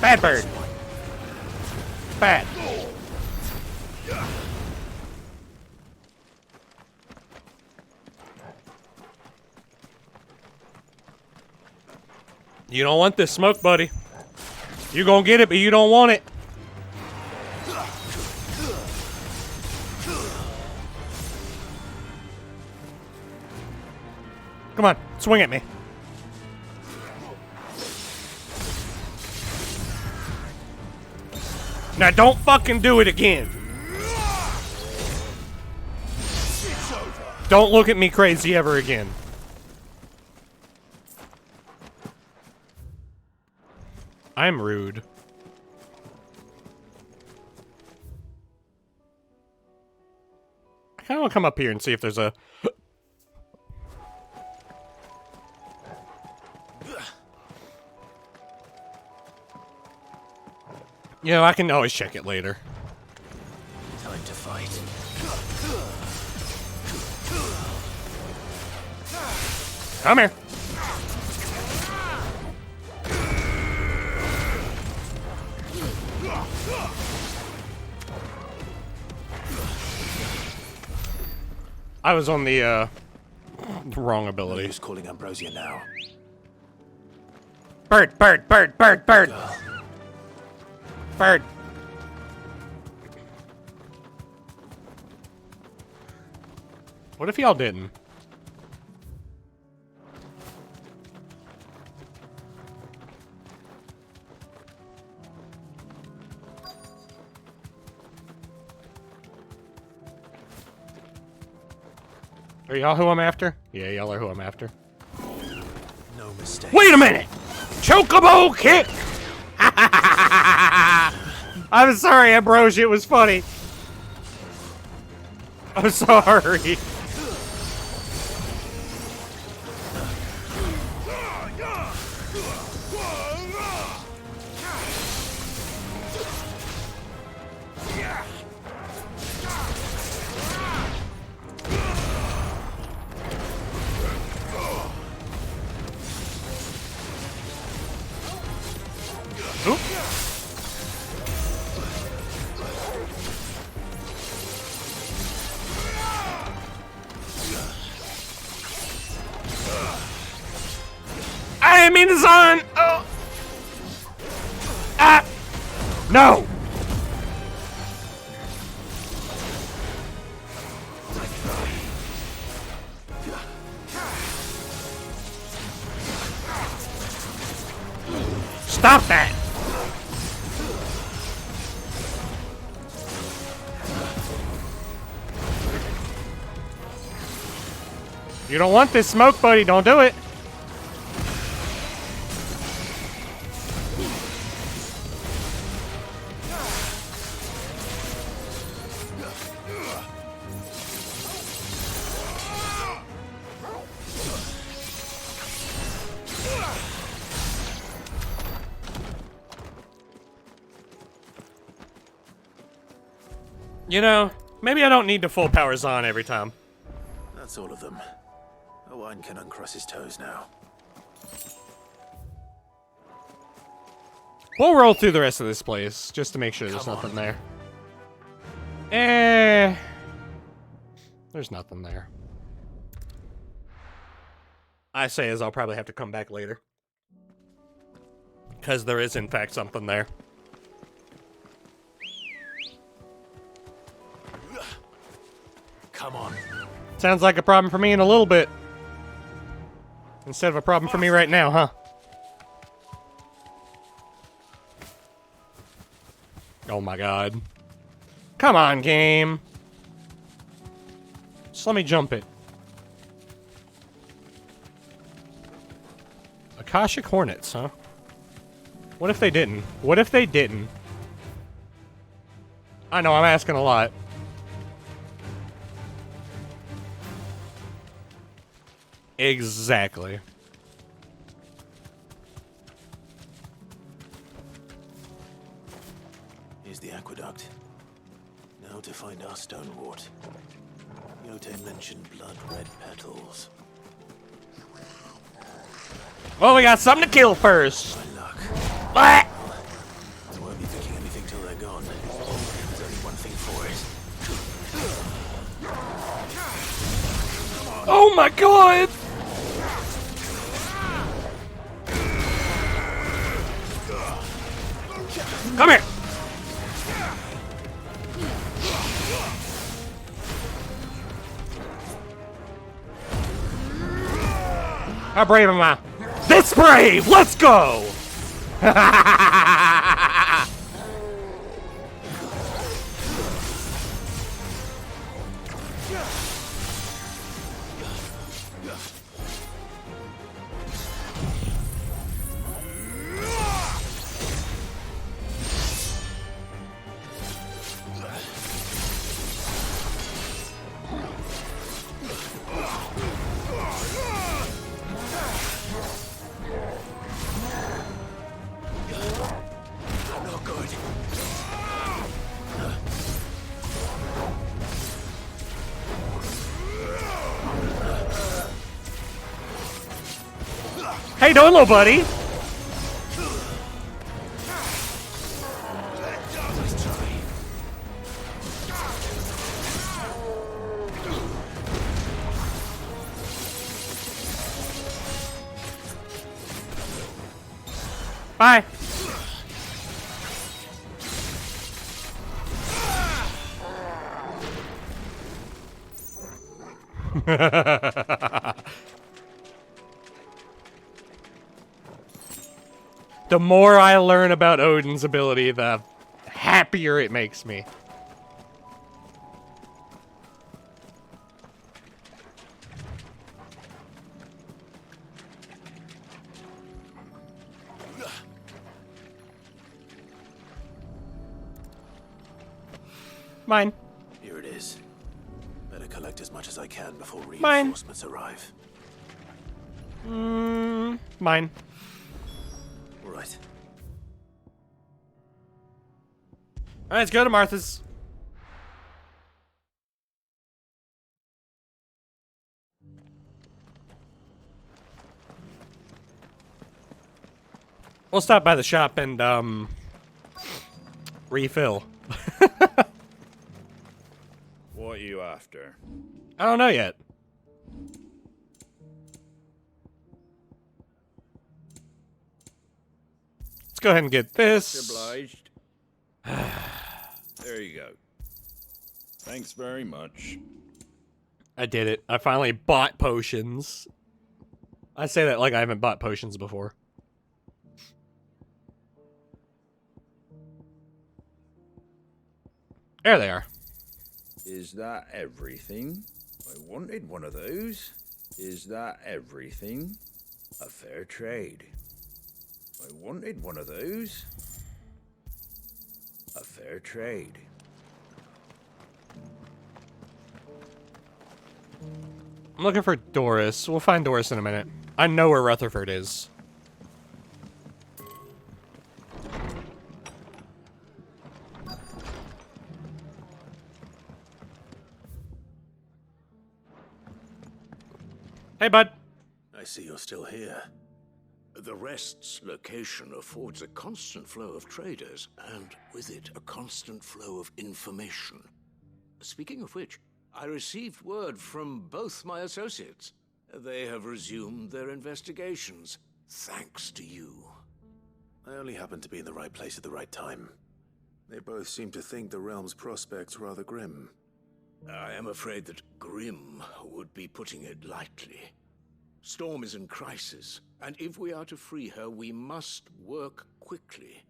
Bad bird. Bad. You don't want this smoke, buddy. You gonna get it, but you don't want it. Come on, swing at me. Now don't fucking do it again. Don't look at me crazy ever again. I'm rude. I kind of want to come up here and see if there's a... You know, I can always check it later. Time to fight. Come here. I was on the Wrong ability. Who's calling Ambrosia now? Bird, bird, bird, bird, bird. Bird. What if y'all didn't? Are y'all who I'm after? Yeah, y'all are who I'm after. No mistake. Wait a minute! Chocobo kick! I'm sorry, Ambrosia, it was funny. I'm sorry. I didn't mean to son! Oh! Ah! No! Stop that! You don't want this smoke, buddy. Don't do it. You know, maybe I don't need to full power Zahn every time. That's all of them. Owain can uncross his toes now. We'll roll through the rest of this place, just to make sure there's nothing there. There's nothing there. I say as I'll probably have to come back later. Because there is, in fact, something there. Come on. Sounds like a problem for me in a little bit. Instead of a problem for me right now, huh? Oh my god. Come on, game. Just let me jump it. Akashic Hornets, huh? What if they didn't? What if they didn't? I know, I'm asking a lot. Exactly. Here's the aqueduct. Now to find our stonewort. Yote mentioned blood-red petals. Well, we got something to kill first. My luck. What? I won't be thinking anything till they're gone. There's only one thing for it. Oh my god! Come here! How brave am I? This brave! Let's go! How you doing, little buddy? Bye. The more I learn about Odin's ability, the happier it makes me. Mine. Here it is. Better collect as much as I can before Mine. reinforcements arrive. Mine. Right. Alright, let's go to Martha's. We'll stop by the shop and, refill. What are you after? I don't know yet. Let's go ahead and get this. Obliged. There you go. Thanks very much. I did it. I finally bought potions. I say that like I haven't bought potions before. There they are. Is that everything? I wanted one of those. Is that everything? A fair trade. I wanted one of those. A fair trade. I'm looking for Doris. We'll find Doris in a minute. I know where Rutherford is. Hey, bud. I see you're still here. The Rest's location affords a constant flow of traders, and with it, a constant flow of information. Speaking of which, I received word from both my associates. They have resumed their investigations, thanks to you. I only happened to be in the right place at the right time. They both seem to think the realm's prospects rather grim. I am afraid that grim would be putting it lightly. Storm is in crisis, and if we are to free her, we must work quickly.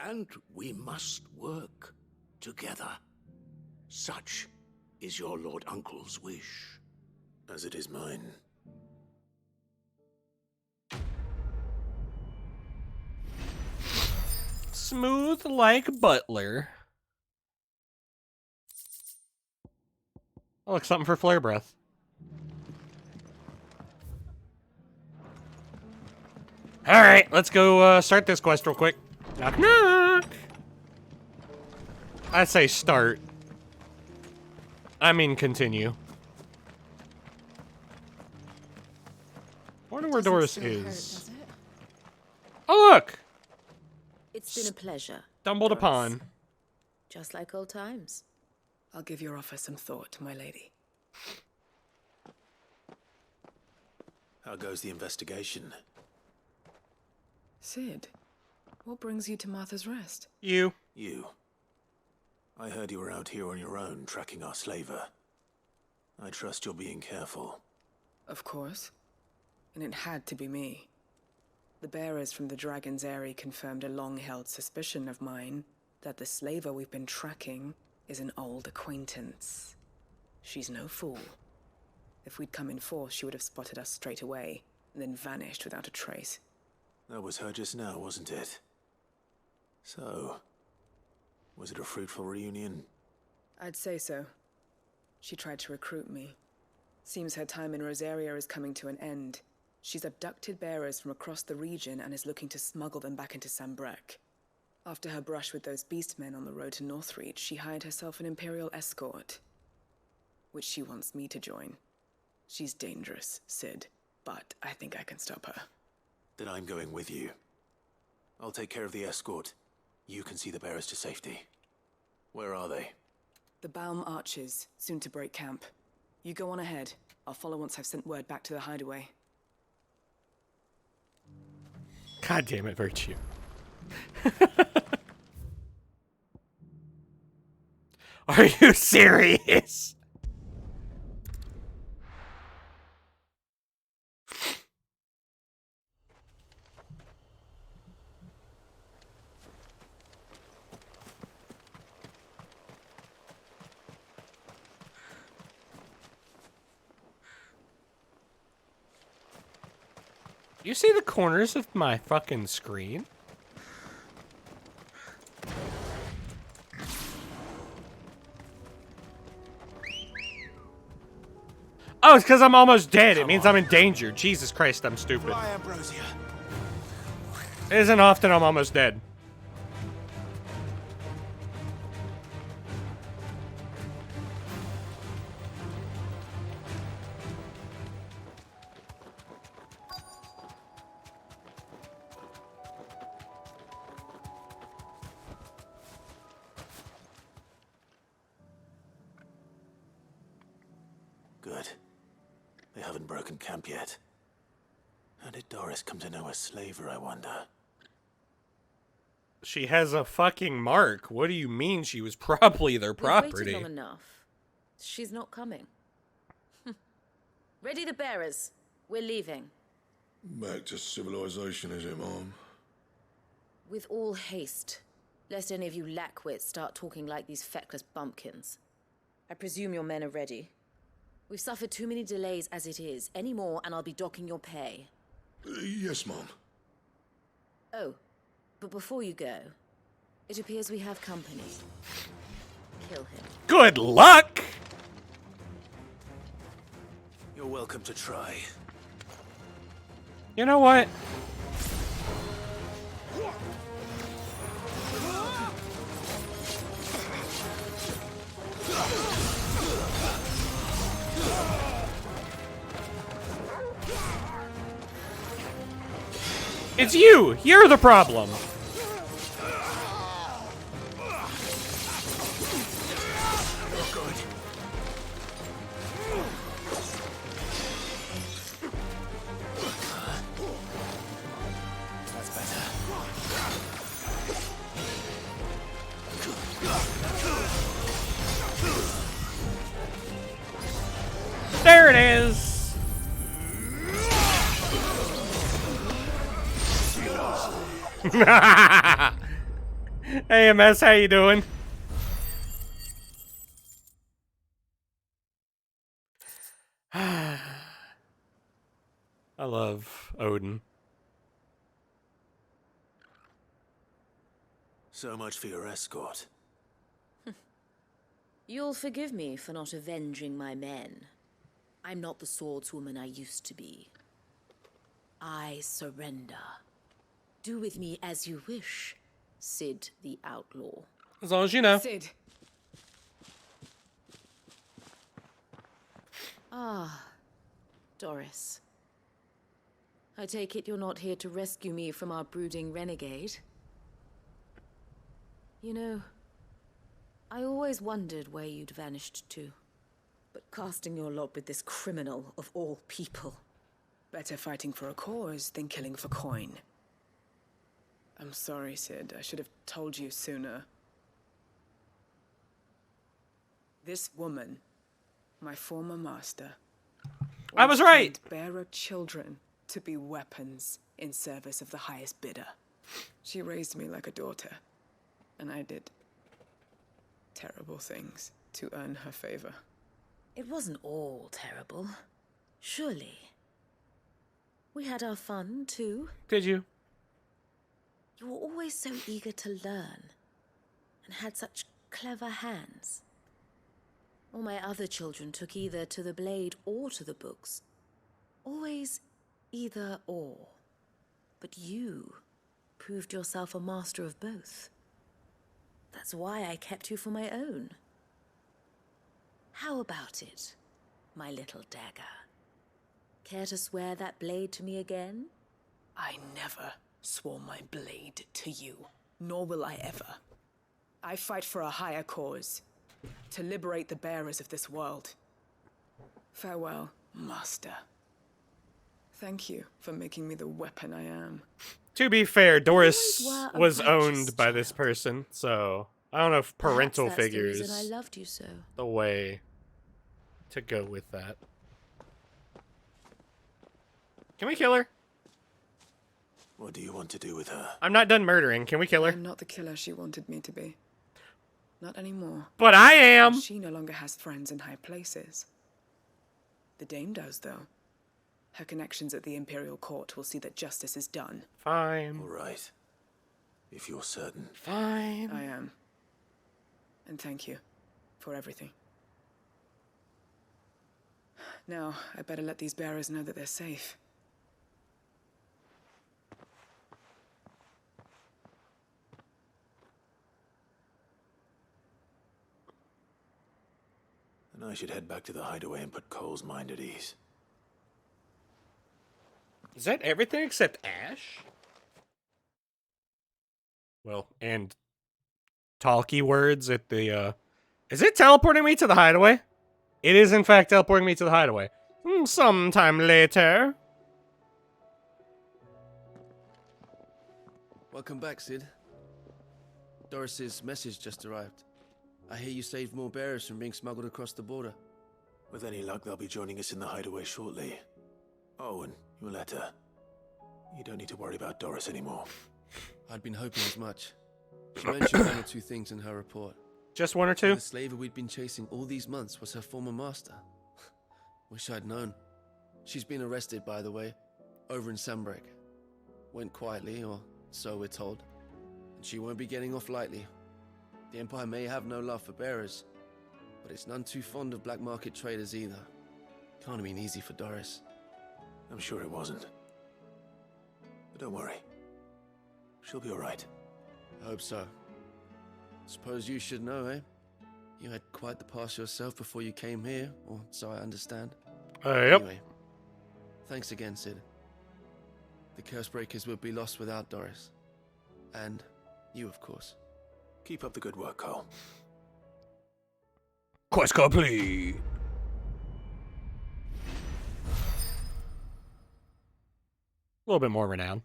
And we must work together. Such is your Lord Uncle's wish. As it is mine. Smooth like Butler. Oh, look, something for flare breath. Alright, let's go start this quest real quick. Knock knock! I say start. I mean continue. I wonder where Doris is. Oh, look! It's been a pleasure. Stumbled Doris. upon. Just like old times. I'll give your offer some thought, my lady. How goes the investigation? Sid, what brings you to Martha's Rest? You. You. I heard you were out here on your own, tracking our slaver. I trust you're being careful. Of course. And it had to be me. The bearers from the Dragon's Eyrie confirmed a long-held suspicion of mine that the slaver we've been tracking is an old acquaintance. She's no fool. If we'd come in force, she would have spotted us straight away, and then vanished without a trace. That was her just now, wasn't it? So, was it a fruitful reunion? I'd say so. She tried to recruit me. Seems her time in Rosaria is coming to an end. She's abducted bearers from across the region and is looking to smuggle them back into Sambrek. After her brush with those beastmen on the road to Northreach, she hired herself an Imperial escort, which she wants me to join. She's dangerous, Sid, but I think I can stop her. Then I'm going with you. I'll take care of the escort. You can see the bearers to safety. Where are they? The Baum Archers, soon to break camp. You go on ahead. I'll follow once I've sent word back to the hideaway. God damn it, Virtue. Are you serious? You see the corners of my fucking screen? Oh, it's because I'm almost dead. It means I'm in danger. Jesus Christ, I'm stupid. It isn't often I'm almost dead. Good. They haven't broken camp yet. How did Doris come to know a slaver, I wonder? She has a fucking mark. What do you mean she was probably their We've waited property? long enough. She's not coming. Ready the bearers. We're leaving. Back to civilization, is it, Mom? With all haste, lest any of you lackwits start talking like these feckless bumpkins. I presume your men are ready. We've suffered too many delays as it is. Any more, and I'll be docking your pay. Yes, Mom. Oh, but before you go, it appears we have company. Kill him. Good luck! You're welcome to try. You know what? It's you! You're the problem! That's better. There it is! Hey, MS, how you doing? I love Odin. So much for your escort. You'll forgive me for not avenging my men. I'm not the swordswoman I used to be. I surrender. Do with me as you wish, Sid the Outlaw. As long as you know. Sid. Ah, Doris. I take it you're not here to rescue me from our brooding renegade? You know, I always wondered where you'd vanished to. But casting your lot with this criminal of all people. Better fighting for a cause than killing for coin. I'm sorry, Sid. I should have told you sooner. This woman, my former master, I was right! Bearer children to be weapons in service of the highest bidder. She raised me like a daughter, and I did terrible things to earn her favor. It wasn't all terrible. Surely. We had our fun, too. Did you? You were always so eager to learn, and had such clever hands. All my other children took either to the blade or to the books. Always either or. But you proved yourself a master of both. That's why I kept you for my own. How about it, my little dagger? Care to swear that blade to me again? I never swore my blade to you, nor will I ever. I fight for a higher cause, to liberate the bearers of this world. Farewell, Master. Thank you for making me the weapon I am. To be fair, Doris were a was righteous owned by this person, so I don't know if parental Perhaps that's figures the reason I loved you so. the way to go with that. Can we kill her? What do you want to do with her? I'm not done murdering. Can we kill her? I'm not the killer she wanted me to be. Not anymore. But I am! She no longer has friends in high places. The Dame does, though. Her connections at the Imperial Court will see that justice is done. Fine. All right. If you're certain. Fine. I am. And thank you for everything. Now, I better let these bearers know that they're safe. And I should head back to the hideaway and put Cole's mind at ease. Is that everything except Ash? Well, and talky words at the, Is it teleporting me to the hideaway? It is, in fact, teleporting me to the hideaway. Sometime later. Welcome back, Sid. Doris's message just arrived. I hear you saved more bearers from being smuggled across the border. With any luck, they'll be joining us in the hideaway shortly. Oh, and your letter. You don't need to worry about Doris anymore. I'd been hoping as much. She mentioned one or two things in her report. Just one or two? The slaver we'd been chasing all these months was her former master. Wish I'd known. She's been arrested, by the way, over in Sanbreak. Went quietly, or so we're told. And she won't be getting off lightly. The Empire may have no love for bearers, but it's none too fond of black market traders either. Can't have been easy for Doris. I'm sure it wasn't. But don't worry. She'll be all right. I hope so. Suppose you should know, eh? You had quite the past yourself before you came here, or so I understand. Yep. Anyway, thanks again, Sid. The Cursebreakers would be lost without Doris. And you, of course. Keep up the good work, Cole. Quest complete. A little bit more renown.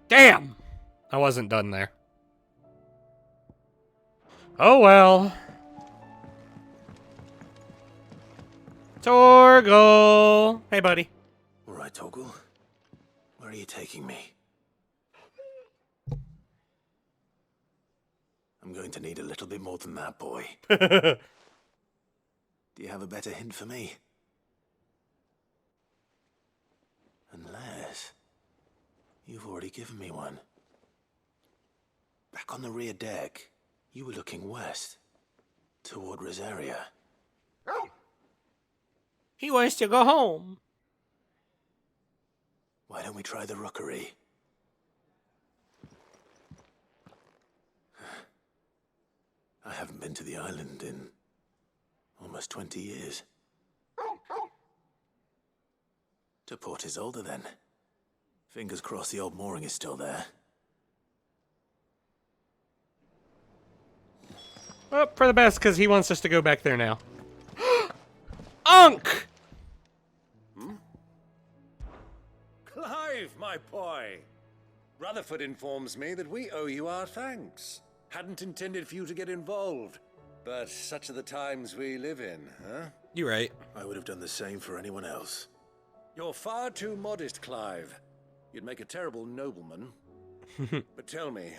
Damn! I wasn't done there. Oh well. Torgal! Hey, buddy. All right, Torgal. Where are you taking me? I'm going to need a little bit more than that, boy. Do you have a better hint for me? Unless you've already given me one. Back on the rear deck, you were looking west, toward Rosaria. He wants to go home. Why don't we try the rookery? I haven't been to the island in almost 20 years. To Port Isolde, then. Fingers crossed the old mooring is still there. Well, for the best, because he wants us to go back there now. Unk! Clive, my boy! Rutherford informs me that we owe you our thanks. Hadn't intended for you to get involved, but such are the times we live in, huh? You're right. I would have done the same for anyone else. You're far too modest, Clive. You'd make a terrible nobleman. But tell me,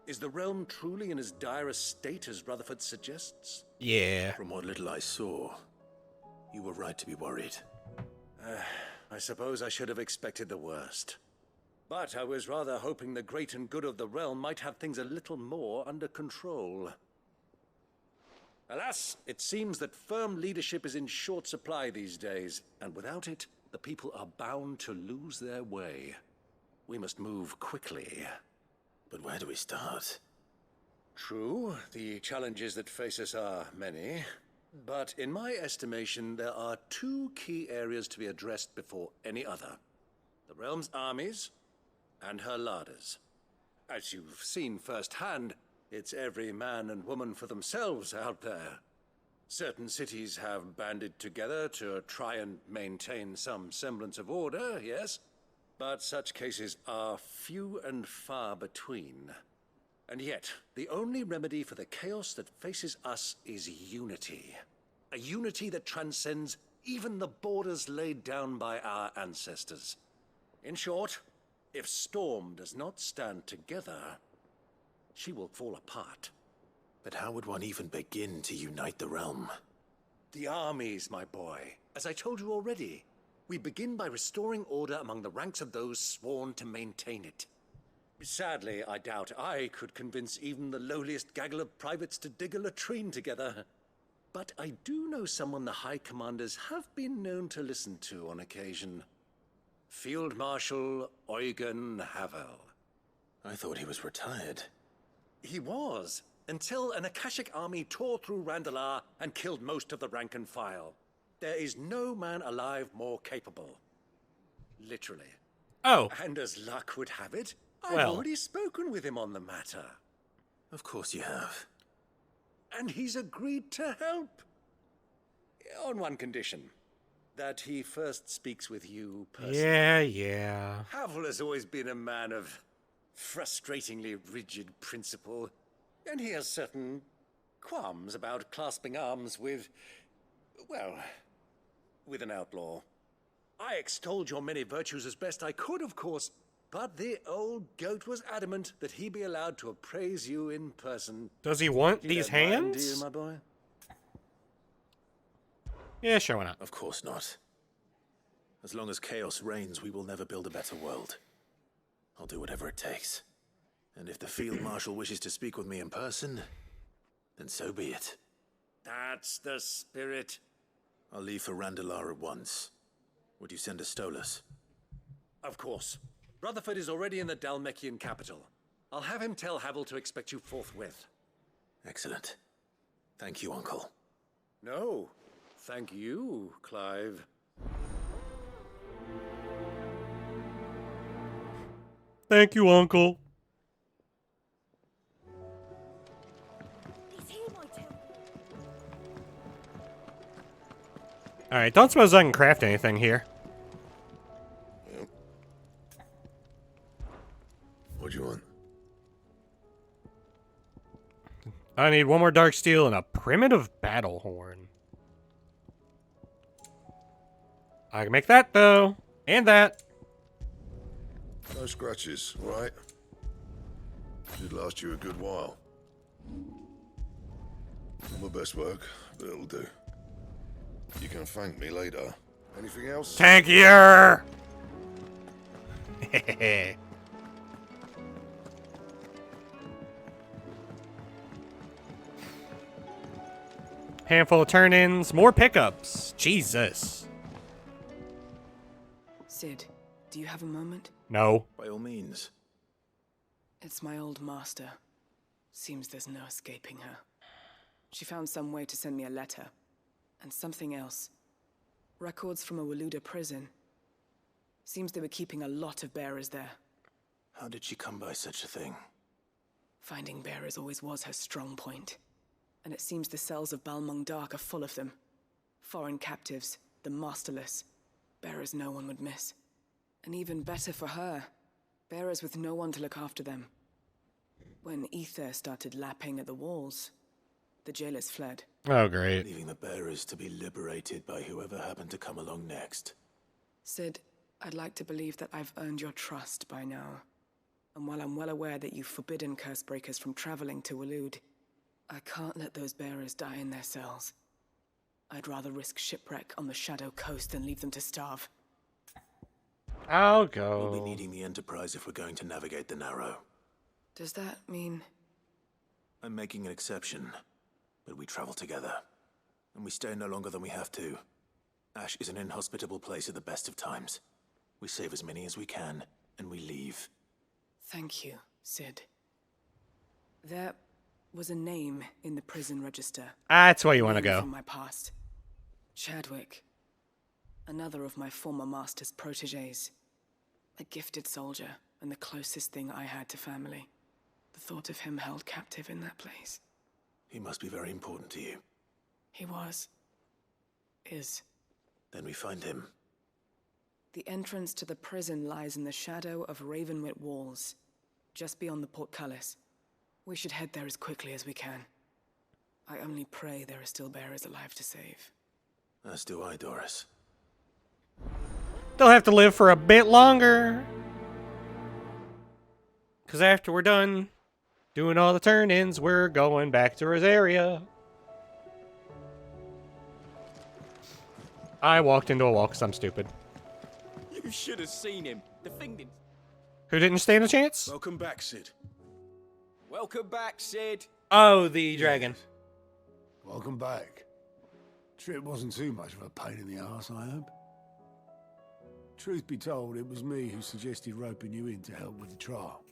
is the realm truly in as dire a state as Rutherford suggests? Yeah. From what little I saw, you were right to be worried. I suppose I should have expected the worst. But I was rather hoping the great and good of the realm might have things a little more under control. Alas, it seems that firm leadership is in short supply these days, and without it, the people are bound to lose their way. We must move quickly. But where do we start? True, the challenges that face us are many. But in my estimation, there are two key areas to be addressed before any other. The realm's armies and her larders. As you've seen firsthand, It's every man and woman for themselves out there. Certain cities have banded together to try and maintain some semblance of order, yes, but such cases are few and far between. And yet, the only remedy for the chaos that faces us is unity. A unity that transcends even the borders laid down by our ancestors. In short, if Storm does not stand together, she will fall apart. But how would one even begin to unite the realm? The armies, my boy. As I told you already, we begin by restoring order among the ranks of those sworn to maintain it. Sadly, I doubt I could convince even the lowliest gaggle of privates to dig a latrine together. But I do know someone the High Commanders have been known to listen to on occasion. Field Marshal Eugen Havel. I thought he was retired. He was, until an Akashic army tore through Randalar and killed most of the rank and file. There is no man alive more capable. Literally. Oh. And as luck would have it, I've Well. already spoken with him on the matter. Of course you have. And he's agreed to help. On one condition. That he first speaks with you personally. Yeah. Havel has always been a man of frustratingly rigid principle, and he has certain qualms about clasping arms with, well, with an outlaw. I extolled your many virtues as best I could, of course, but the old goat was adamant that he be allowed to appraise you in person. Does he want You these don't mind, hands? do you, my boy? Yeah, sure, why not? Of course not. As long as chaos reigns, we will never build a better world. I'll do whatever it takes. And if the Field Marshal wishes to speak with me in person, then so be it. That's the spirit. I'll leave for Randalar at once. Would you send a Stolas? Of course. Rutherford is already in the Dalmekian capital. I'll have him tell Havel to expect you forthwith. Excellent. Thank you, Uncle. No, thank you, Clive. Thank you, Uncle. Alright, don't suppose I can craft anything here. What do you want? I need one more dark steel and a primitive battle horn. I can make that, though. And that. No scratches, right? Should last you a good while. Not my best work, but it'll do. You can thank me later. Anything else? Tankier! Handful of turn-ins, more pickups. Jesus. Sid, do you have a moment? No. By all means. It's my old master. Seems there's no escaping her. She found some way to send me a letter. And something else. Records from a Waluda prison. Seems they were keeping a lot of bearers there. How did she come by such a thing? Finding bearers always was her strong point. And it seems the cells of Balmung Dark are full of them. Foreign captives, the masterless. Bearers no one would miss. And even better for her, bearers with no one to look after them. When ether started lapping at the walls, the jailers fled. Oh, great. Leaving the bearers to be liberated by whoever happened to come along next. Sid, I'd like to believe that I've earned your trust by now. And while I'm well aware that you've forbidden Cursebreakers from traveling to Waloed, I can't let those bearers die in their cells. I'd rather risk shipwreck on the Shadow Coast than leave them to starve. I'll go. We'll be needing the Enterprise if we're going to navigate the Narrow. Does that mean... I'm making an exception, but we travel together. And we stay no longer than we have to. Ash is an inhospitable place at the best of times. We save as many as we can, and we leave. Thank you, Sid. There was a name in the prison register. That's where you want to Name go. From my past. Chadwick. Another of my former master's protégés. A gifted soldier, and the closest thing I had to family. The The thought of him held captive in that place. He must be very important to you. He was. Is. Then we find him. The entrance to the prison lies in the shadow of Ravenwit walls, just beyond the portcullis. We should head there as quickly as we can. I only pray there are still bearers alive to save. As do I, Doris. They'll have to live for a bit longer. Because after we're done doing all the turn-ins, we're going back to Rosaria. I walked into a wall because I'm stupid. You should have seen him. The thing didn't... Who didn't stand a chance? Welcome back, Sid. Welcome back, Sid. Oh, the dragon. Welcome back. Trip wasn't too much of a pain in the arse, I hope. Truth be told, it was me who suggested roping you in to help with the trial.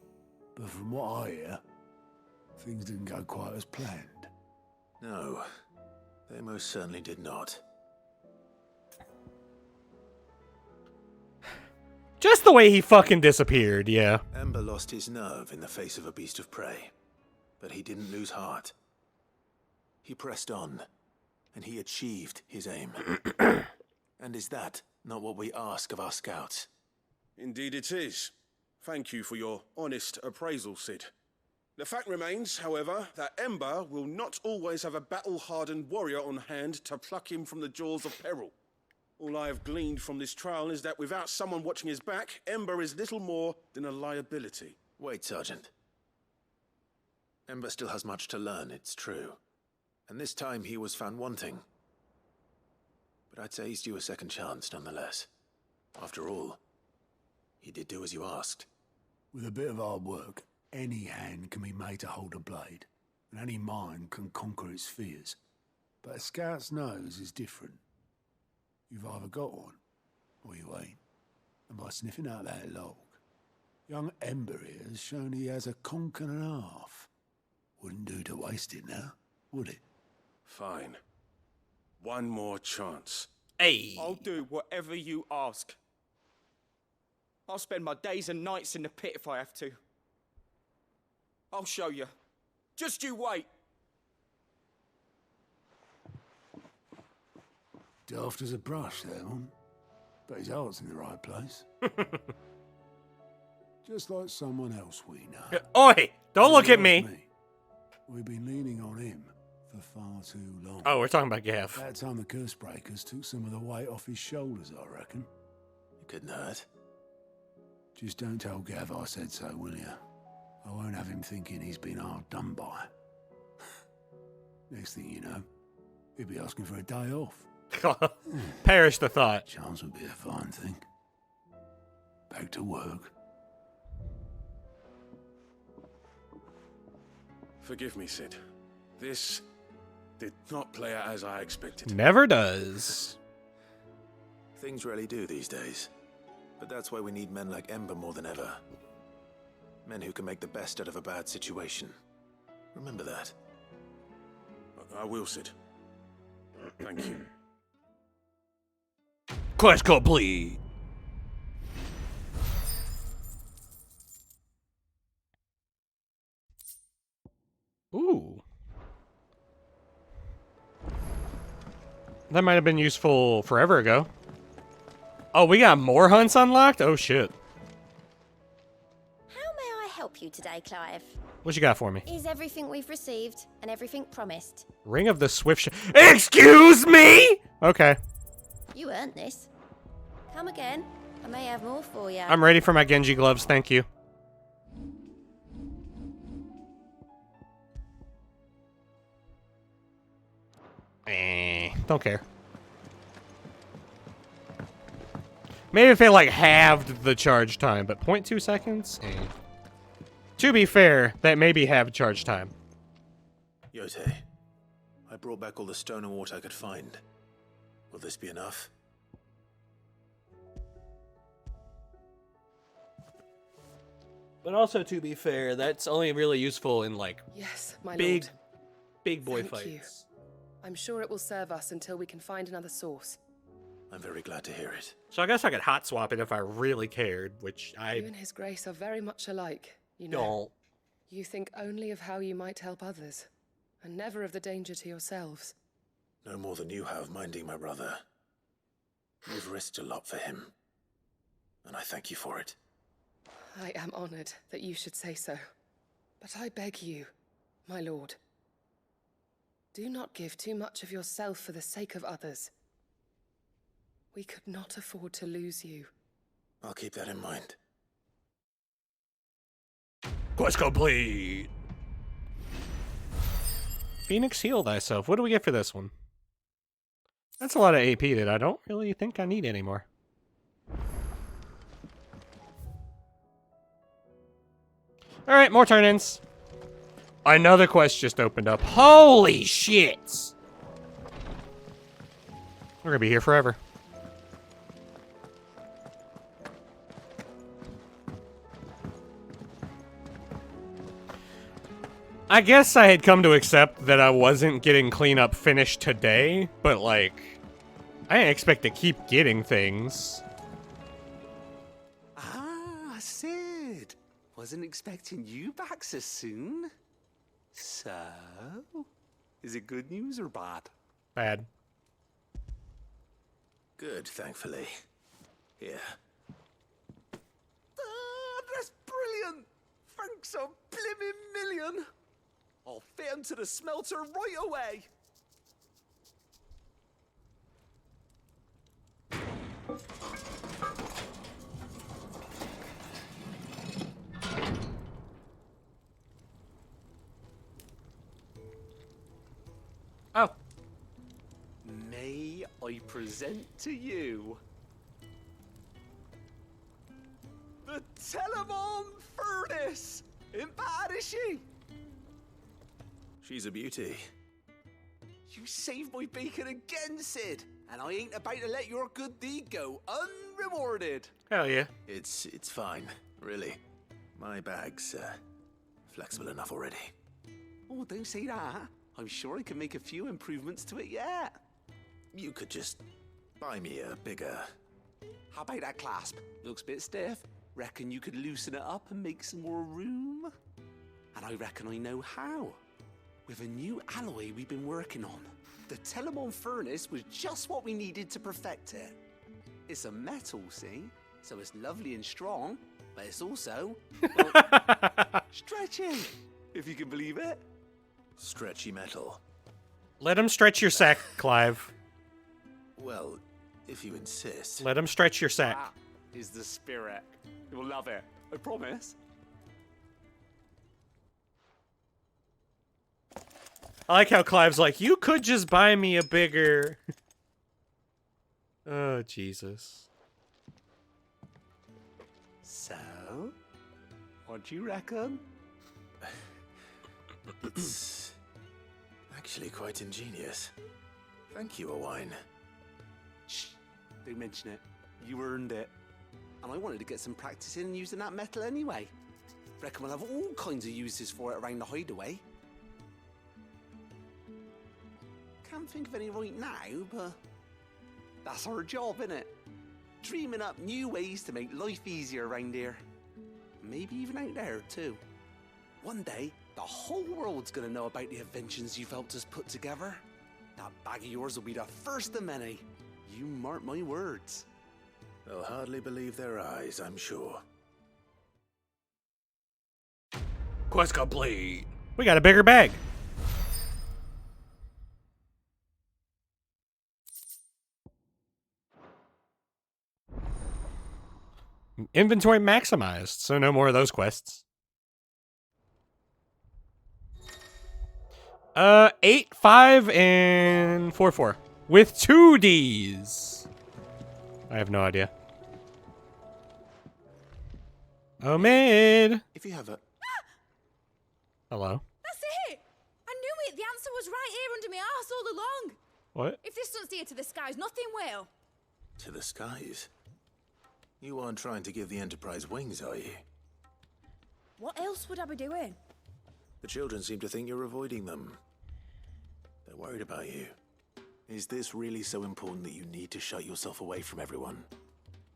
But from what I hear, things didn't go quite as planned. No, they most certainly did not. Just the way he fucking disappeared, yeah. Ember lost his nerve in the face of a beast of prey, but he didn't lose heart. He pressed on, and he achieved his aim. And is that not what we ask of our scouts? Indeed it is. Thank you for your honest appraisal, Sid. The fact remains, however, that Ember will not always have a battle-hardened warrior on hand to pluck him from the jaws of peril. All I have gleaned from this trial is that without someone watching his back, Ember is little more than a liability. Wait, Sergeant. Ember still has much to learn, it's true. And this time he was found wanting. But I'd say he's due a second chance, nonetheless. After all, he did do as you asked. With a bit of hard work, any hand can be made to hold a blade, and any mind can conquer its fears. But a scout's nose is different. You've either got one, or you ain't. And by sniffing out that log, young Ember here has shown he has a conch and a half. Wouldn't do to waste it now, would it? Fine. One more chance. Hey. I'll do whatever you ask. I'll spend my days and nights in the pit if I have to. I'll show you. Just you wait. Daft as a brush, that one. But his heart's in the right place. Just like someone else we know. Oi! Don't look at me! We've been leaning on him for far too long. Oh, we're talking about Gav. That time the curse breakers took some of the weight off his shoulders, I reckon. It couldn't hurt. Just don't tell Gav I said so, will you? I won't have him thinking he's been hard done by. Next thing you know, he'll be asking for a day off. Perish the thought. Chance would be a fine thing. Back to work. Forgive me, Sid. This did not play out as I expected. Never does. Things rarely do these days. But that's why we need men like Ember more than ever. Men who can make the best out of a bad situation. Remember that. I will, Sid. Thank you. Quest complete. Ooh. That might have been useful forever ago. Oh, we got more hunts unlocked? Oh, shit. How may I help you today, Clive? What you got for me? Is everything we've received and everything promised? Ring of the Swift Excuse me? Okay. You earned this. Come again. I may have more for you. I'm ready for my Genji gloves, thank you. Don't care. Maybe if they like halved the charge time, but 0.2 seconds? To be fair, that maybe halved charge time. Yote, I brought back all the stone and water I could find. Will this be enough? But also, to be fair, that's only really useful in like Yes, my big lord. big boy Thank you. fights. I'm sure it will serve us until we can find another source. I'm very glad to hear it. So I guess I could hot swap it if I really cared, which I You and his grace are very much alike, you know. don't. You think only of how you might help others, and never of the danger to yourselves. No more than you have minding my brother. You've risked a lot for him, and I thank you for it. I am honored that you should say so. But I beg you, my lord, do not give too much of yourself for the sake of others. We could not afford to lose you. I'll keep that in mind. Quest complete. Phoenix, heal thyself. What do we get for this one? That's a lot of AP that I don't really think I need anymore. Alright, more turn-ins. Another quest just opened up. Holy shit! We're gonna be here forever. I guess I had come to accept that I wasn't getting cleanup finished today, but like, I didn't expect to keep getting things. Ah, Sid. Wasn't expecting you back so soon. So, is it good news or bad? Bad. Good, thankfully. Here. Ah, that's brilliant. Thanks a blimmin' million. I'll fit him to the smelter right away. Oh. May I present to you the Telemon Furnace? Ain't bad, is she? She's a beauty. You saved my bacon again, Sid, and I ain't about to let your good deed go unrewarded. Hell yeah. It's fine, really. My bag's flexible enough already. Oh, don't say that. I'm sure I can make a few improvements to it yet. You could just buy me a bigger... How about that clasp? Looks a bit stiff. Reckon you could loosen it up and make some more room? And I reckon I know how. With a new alloy we've been working on. The Telemon Furnace was just what we needed to perfect it. It's a metal, see? So it's lovely and strong, but it's also, well, stretchy, if you can believe it. Stretchy metal. Let him stretch your sack, Clive. Well, if you insist. Let him stretch your sack. That is the spirit. You'll love it. I promise. I like how Clive's like, you could just buy me a bigger... Oh, Jesus. So, what do you reckon? It's actually quite ingenious. Thank you, Owain. Shh, don't mention it. You earned it. And I wanted to get some practice in using that metal anyway. Reckon we'll have all kinds of uses for it around the hideaway. Can't think of any right now, but that's our job, innit? Dreaming up new ways to make life easier around here. Maybe even out there, too. One day, the whole world's gonna know about the inventions you've helped us put together. That bag of yours will be the first of many. You mark my words. They'll hardly believe their eyes, I'm sure. Quest complete. We got a bigger bag. Inventory maximized, so no more of those quests. 8, 5, and 4, 4. With 2 Ds. I have no idea. Omid. If you have a... Hello. That's it! I knew it! The answer was right here under my arse all along! What? If this doesn't steer to the skies, nothing will. To the skies? You aren't trying to give the Enterprise wings, are you? What else would I be doing? The children seem to think you're avoiding them. They're worried about you. Is this really so important that you need to shut yourself away from everyone?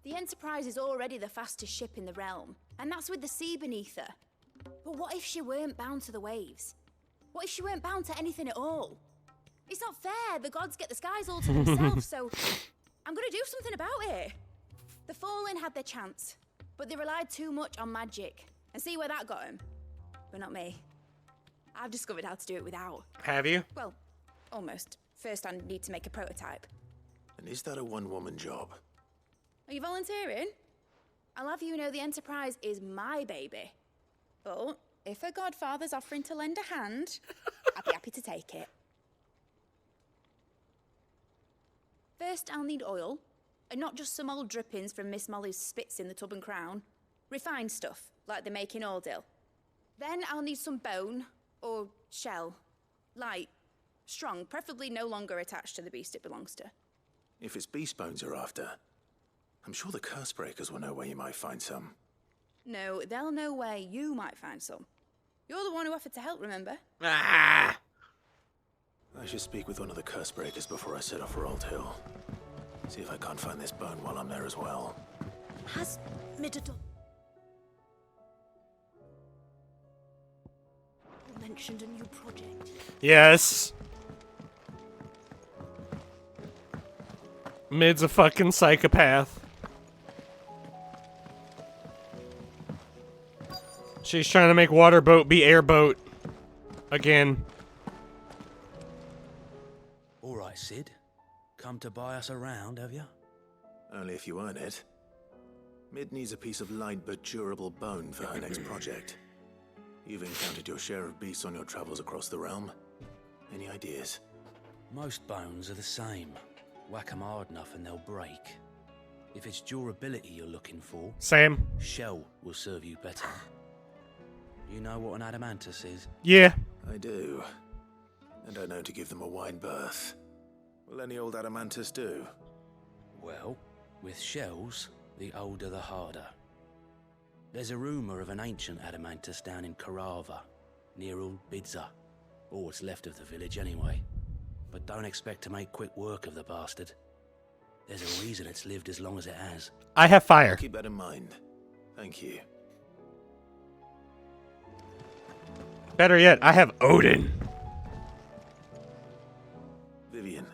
The Enterprise is already the fastest ship in the realm, and that's with the sea beneath her. But what if she weren't bound to the waves? What if she weren't bound to anything at all? It's not fair. The gods get the skies all to themselves, so I'm gonna do something about it. The Fallen had their chance, but they relied too much on magic. And see where that got them? But not me. I've discovered how to do it without. Have you? Well, almost. First, I need to make a prototype. And is that a one-woman job? Are you volunteering? I'll have you know the Enterprise is my baby. But if a godfather's offering to lend a hand, I'd be happy to take it. First, I'll need oil, and not just some old drippings from Miss Molly's spits in the Tub and Crown. Refined stuff, like they make in Ordil. Then I'll need some bone, or shell. Light, strong, preferably no longer attached to the beast it belongs to. If it's beast bones you're after, I'm sure the curse breakers will know where you might find some. No, they'll know where you might find some. You're the one who offered to help, remember? Ah! I should speak with one of the curse breakers before I set off for Old Hill. See if I can't find this bone while I'm there as well. Has Midador mentioned a new project? Yes. Mid's a fucking psychopath. She's trying to make waterboat be airboat. Again. All right, Sid. Come to buy us around, have you? Only if you earn it. Mid needs a piece of light but durable bone for her next project. You've encountered your share of beasts on your travels across the realm. Any ideas? Most bones are the same. Whack 'em hard enough and they'll break. If it's durability you're looking for, Sam. shell will serve you better. You know what an adamantus is? Yeah. I do. And I know to give them a wide berth. Will any old adamantus do? Well, with shells, the older the harder. There's a rumour of an ancient adamantus down in Karava, near Old Bidza. Or what's left of the village anyway. But don't expect to make quick work of the bastard. There's a reason it's lived as long as it has. I have fire. I'll keep that in mind. Thank you. Better yet, I have Odin. Vivian,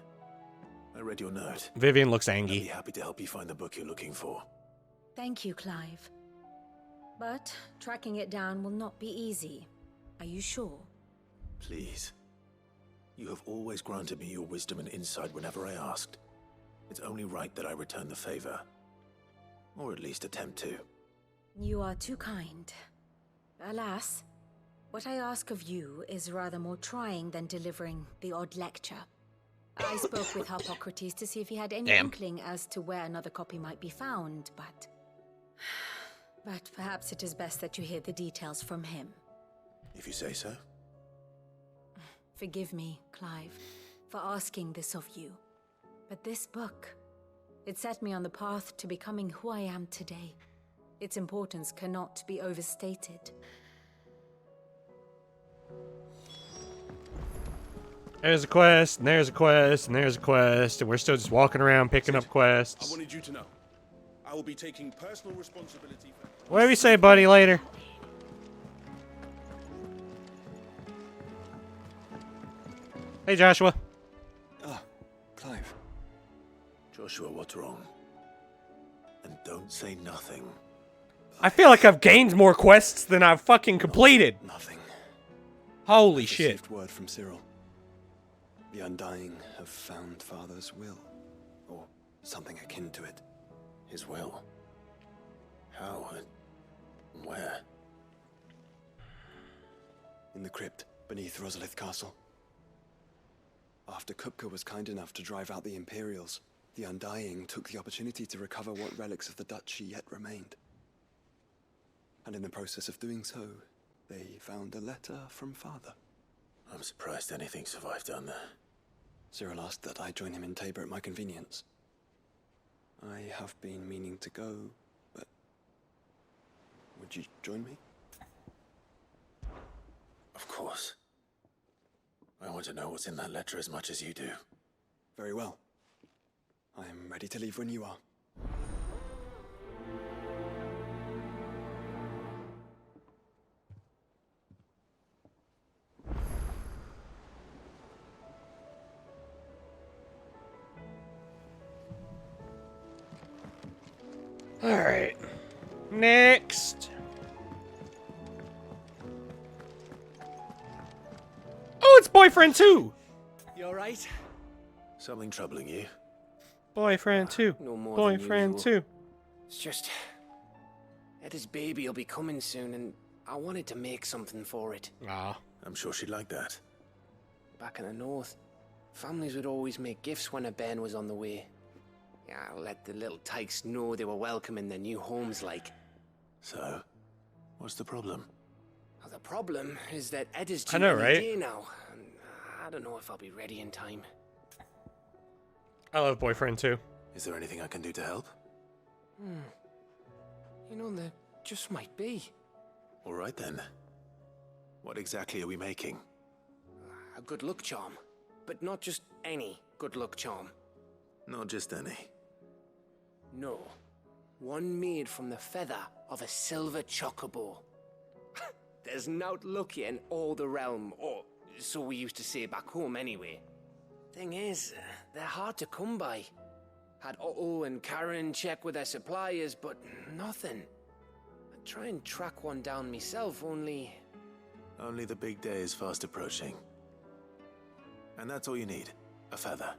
I read your note. Vivian looks I'd angry. be happy to help you find the book you're looking for. Thank you, Clive. But tracking it down will not be easy. Are you sure? Please. You have always granted me your wisdom and insight whenever I asked. It's only right that I return the favor. Or at least attempt to. You are too kind. Alas, what I ask of you is rather more trying than delivering the odd lecture. I spoke with Harpocrates to see if he had any inkling as to where another copy might be found, but perhaps it is best that you hear the details from him. If you say so. Forgive me, Clive, for asking this of you. But this book, it set me on the path to becoming who I am today. Its importance cannot be overstated. There's a quest, and there's a quest, and there's a quest, and we're still just walking around picking up I quests. wanted you to know. I will be taking personal responsibility for... Whatever you say, buddy, later. Hey, Joshua. Ah, Clive. Joshua, what's wrong? And don't say nothing. I feel like I've gained more quests than I've fucking completed. Nothing. Holy I've shit. received word from Cyril. The Undying have found Father's will. Or something akin to it. His will? How and where? In the crypt beneath Rosalith Castle. After Kupka was kind enough to drive out the Imperials, the Undying took the opportunity to recover what relics of the Duchy yet remained. And in the process of doing so, they found a letter from Father. I'm surprised anything survived down there. Cyril asked that I join him in Tabor at my convenience. I have been meaning to go, but... would you join me? Of course. I want to know what's in that letter as much as you do. Very well. I am ready to leave when you are. Alright. Next. Oh, it's boyfriend 2! You alright? Something troubling you? Boyfriend 2. No more than Boyfriend usual. 2. It's just... Eddie's baby will be coming soon, and I wanted to make something for it. Ah. I'm sure she'd like that. Back in the north, families would always make gifts when a bairn was on the way. Yeah, let the little tykes know they were welcome in their new homes, like. So, what's the problem? Well, the problem is that Ed is I due know, any right? day now, and I don't know if I'll be ready in time. I love boyfriend 2. Is there anything I can do to help? You know, there just might be. All right then. What exactly are we making? A good luck charm. But not just any good luck charm. Not just any. No. One made from the feather of a silver chocobo. There's naught lucky in all the realm, or so we used to say back home anyway. Thing is, they're hard to come by. Had Otto and Karen check with their suppliers, but nothing. I'd try and track one down myself, only... Only the big day is fast approaching. And that's all you need. A feather.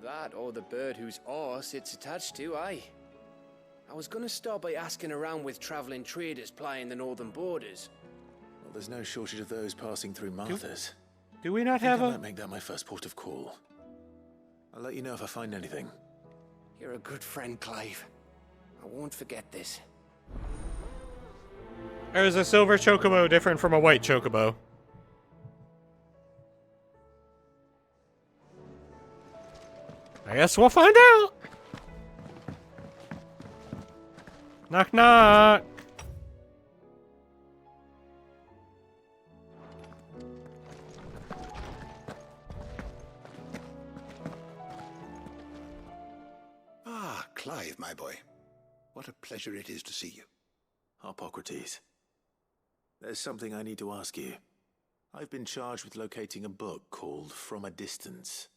That or the bird whose oar sits attached to, aye. I was gonna start by asking around with traveling traders plying the northern borders. Well, there's no shortage of those passing through Martha's. Do we not I have think I a... might make that my first port of call. I'll let you know if I find anything. You're a good friend, Clive. I won't forget this. Or is a silver chocobo different from a white chocobo? I guess we'll find out. Knock knock. Ah, Clive, my boy. What a pleasure it is to see you. Harpocrates. There's something I need to ask you. I've been charged with locating a book called From a Distance.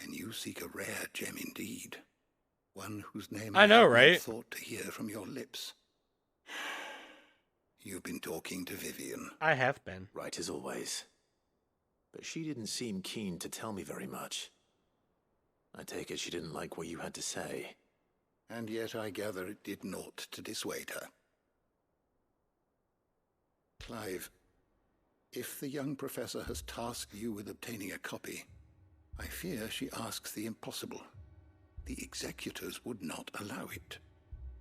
Then you seek a rare gem indeed. One whose name I know, have not right? thought to hear from your lips. You've been talking to Vivian. I have been. Right as always. But she didn't seem keen to tell me very much. I take it she didn't like what you had to say. And yet I gather it did naught to dissuade her. Clive, if the young professor has tasked you with obtaining a copy, I fear she asks the impossible. The executors would not allow it.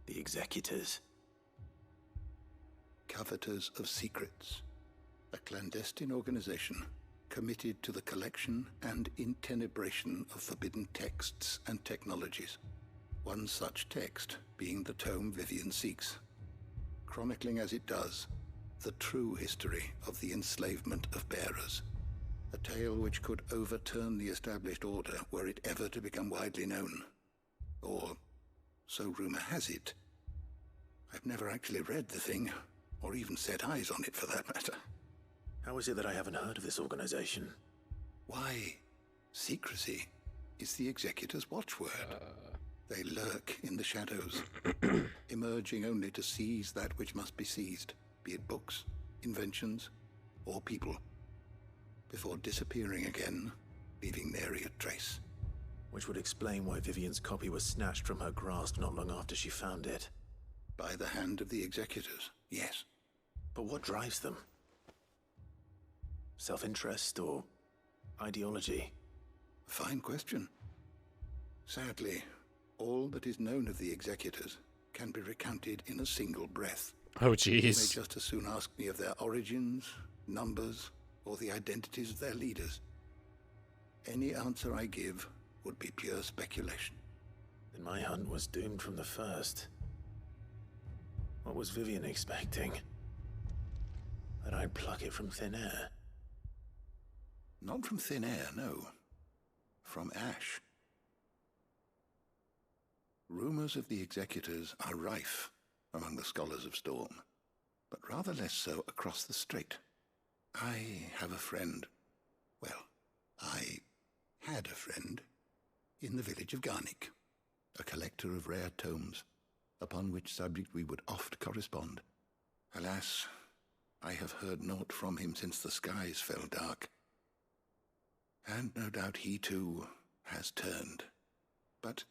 The executors? Coveters of Secrets. A clandestine organization committed to the collection and intenebration of forbidden texts and technologies. One such text being the tome Vivian seeks, chronicling as it does the true history of the enslavement of bearers. A tale which could overturn the established order were it ever to become widely known. Or, so rumor has it. I've never actually read the thing, or even set eyes on it for that matter. How is it that I haven't heard of this organization? Why, secrecy is the executor's watchword. They lurk in the shadows, emerging only to seize that which must be seized, be it books, inventions, or people, before disappearing again, leaving nary a trace. Which would explain why Vivian's copy was snatched from her grasp not long after she found it. By the hand of the executors, yes. But what drives them? Self-interest or ideology? Fine question. Sadly, all that is known of the executors can be recounted in a single breath. Oh, You may jeez. just as soon ask me of their origins, numbers, or the identities of their leaders. Any answer I give would be pure speculation. Then my hunt was doomed from the first. What was Vivian expecting? That I'd pluck it from thin air? Not from thin air, no. From ash. Rumors of the executors are rife among the scholars of Storm, but rather less so across the strait. I have a friend. Well, I had a friend in the village of Garnick, a collector of rare tomes, upon which subject we would oft correspond. Alas, I have heard naught from him since the skies fell dark. And no doubt he, too, has turned. But,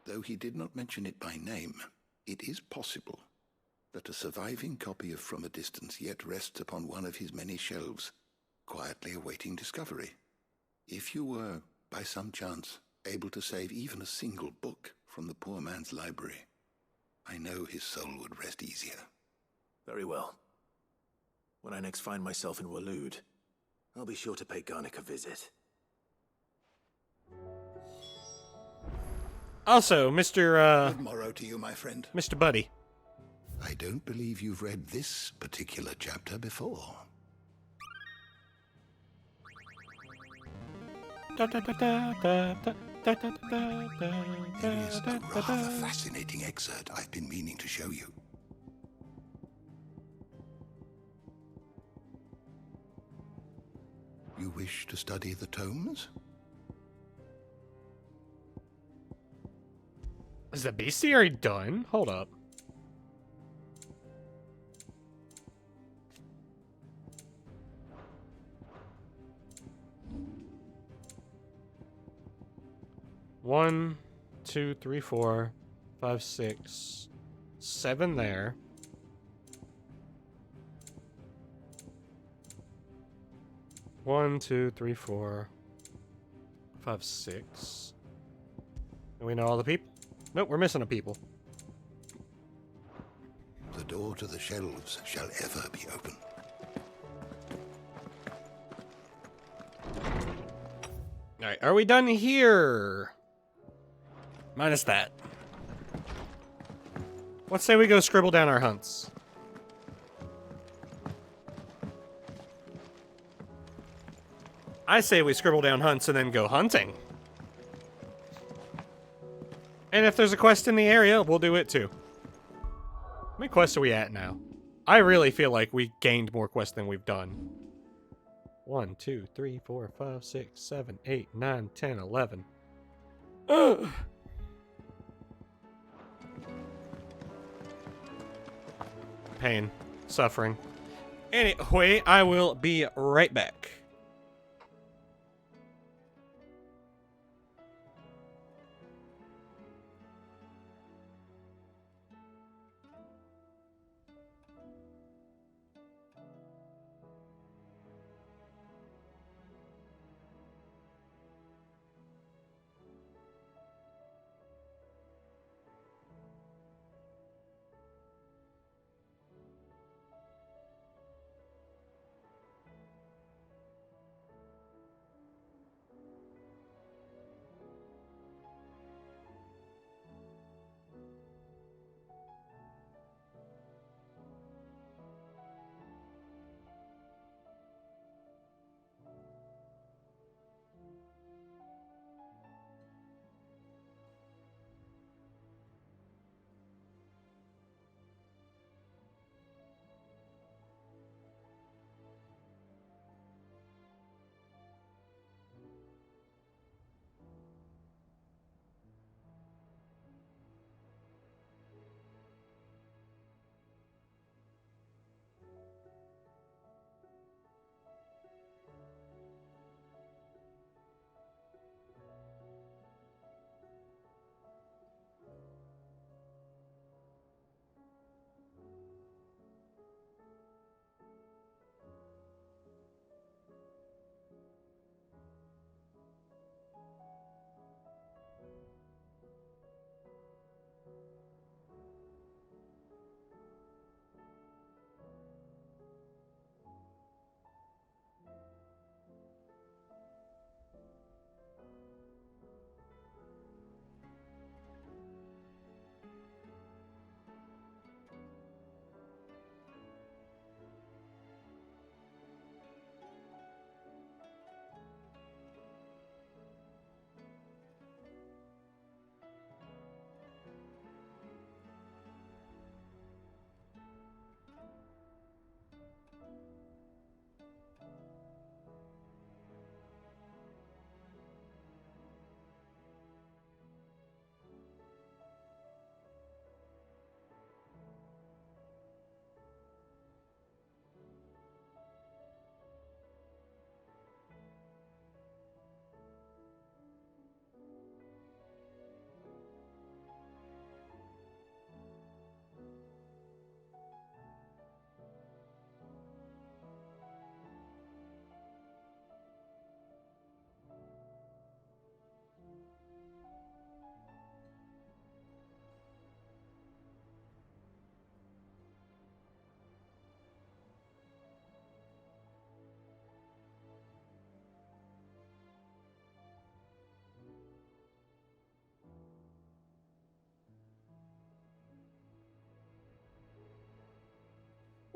though he did not mention it by name, it is possible that a surviving copy of From a Distance yet rests upon one of his many shelves, quietly awaiting discovery. If you were, by some chance, able to save even a single book from the poor man's library, I know his soul would rest easier. Very well. When I next find myself in Waloed, I'll be sure to pay Garnick a visit. Also, Mr. Good morrow to you, my friend. Mr. Buddy. I don't believe you've read this particular chapter before. It is a rather fascinating excerpt I've been meaning to show you. You wish to study the tomes? Is the bestiary done? Hold up. One, 2, 3, 4, 5, 6, 7 there. One, 2, 3, 4, 5, 6. Do we know all the people? Nope, we're missing a people. The door to the shelves shall ever be open. Alright, are we done here? Minus that. Let's say we go scribble down our hunts. I say we scribble down hunts and then go hunting. And if there's a quest in the area, we'll do it too. How many quests are we at now? I really feel like we gained more quests than we've done. 1, 2, 3, 4, 5, 6, 7, 8, 9, 10, 11. Ugh. Pain. Suffering. Anyway, I will be right back.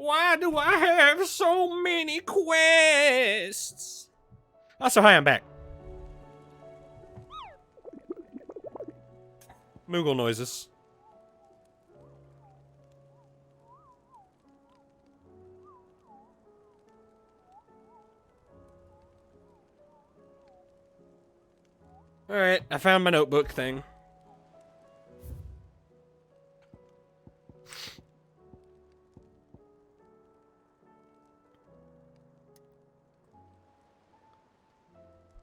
Why do I have so many quests? Also, hi, I'm back. Moogle noises. Alright, I found my notebook thing.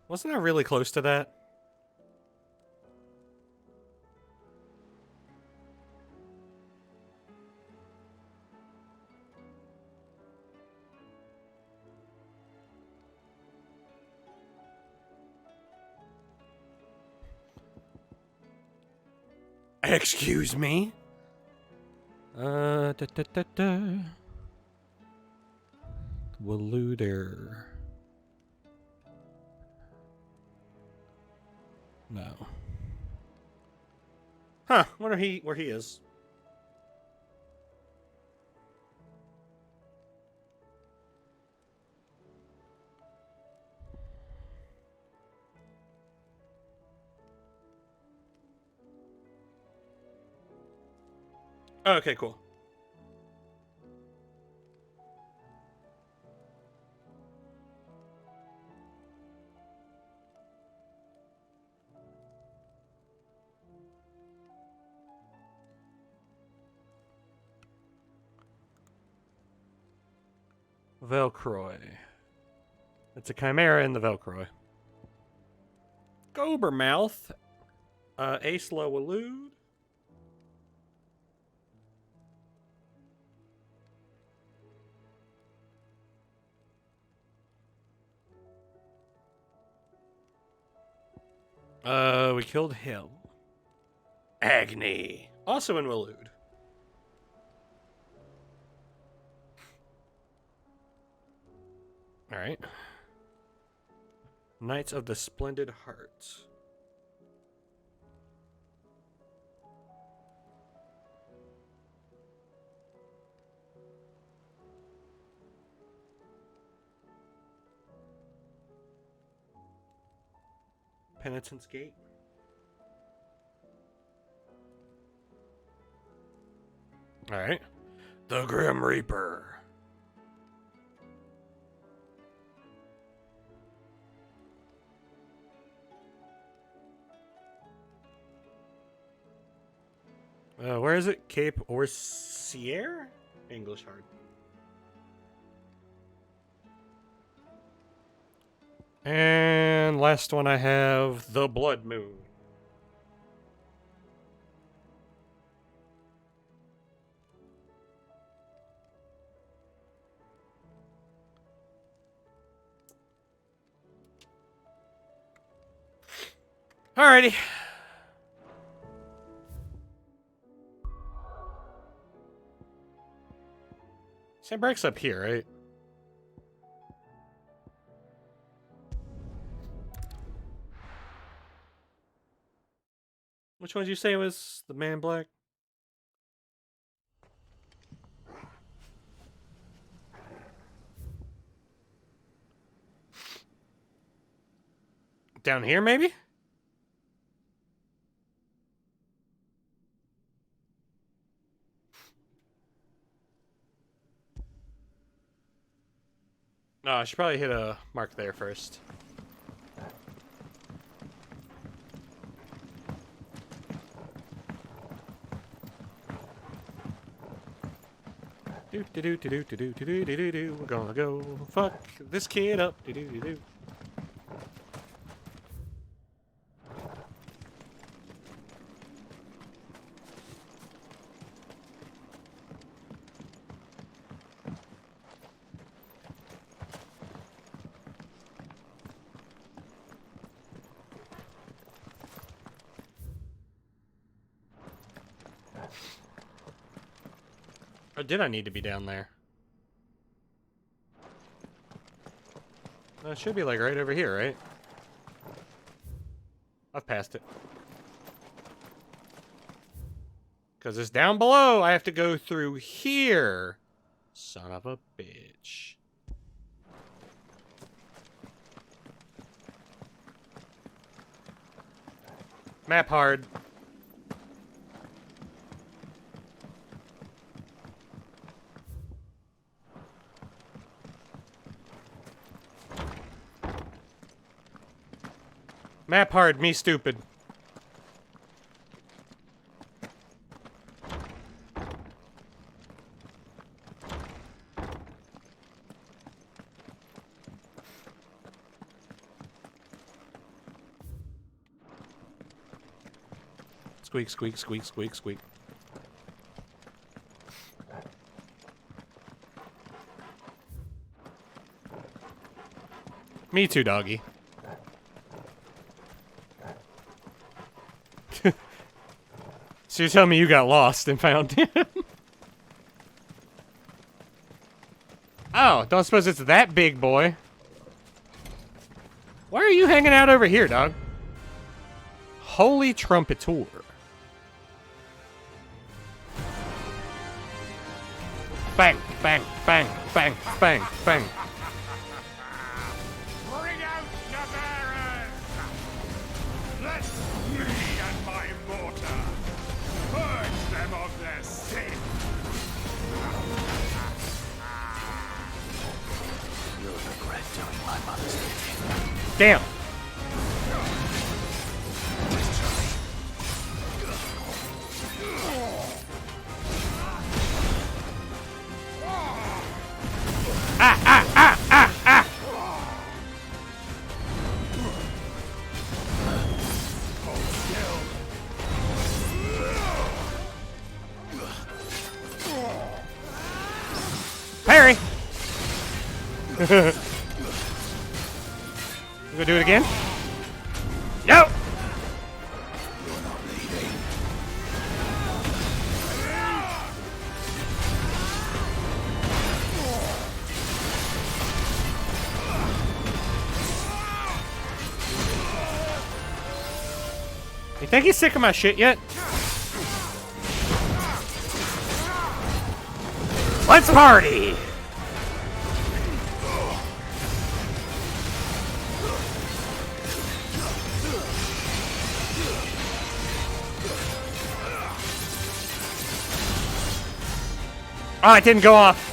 Wasn't I really close to that? Excuse me? Waluder. No. Huh, wonder where he is. Oh, okay, cool. Velcroy. It's a chimera in the Velcroy. Gobermouth. Ace-Low Elude. We killed Hill. Agni. Also in Walood. Alright. Knights of the Splendid Heart. Penitence Gate. Alright. The Grim Reaper. Where is it? Cape Orsier? English hard. And last one I have, the Blood Moon. Alrighty. Sandbreak's up here, right? Which one did you say was the Man Black? Down here, maybe? No, I should probably hit a mark there first. Do. We're gonna go fuck this kid up. Do. Or did I need to be down there? No, it should be like right over here, right? I've passed it. Because it's down below. I have to go through here. Son of a bitch. Map hard. Map hard, me stupid. Squeak, squeak, squeak, squeak, squeak. Me too, doggy. So you're telling me you got lost and found him? Oh, don't suppose it's that big boy. Why are you hanging out over here, dog? Holy trumpeter. Bang, bang, bang, bang, bang, bang. Bring out the bearers! Let me and my mortar purge them of their sin! You'll regret doing my mother's bidding. Damn. Ah, ah, ah, ah, ah! Parry! You gonna do it again? No! You think he's sick of my shit yet? Let's party! Oh, it didn't go off.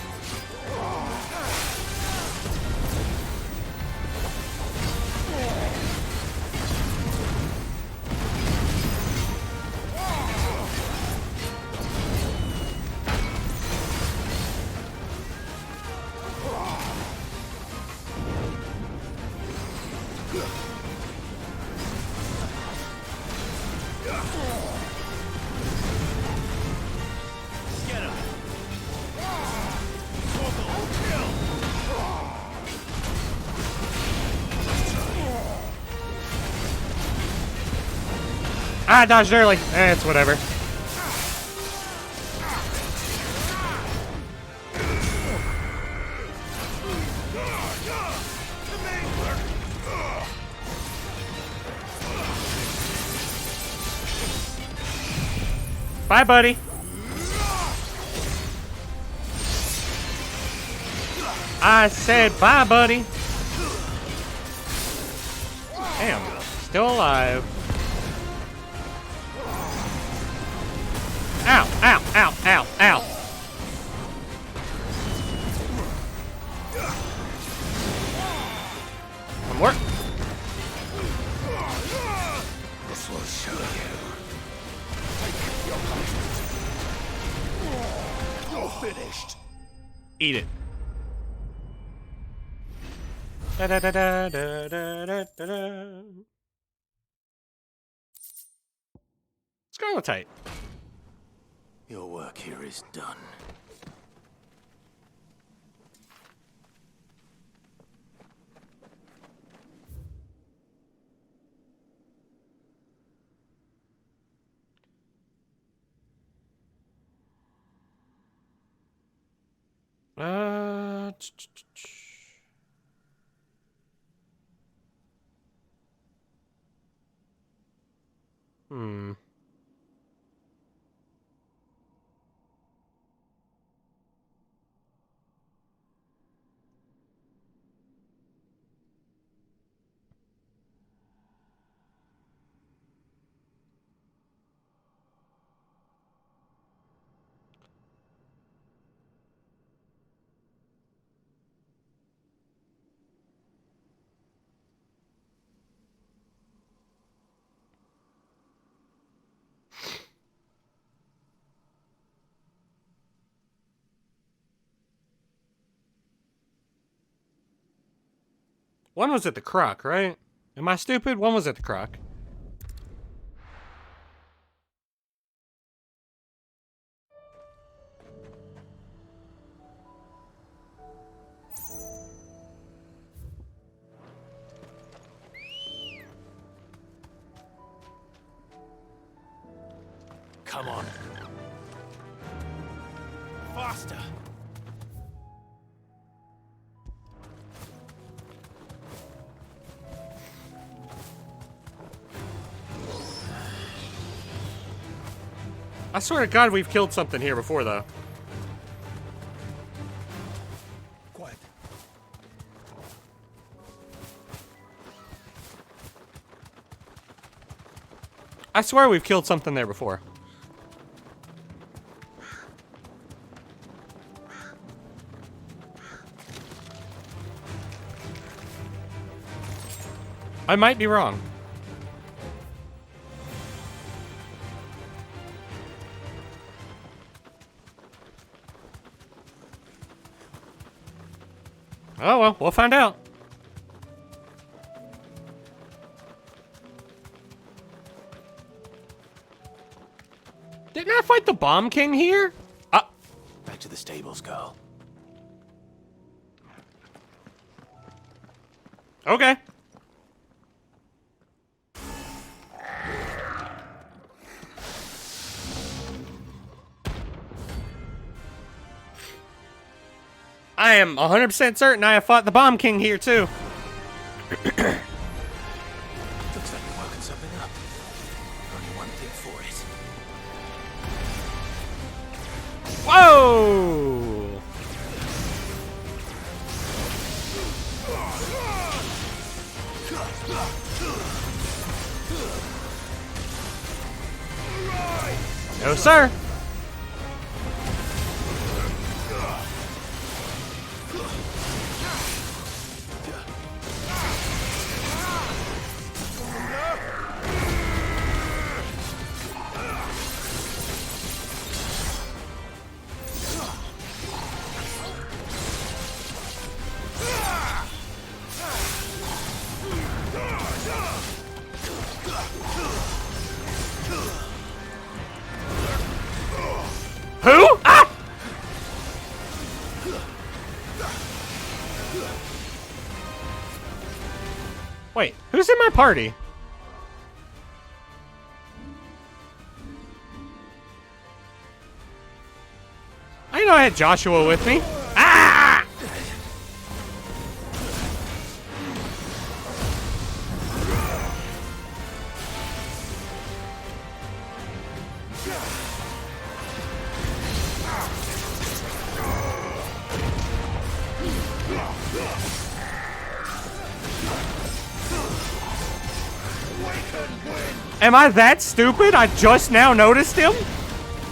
Ah, dodged early. It's whatever. Bye, buddy. I said bye, buddy. Damn, still alive. Ow, ow, ow, ow, ow. One more. This will show you. You're finished. Eat it. Da da da da da da da da da. Scarletite. Your work here is done. Hmm. One was at the Croc, right? Am I stupid? One was at the Croc. Come on. Faster. I swear to God, we've killed something here before, though. Quiet. I swear we've killed something there before. I might be wrong. Oh well, we'll find out. Didn't I fight the Bomb King here? Back to the stables, girl. Okay. I am 100% certain I have fought the Bomb King here, too. Looks like we're working something up. Only one thing for it. Whoa! No, sir. Who? Ah! Wait, who's in my party? I know I had Joshua with me. Ah! Am I that stupid? I just now noticed him?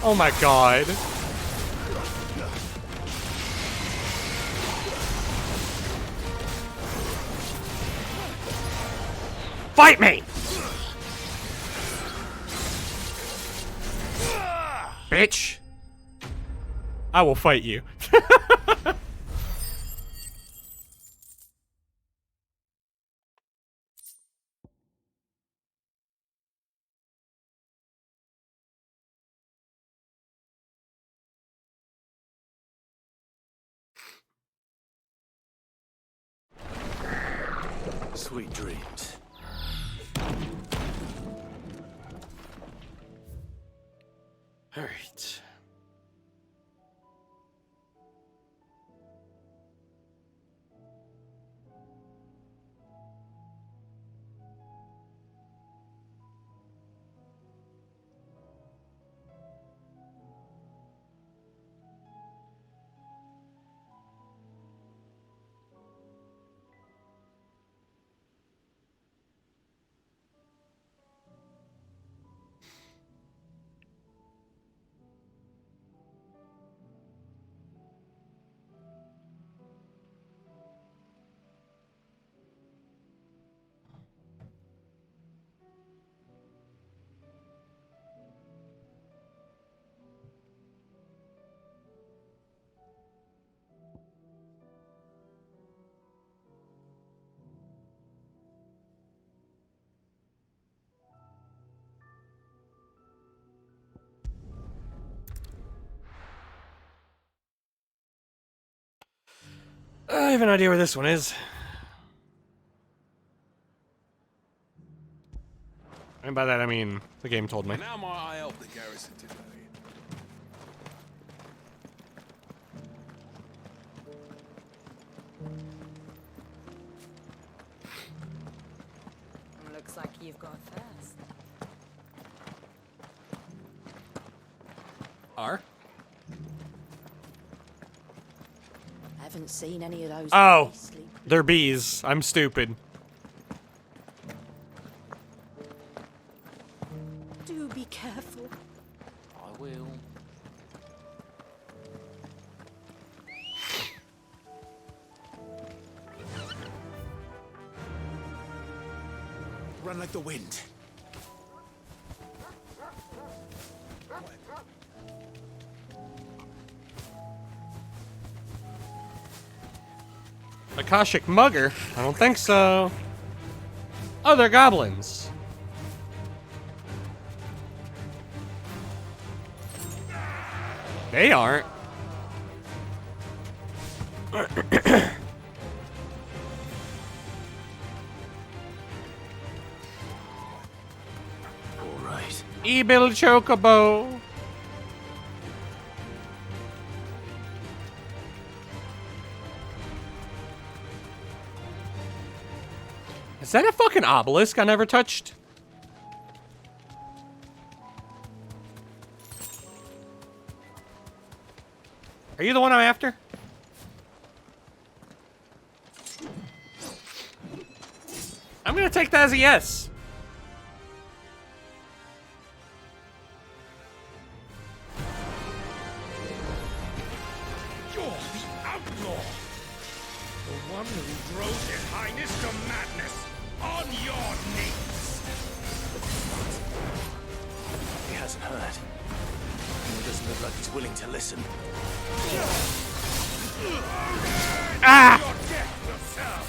Oh my god. Fight me! Bitch. I will fight you. Sweet dreams. All right. I have an idea where this one is. And by that I mean the game told me. Now might I help the garrison today? Looks like you've got first. R? Haven't seen any of those. Oh, bees sleep. they're bees. I'm stupid. Do be careful. I will. Run like the wind. Akashic Mugger? I don't think so. Oh, they're goblins. They aren't. Alright. Evil Chocobo. Is that a fucking obelisk I never touched? Are you the one I'm after? I'm gonna take that as a yes. You're the outlaw! The one who drove his highness to madness on your knees! He hasn't heard. He doesn't look like he's willing to listen. Ah! Your death will serve!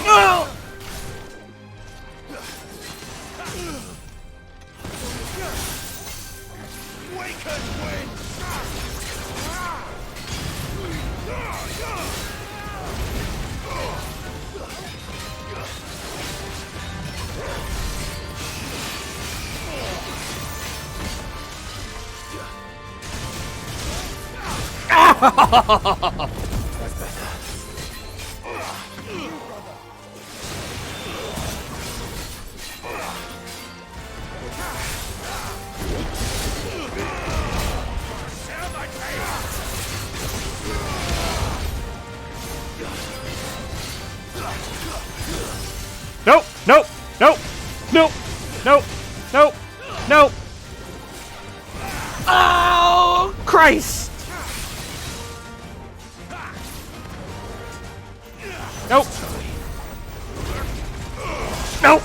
No! That's better. Nope, nope, nope, nope, nope, nope, nope. Oh, Christ! Nope. Nope.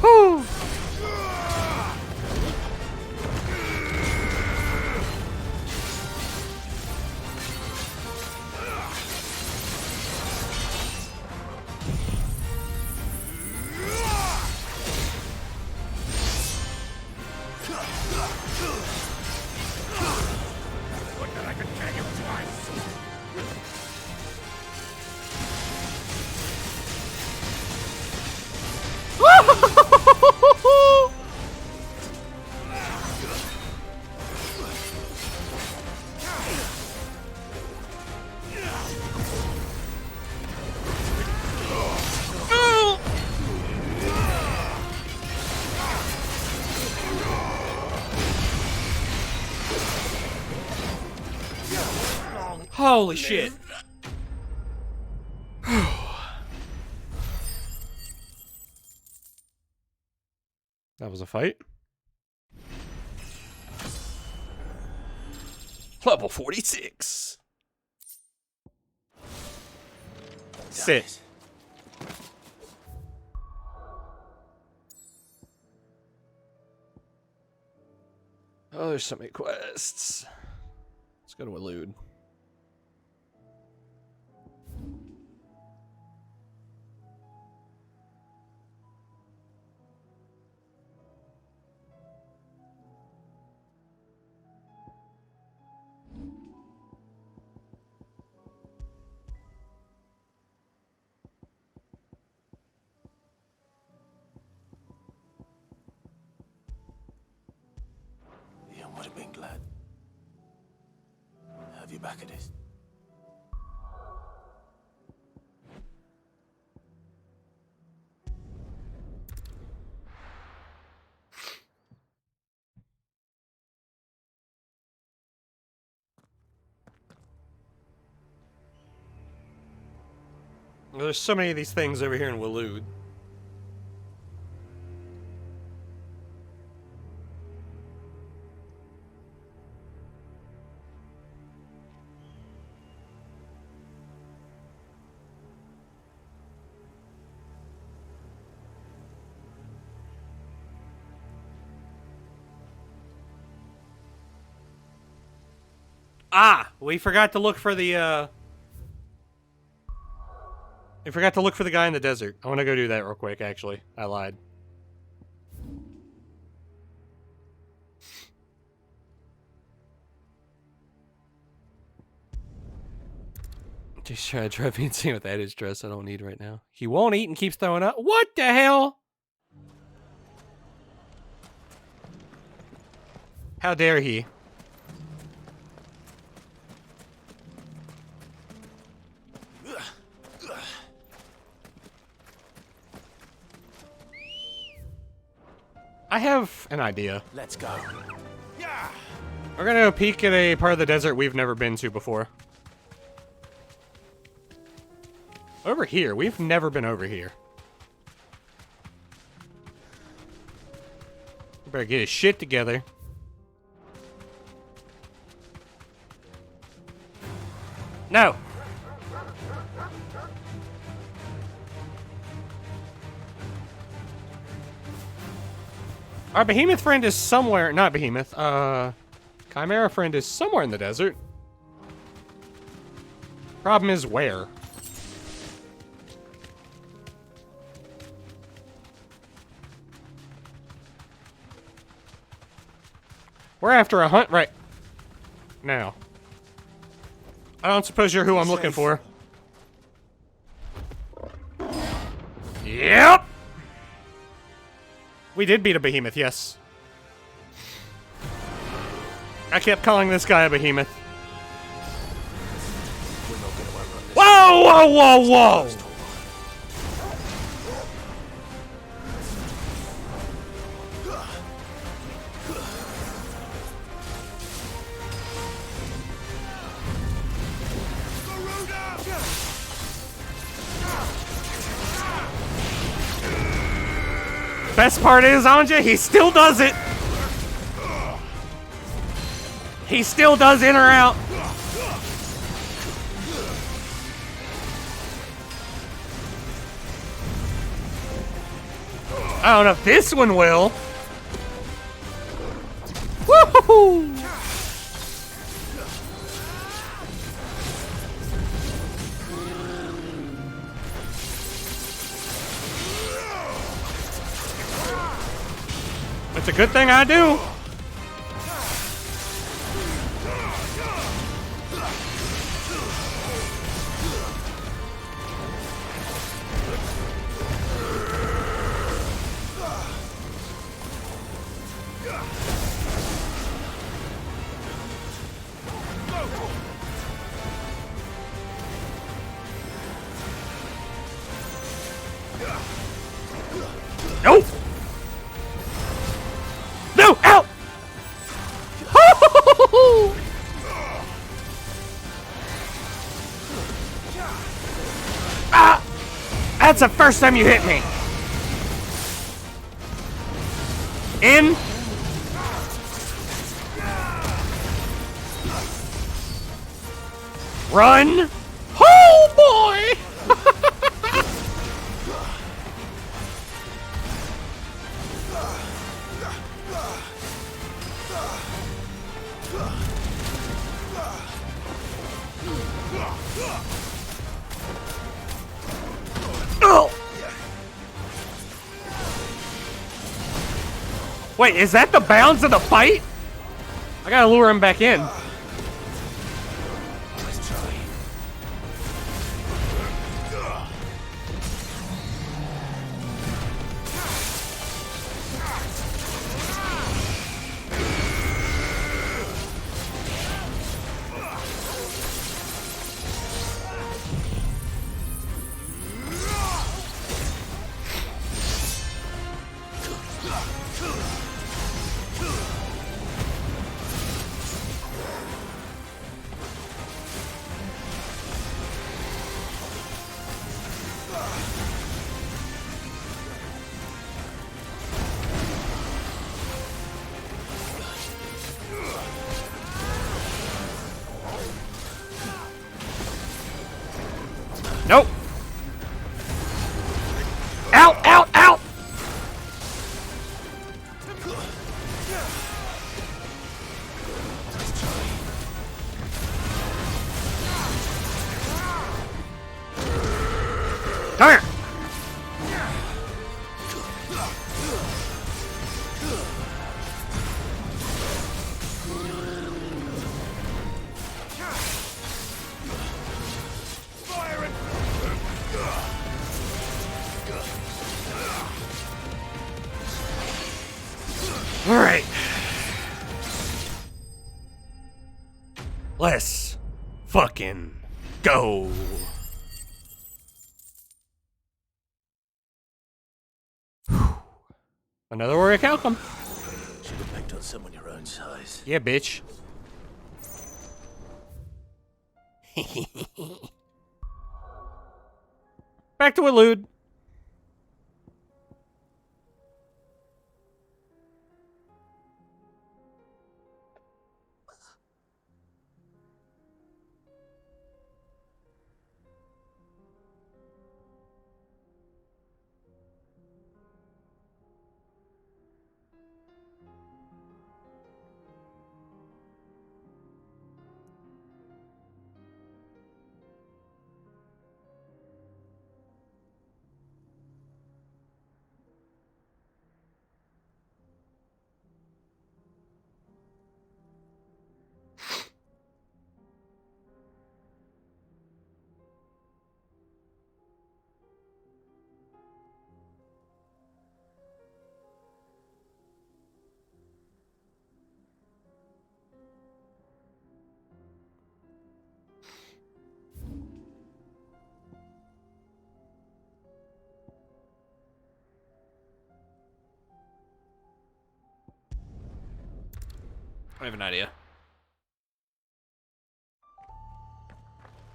Whew. Look that I can tag you twice! Holy shit. That was a fight. Level 46. Sit. Oh, there's so many quests. Let's go to Elude. Yeah, would have been glad. Have you back at it? Well, there's so many of these things over here in Waloed. Ah, we forgot to look for the, we forgot to look for the guy in the desert. I want to go do that real quick, actually. I lied. Just try to drive me insane with that dress I don't need right now. He won't eat and keeps throwing up. What the hell? How dare he? I have an idea. Let's go. We're gonna go peek at a part of the desert we've never been to before. Over here. We've never been over here. We better get his shit together. No! Our behemoth friend is somewhere, not behemoth, Chimera friend is somewhere in the desert. Problem is where? We're after a hunt right now. I don't suppose you're who I'm looking for. Yep! We did beat a behemoth, yes. I kept calling this guy a behemoth. Whoa, whoa, whoa, whoa! Best part is, Anja, he still does it. He still does in or out. I don't know if this one will. Woohoo! It's a good thing I do. Nope. No, out! Ah! That's the first time you hit me. In. Run. Oh boy! Wait, is that the bounds of the fight? I gotta lure him back in. Nope. Out, out, out. Come here. All right. Let's fucking go. Another warrior outcome. Should have picked on someone your own size. Yeah, bitch. Back to elude. I have an idea.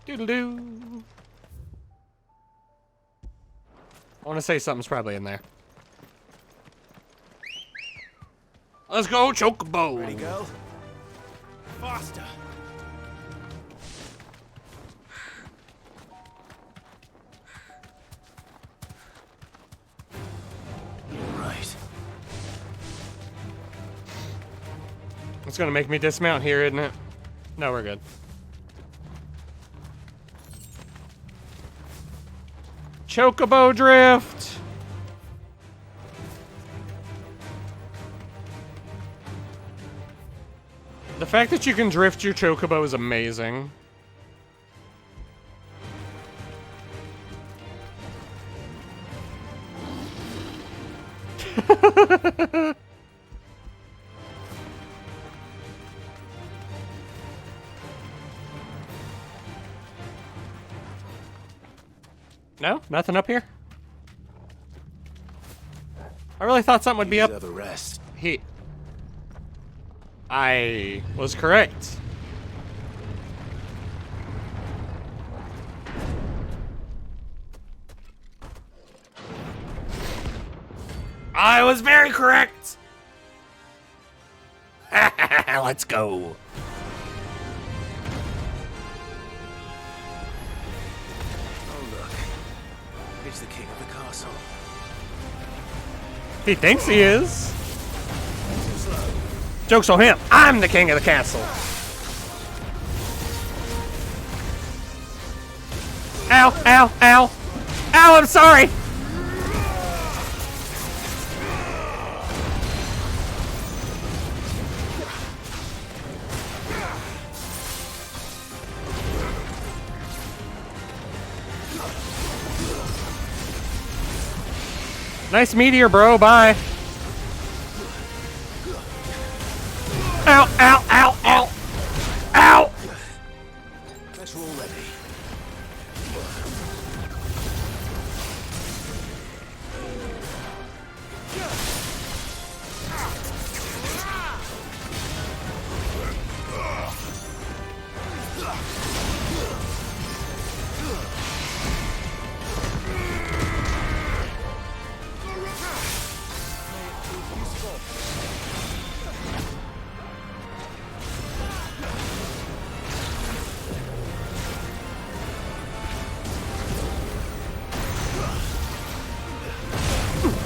Doodle-doo. I want to say something's probably in there. Let's go, Chocobo. Ready, go. Faster. Right. It's gonna make me dismount here, isn't it? No, we're good. Chocobo drift. The fact that you can drift your Chocobo is amazing. No? Nothing up here? I really thought something would be up. Deserve a rest. I was correct. I was very correct. Let's go. He's the king of the castle. He thinks he is. Joke's on him. I'm the king of the castle. Ow, ow, ow. Ow, I'm sorry. Nice meteor, bro. Bye. Ow, ow, ow, ow. Ow! Let's roll ready.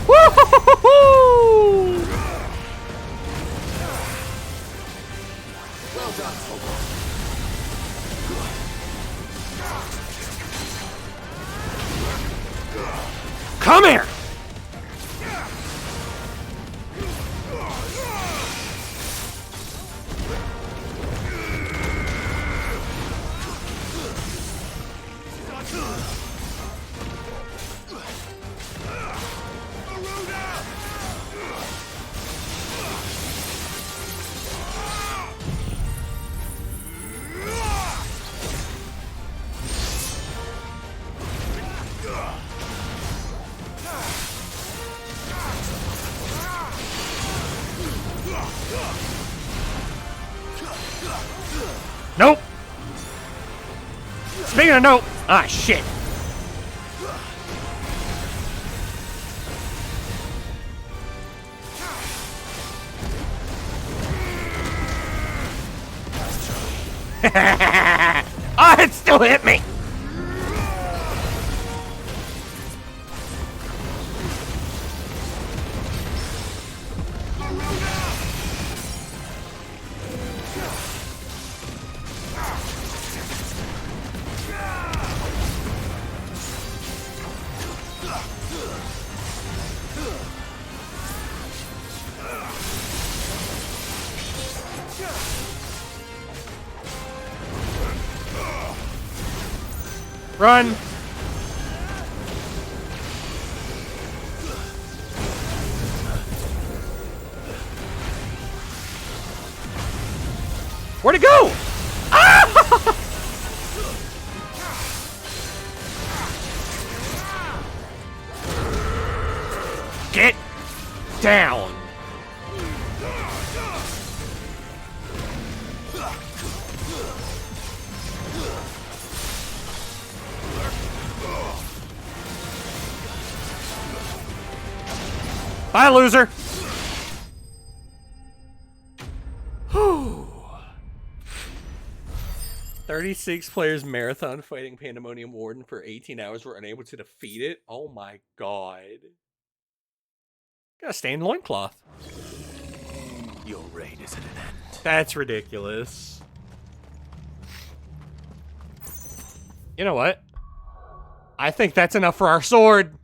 Woo-hoo-hoo-hoo! Well done, Fogel. Come here! Nope. Speaking of nope. Ah, shit. Oh, it still hit me. Run! Where'd it go? Ah! Get down! Bye, loser! Whew. 36 players marathon fighting Pandemonium Warden for 18 hours were unable to defeat it. Oh my god. Got a stained loincloth. Your reign is at an end. That's ridiculous. You know what? I think that's enough for our sword.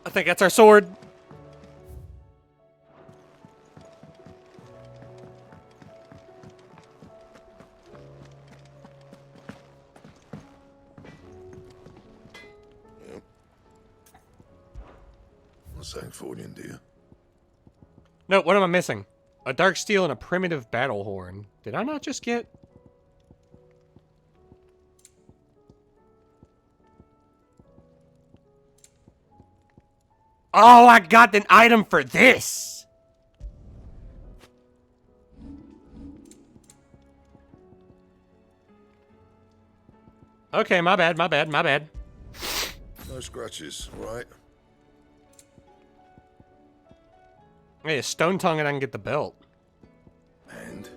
I think that's our sword. Yep. What's that for you, dear? No, what am I missing? A dark steel and a primitive battle horn. Did I not just get... Oh, I got an item for this! Okay, my bad, my bad, my bad. No scratches, right? Hey, a stone tongue and I can get the belt. And?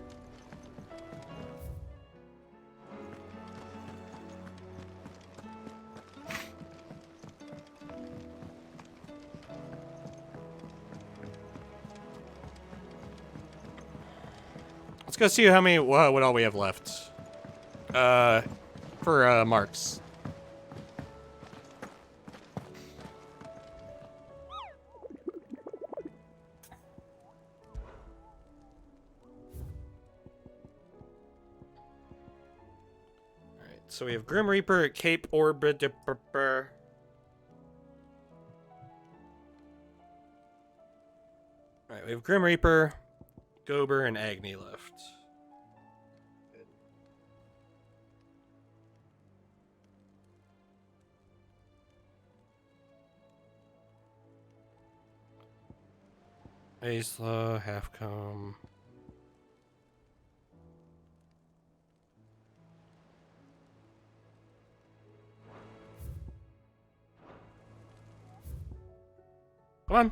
Let's go see how many, what all we have left. For marks. so we have Grim Reaper, Cape Orbit. Alright, we have Grim Reaper, Gober, and Agni left. Aisla, Halfcom. Come on.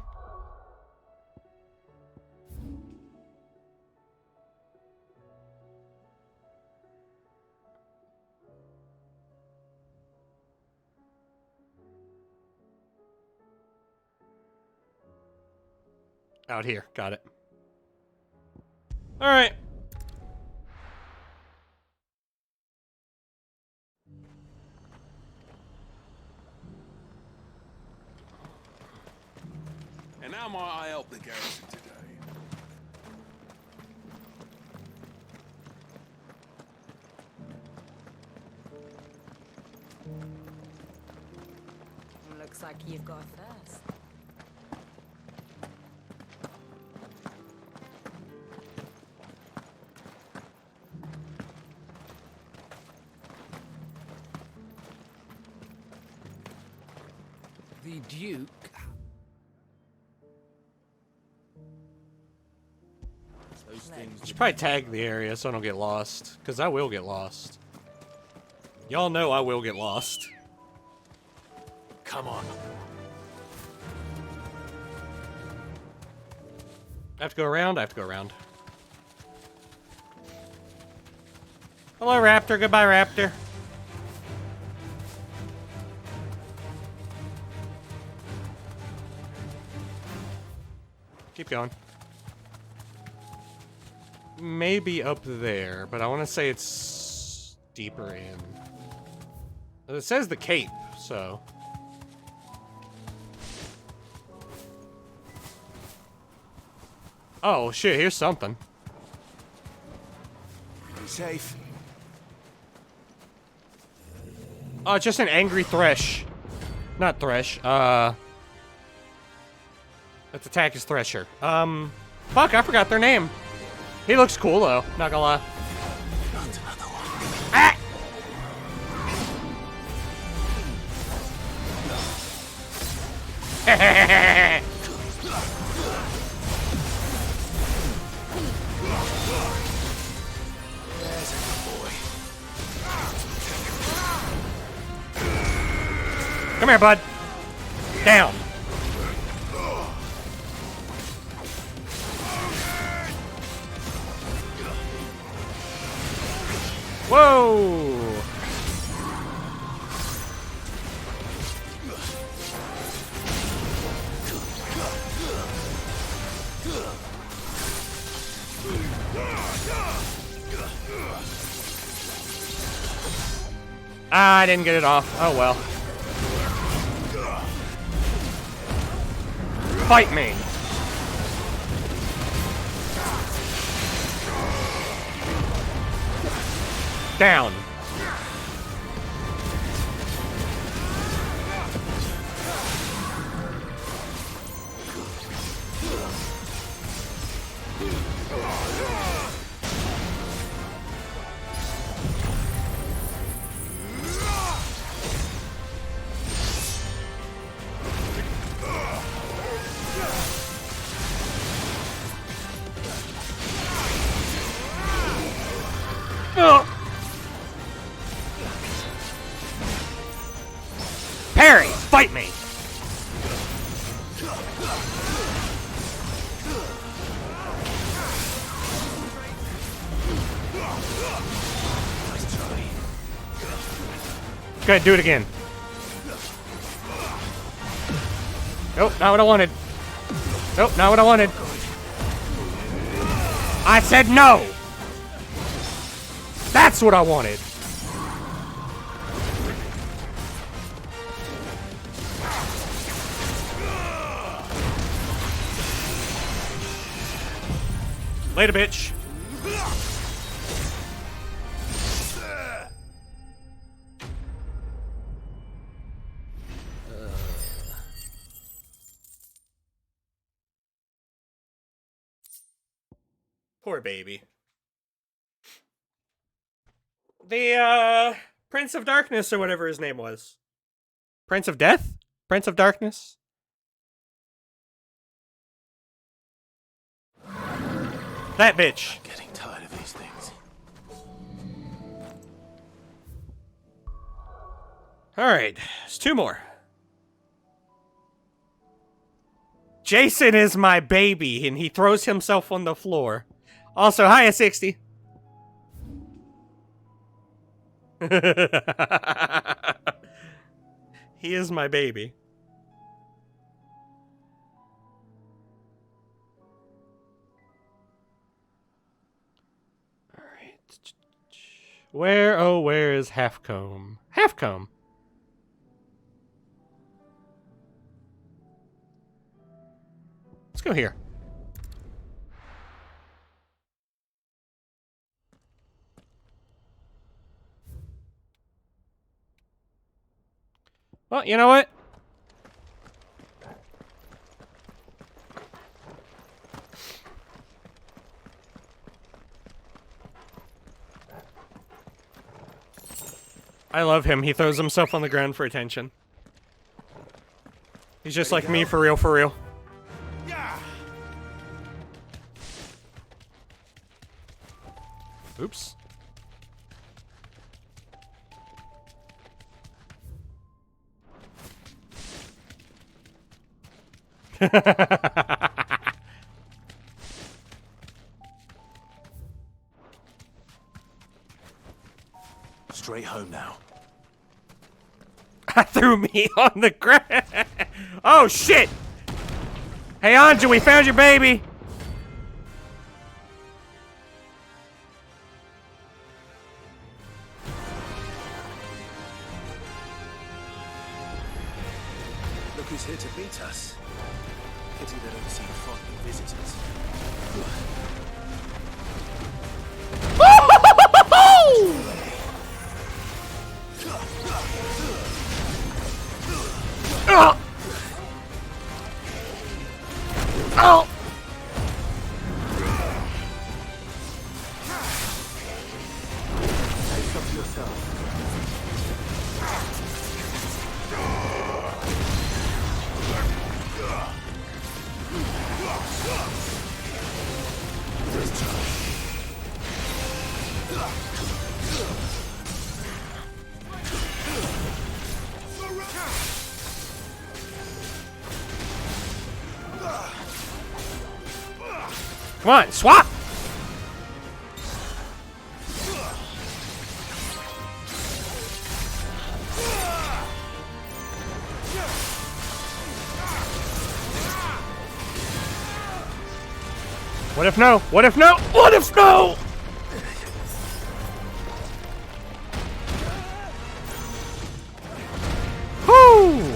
Out here. Got it. All right. And how might I help the garrison today? Looks like you've got first. The Duke. Those things. Should probably tag the area so I don't get lost, because I will get lost. Y'all know I will get lost. Come on. I have to go around? I have to go around. Hello, Raptor. Goodbye, Raptor. Keep going. Maybe up there, but I want to say it's deeper in. It says the Cape, so... Oh, shit, here's something. Be safe. Oh, it's just an angry Thresh. Not Thresh, let's attack his Thresher. Fuck, I forgot their name. He looks cool, though, not gonna lie. Ah! Come here, bud. Down. Whoa! Ah, I didn't get it off. Oh well. Fight me. Down. Parry! Fight me! Good, do it again. Nope, not what I wanted. Nope, not what I wanted. I said no! That's what I wanted! Later, bitch. Poor baby. The, Prince of Darkness, or whatever his name was. Prince of Death? Prince of Darkness? That bitch. I'm getting tired of these things. Alright, there's 2 more. Jason is my baby, and he throws himself on the floor. Also, hiya, 60. He is my baby. Alright. Where, oh, where is Halfcomb? Halfcomb? Let's go here. Well, you know what? I love him. He throws himself on the ground for attention. He's just like me, for real, for real. Oops. Straight home now. I threw me on the ground. Oh, shit. Hey, Anja, we found your baby. Look who's here to beat us. Pity they don't seem fond of visitors. Oh! Oh! Take up yourself. Come on, swap! What if no? What if no? What if no? Whoo!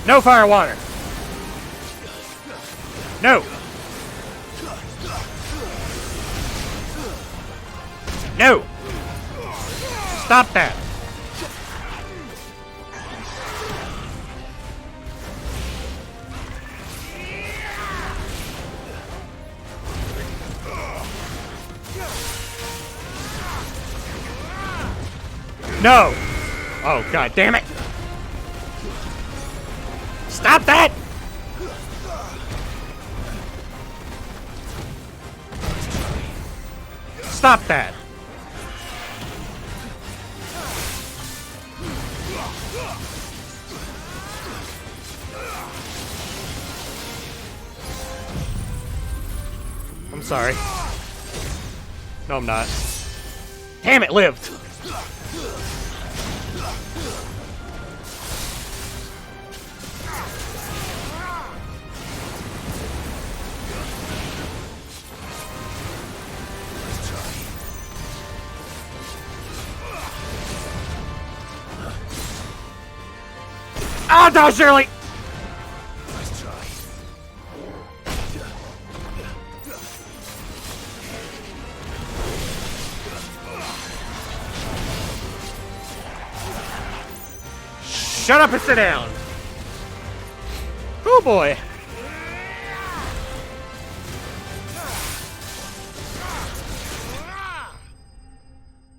No fire water. No. No. Stop that. No. Oh, God damn it. Stop that! Stop that! I'm sorry. No, I'm not. Damn, it lived! Ah, dodge Shirley! Nice try. Shut up and sit down! Oh boy!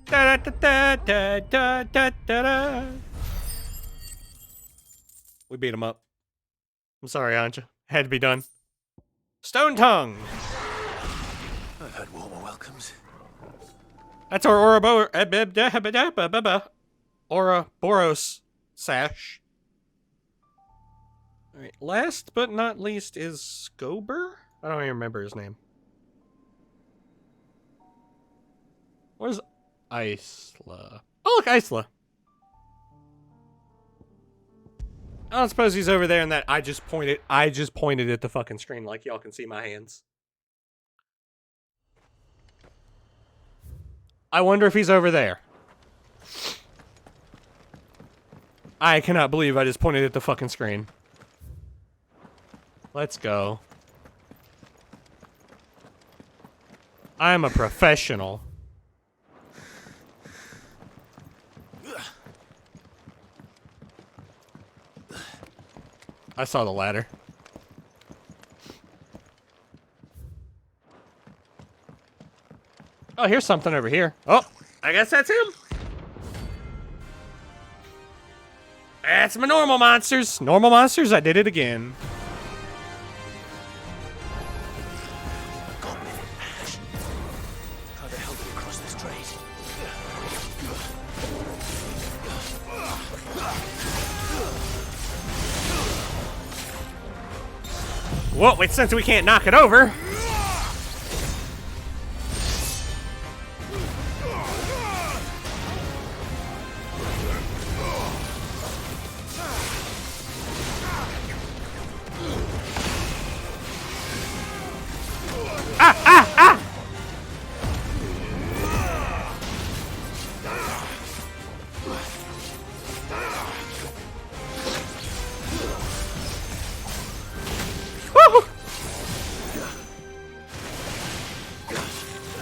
Da da da da da da da da. We beat him up. I'm sorry, Anja. Had to be done. Stone Tongue! I've had warmer welcomes. That's our Ouroboros sash. Alright, last but not least is Scober? I don't even remember his name. Where's Isla? Oh, look, Isla. I don't suppose he's over there in that I just pointed at the fucking screen like y'all can see my hands. I wonder if he's over there. I cannot believe I just pointed at the fucking screen. Let's go. I'm a professional. I saw the ladder. Oh, here's something over here. Oh, I guess that's him. That's my normal monsters. Normal monsters, I did it again. How the hell did we cross this strait? Well, wait, since we can't knock it over.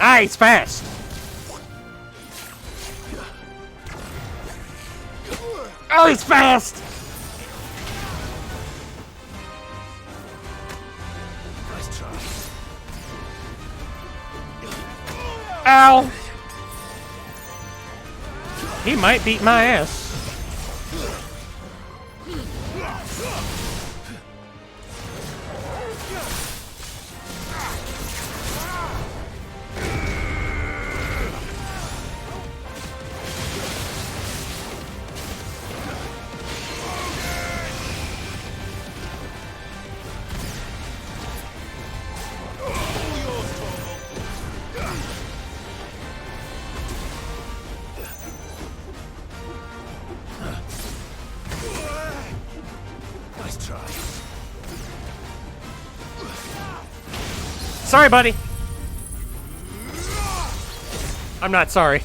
Ah, he's fast. Oh, he's fast. Nice try. Ow. He might beat my ass. Nice try. Sorry, buddy. I'm not sorry.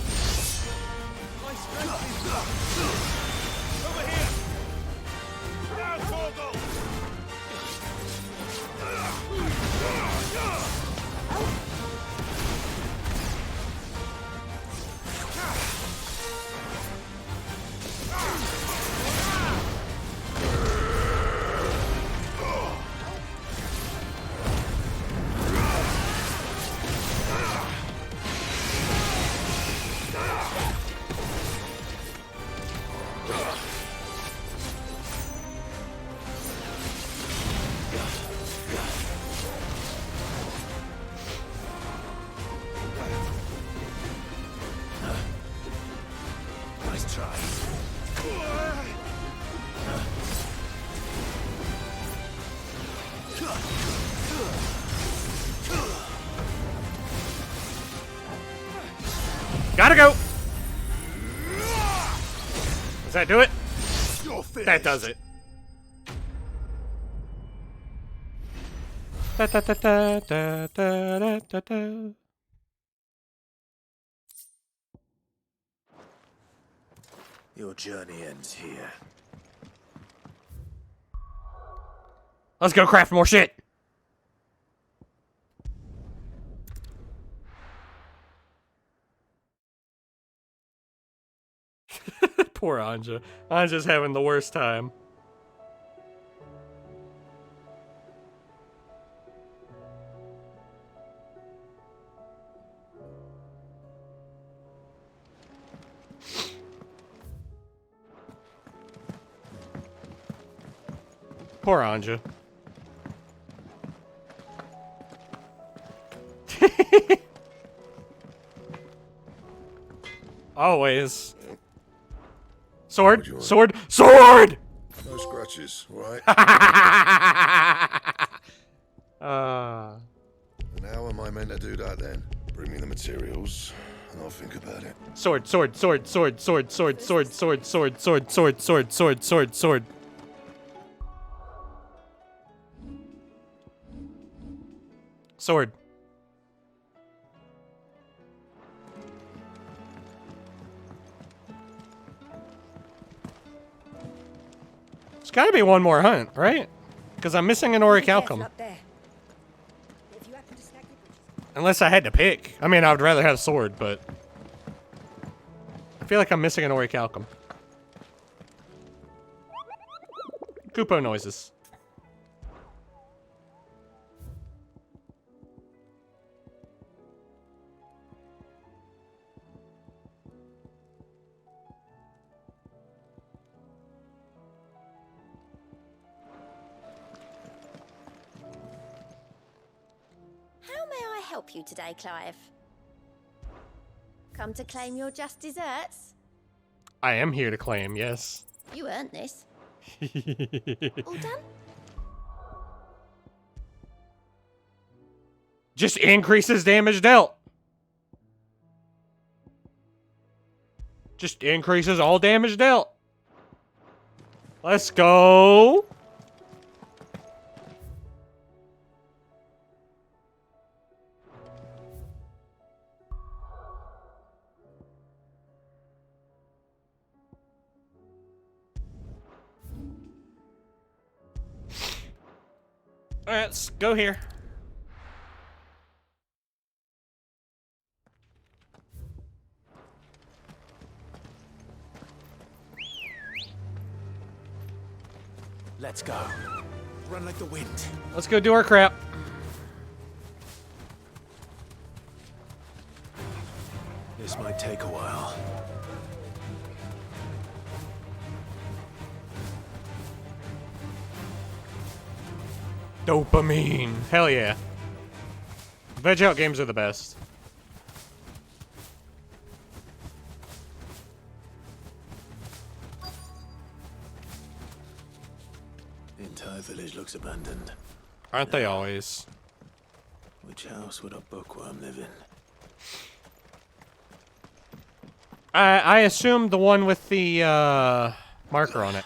Gotta go! Does that do it? That does it. Da, da, da, da, da, da, da, da. Your journey ends here. Let's go craft more shit! Poor Anja. Anja's having the worst time. Poor Anja. Always. Sword, sword, sword! No scratches, right? And how am I meant to do that then? Bring me the materials, and I'll think about it. Sword, sword, sword, sword, sword, sword, sword, sword, sword, sword, sword, sword, sword, sword, sword. Sword. There's gotta be one more hunt, right? Because I'm missing an orichalcum. Unless I had to pick. I mean, I would rather have a sword, but I feel like I'm missing an orichalcum. Kupo noises. How may I help you today, Clive? Come to claim your just desserts? I am here to claim, yes. You earned this. All done? Just increases damage dealt. Just increases all damage dealt. Let's go. Alright, let's go here. Let's go. Run like the wind. Let's go do our crap. This might take a while. Dopamine. Hell yeah. Veg out games are the best. The entire village looks abandoned. Aren't they always? Which house would a bookworm live in? I assume the one with the marker on it.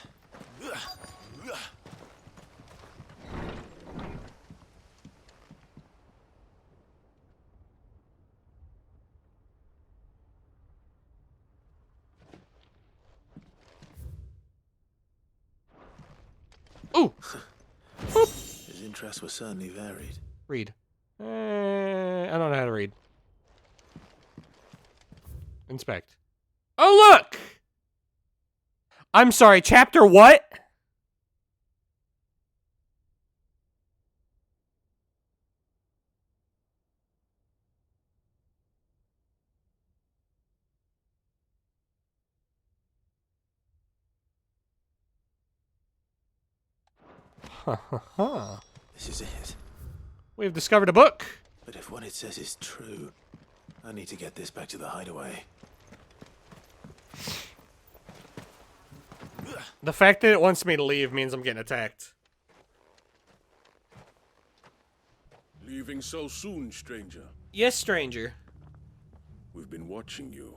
Ooh! His interests were certainly varied. Read. I don't know how to read. Inspect. Oh, look! I'm sorry, chapter what? This is it. We've discovered a book. But if what it says is true, I need to get this back to the hideaway. The fact that it wants me to leave means I'm getting attacked. Leaving so soon, stranger? Yes, stranger. We've been watching you.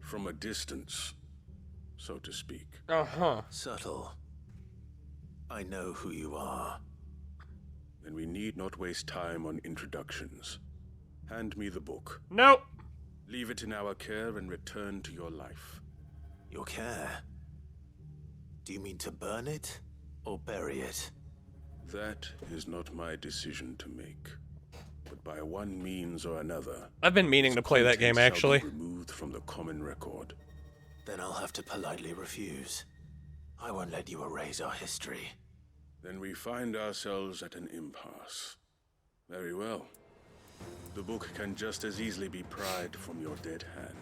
From a distance, so to speak. Uh-huh. Subtle. I know who you are. Then we need not waste time on introductions. Hand me the book. Nope. Leave it in our care and return to your life. Your care? Do you mean to burn it or bury it? That is not my decision to make. But by one means or another, I've been meaning to play that game, actually. Shall be removed from the common record. Then I'll have to politely refuse. I won't let you erase our history. Then we find ourselves at an impasse. Very well. The book can just as easily be pried from your dead hand.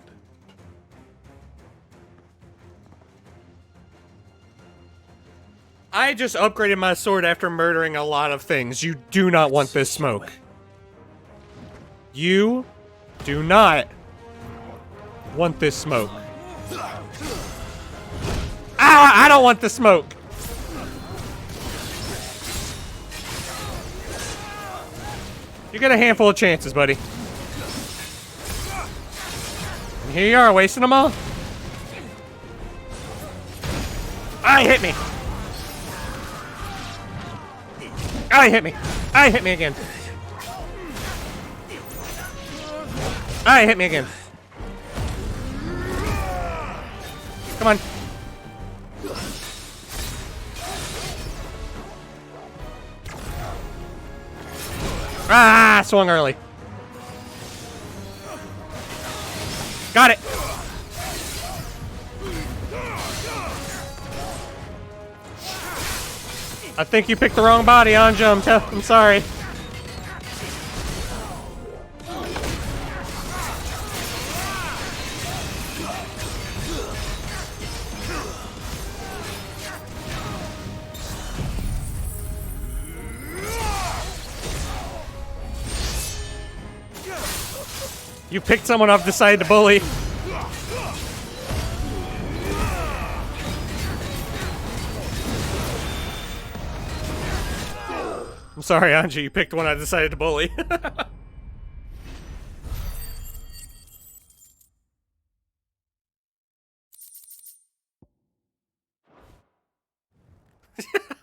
I just upgraded my sword after murdering a lot of things. You do not want this smoke. You do not want this smoke. Ah, I don't want the smoke. You get a handful of chances, buddy. And here you are, wasting them all. Ah, he hit me. Ah, he hit me. Ah, he hit me again. Ah, he hit me again. Come on. Ah, swung early. Got it. I think you picked the wrong body, Anja. I'm sorry. You picked someone I've decided to bully. I'm sorry, Anji, you picked one I decided to bully.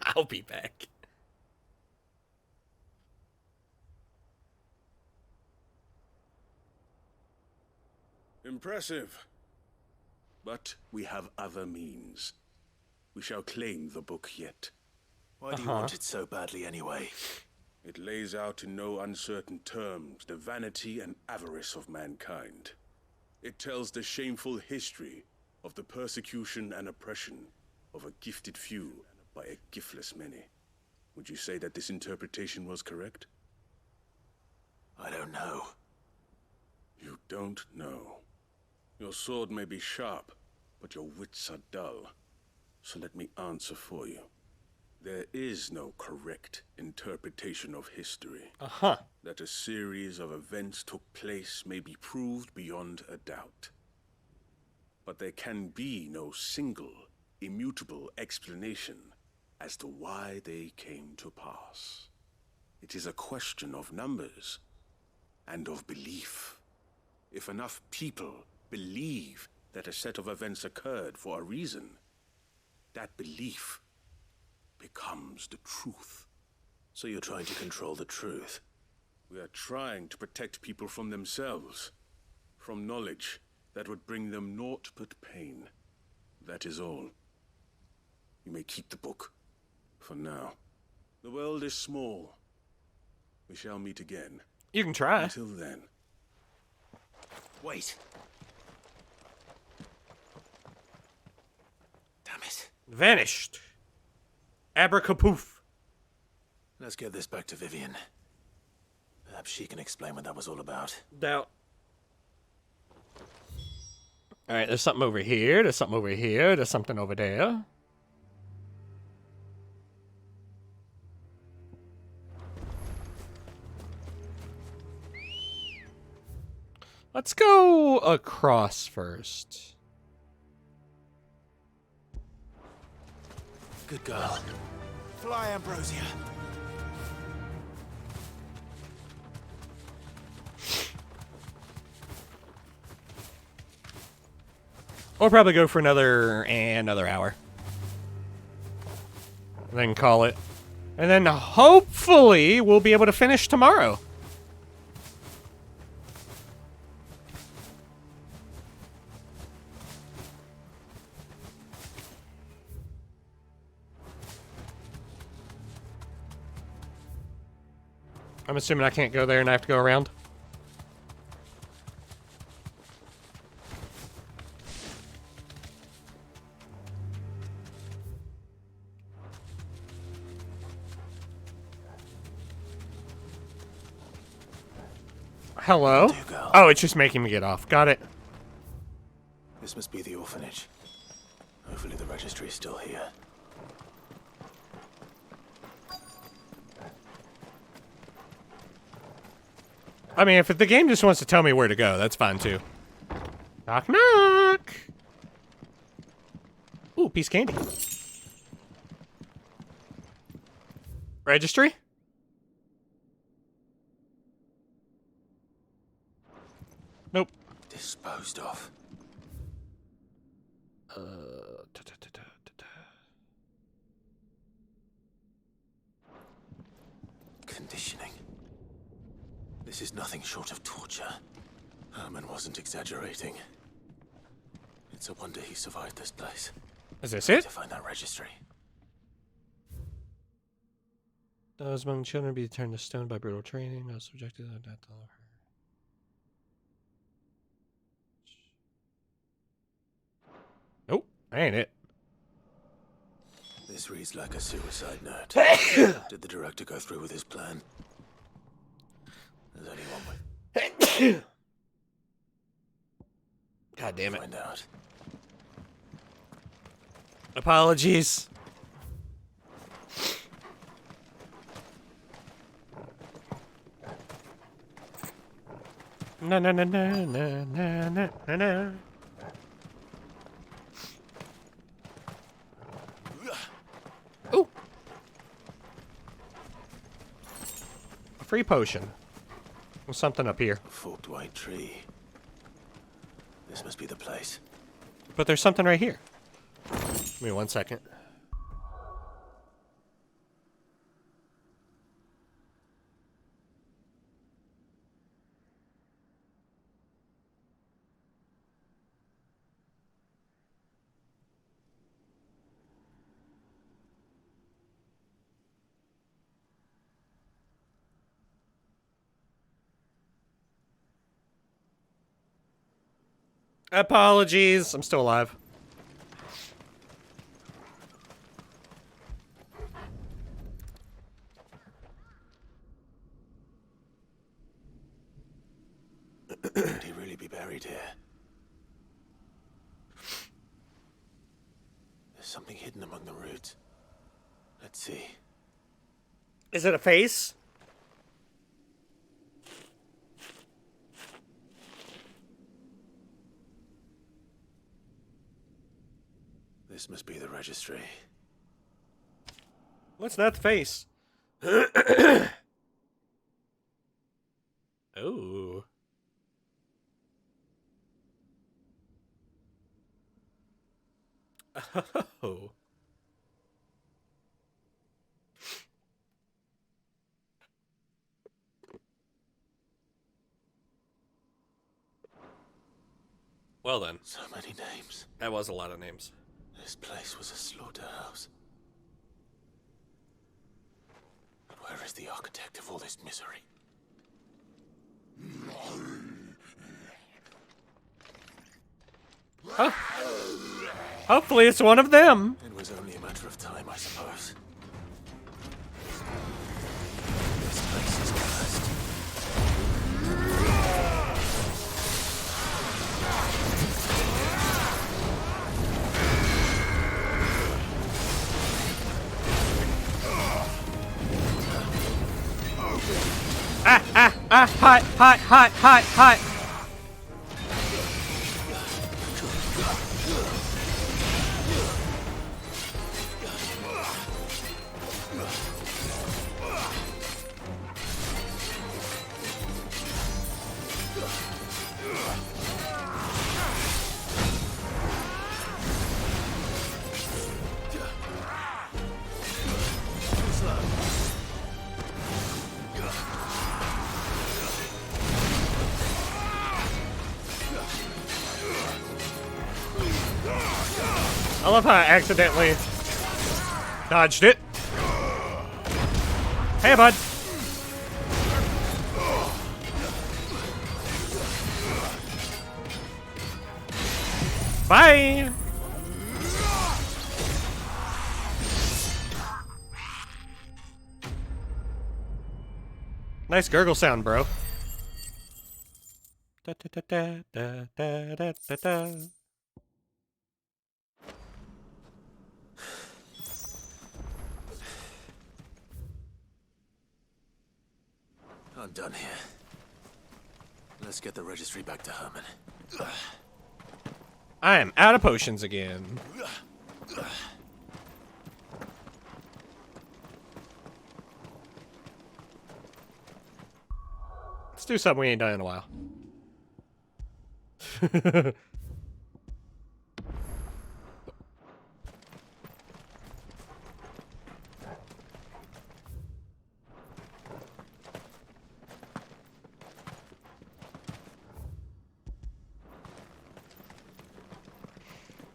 I'll be back. Impressive. But we have other means. We shall claim the book yet. Why do you want it so badly anyway? It lays out in no uncertain terms the vanity and avarice of mankind. It tells the shameful history of the persecution and oppression of a gifted few by a giftless many. Would you say that this interpretation was correct? I don't know. You don't know. Your sword may be sharp, but your wits are dull. So let me answer for you. There is no correct interpretation of history. That a series of events took place may be proved beyond a doubt. But there can be no single, immutable explanation as to why they came to pass. It is a question of numbers and of belief. If enough people believe that a set of events occurred for a reason, that belief becomes the truth. So you're trying to control the truth? We are trying to protect people from themselves, from knowledge that would bring them naught but pain. That is all. You may keep the book, for now. The world is small. We shall meet again. You can try. Until then. Wait. Damn it. Vanished. Abracapoof. Let's get this back to Vivian. Perhaps she can explain what that was all about. Doubt. Alright, there's something over here. There's something over here. There's something over there. Let's go across first. Good girl. Fly, Ambrosia. We'll probably go for another hour. Then call it. And then hopefully we'll be able to finish tomorrow. I'm assuming I can't go there and I have to go around. Hello? Oh, it's just making me get off. Got it. This must be the orphanage. Hopefully the registry is still here. I mean, if the game just wants to tell me where to go, that's fine too. Knock, knock. Ooh, piece of candy. Registry? Nope. Disposed of. Conditioning. This is nothing short of torture. Herman wasn't exaggerating. It's a wonder he survived this place. Is this it? To find that registry. Those among children be turned to stone by brutal training. Those subjected to death. Nope, that ain't it. This reads like a suicide note. Did the director go through with his plan? There's only one way. God damn it. Find out. Apologies. No, no, no, no, no, no, no, no, no. Ooh. A free potion. There's something up here. A forked white tree. This must be the place. But there's something right here. Give me 1 second. Apologies. I'm still alive. Could he really be buried here? There's something hidden among the roots. Let's see. Is it a face? This must be the registry. What's not the face? Oh. Oh. Well then. So many names. That was a lot of names. This place was a slaughterhouse. But where is the architect of all this misery? Huh? Hopefully it's one of them. It was only a matter of time, I suppose. This place is cursed. Hot, hot, hot, hot, hot. I love how I accidentally dodged it. Hey, bud. Bye. Nice gurgle sound, bro. Da, da, da, da, da, da, da, da. I'm done here. Let's get the registry back to Herman. I am out of potions again. Let's do something we ain't done in a while.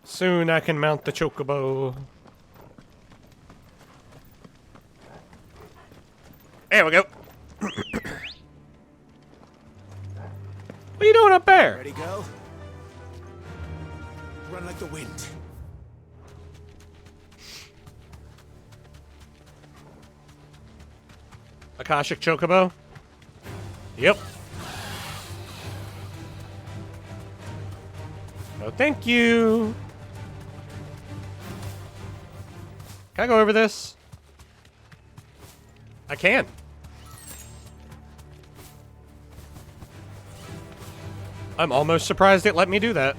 Soon I can mount the chocobo. There we go. What are you doing up there? Ready, go? Run like the wind. Akashic chocobo? Yep. No, thank you. Can I go over this? I can. I'm almost surprised it let me do that.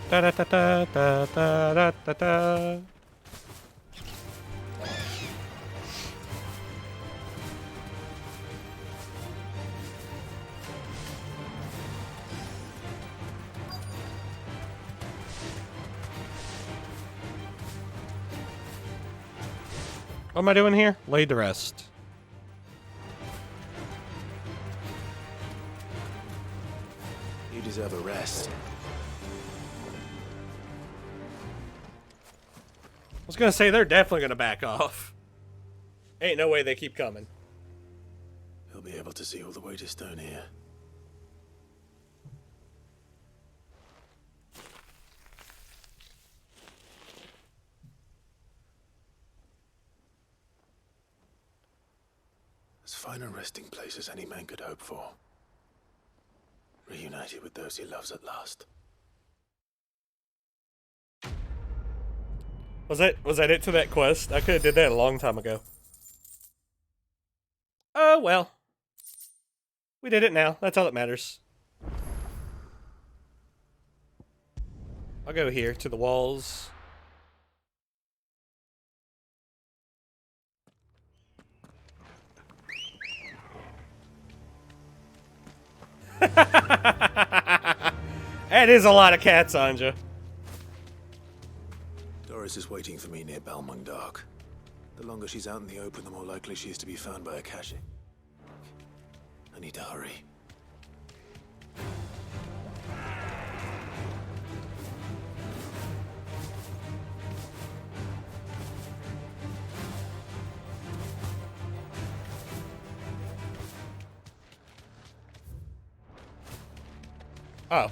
Da da da da da da da da. What am I doing here? Lay to rest. You deserve a rest. I was gonna say they're definitely gonna back off. Ain't no way they keep coming. You'll be able to see all the way to Stone here. As fine a resting place as any man could hope for. Reunited with those he loves at last. Was that it to that quest? I could have did that a long time ago. Oh well. We did it now. That's all that matters. I'll go here to the walls. That is a lot of cats, Anja. Doris is waiting for me near Balmung Dark. The longer she's out in the open, the more likely she is to be found by Akashic. I need to hurry. Oh.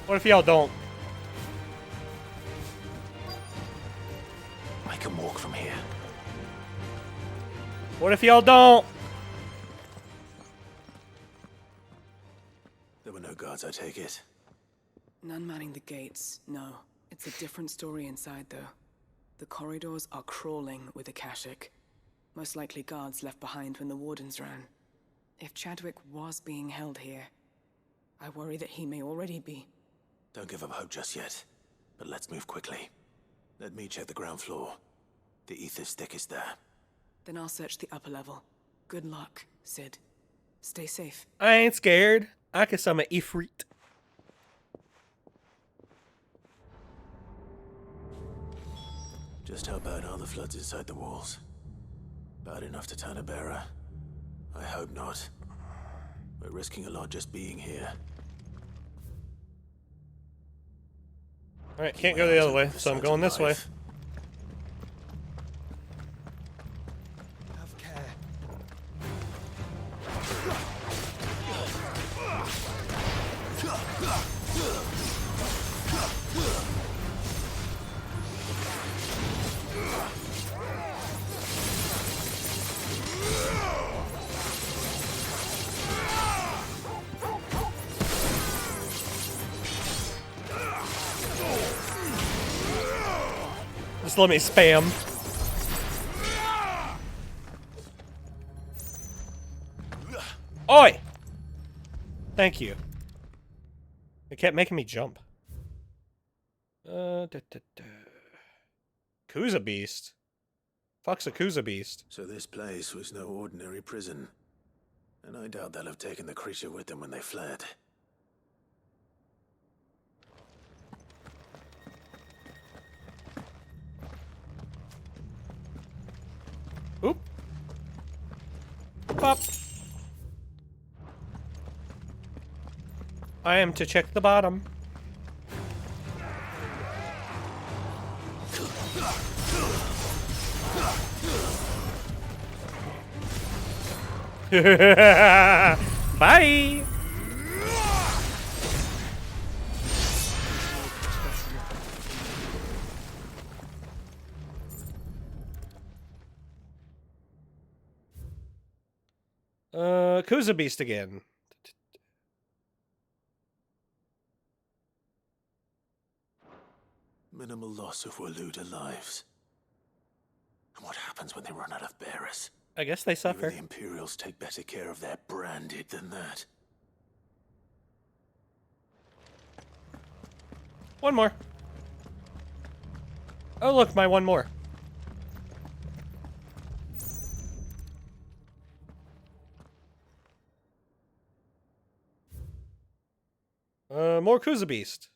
What if y'all don't? I can walk from here. What if y'all don't? There were no guards, I take it. None manning the gates, no. It's a different story inside, though. The corridors are crawling with Akashic. Most likely guards left behind when the wardens ran. If Chadwick was being held here, I worry that he may already be. Don't give up hope just yet, but let's move quickly. Let me check the ground floor. The ether stick is there. Then I'll search the upper level. Good luck, Sid. Stay safe. I ain't scared. I can summon Ifrit. Just how bad are the floods inside the walls? Bad enough to turn a bearer? I hope not. We're risking a lot just being here. Alright, can't go the other way, so I'm going this way. Have care. Just let me spam. Oi! Thank you. It kept making me jump. Kuza Beast. Fuck's a Kuza Beast. So this place was no ordinary prison. And I doubt they'll have taken the creature with them when they fled. Oop. Pop. I am to check the bottom. Bye. Kuza Beast again. Minimal loss of Waluda lives. And what happens when they run out of bearers? I guess they suffer. Even the Imperials take better care of their branded than that. One more. Oh, look, my one more. More Kuza Beast.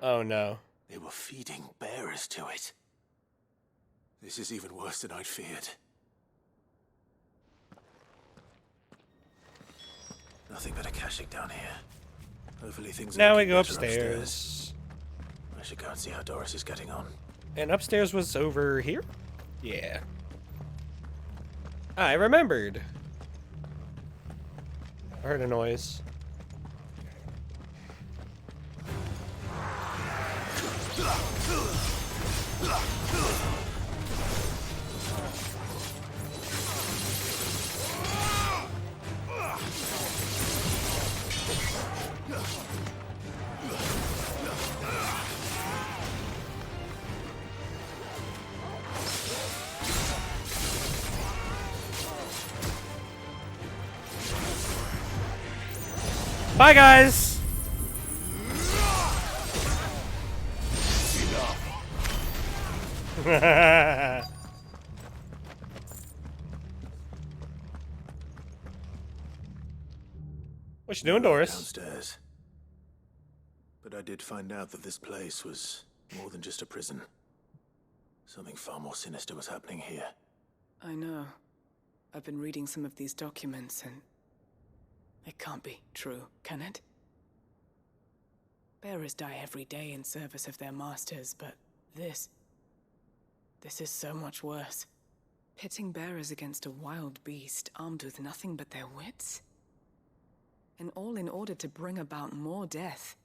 Oh no. They were feeding bearers to it. This is even worse than I'd feared. Nothing but a caching down here. Hopefully things are now we looking go better upstairs. I should go and see how Doris is getting on. And upstairs was over here? Yeah. I remembered. I heard a noise. Bye, guys. What you doing, Doris? Downstairs. But I did find out that this place was more than just a prison. Something far more sinister was happening here. I know. I've been reading some of these documents, and it can't be true, can it? Bearers die every day in service of their masters, but this is so much worse. Pitting bearers against a wild beast armed with nothing but their wits? And all in order to bring about more death.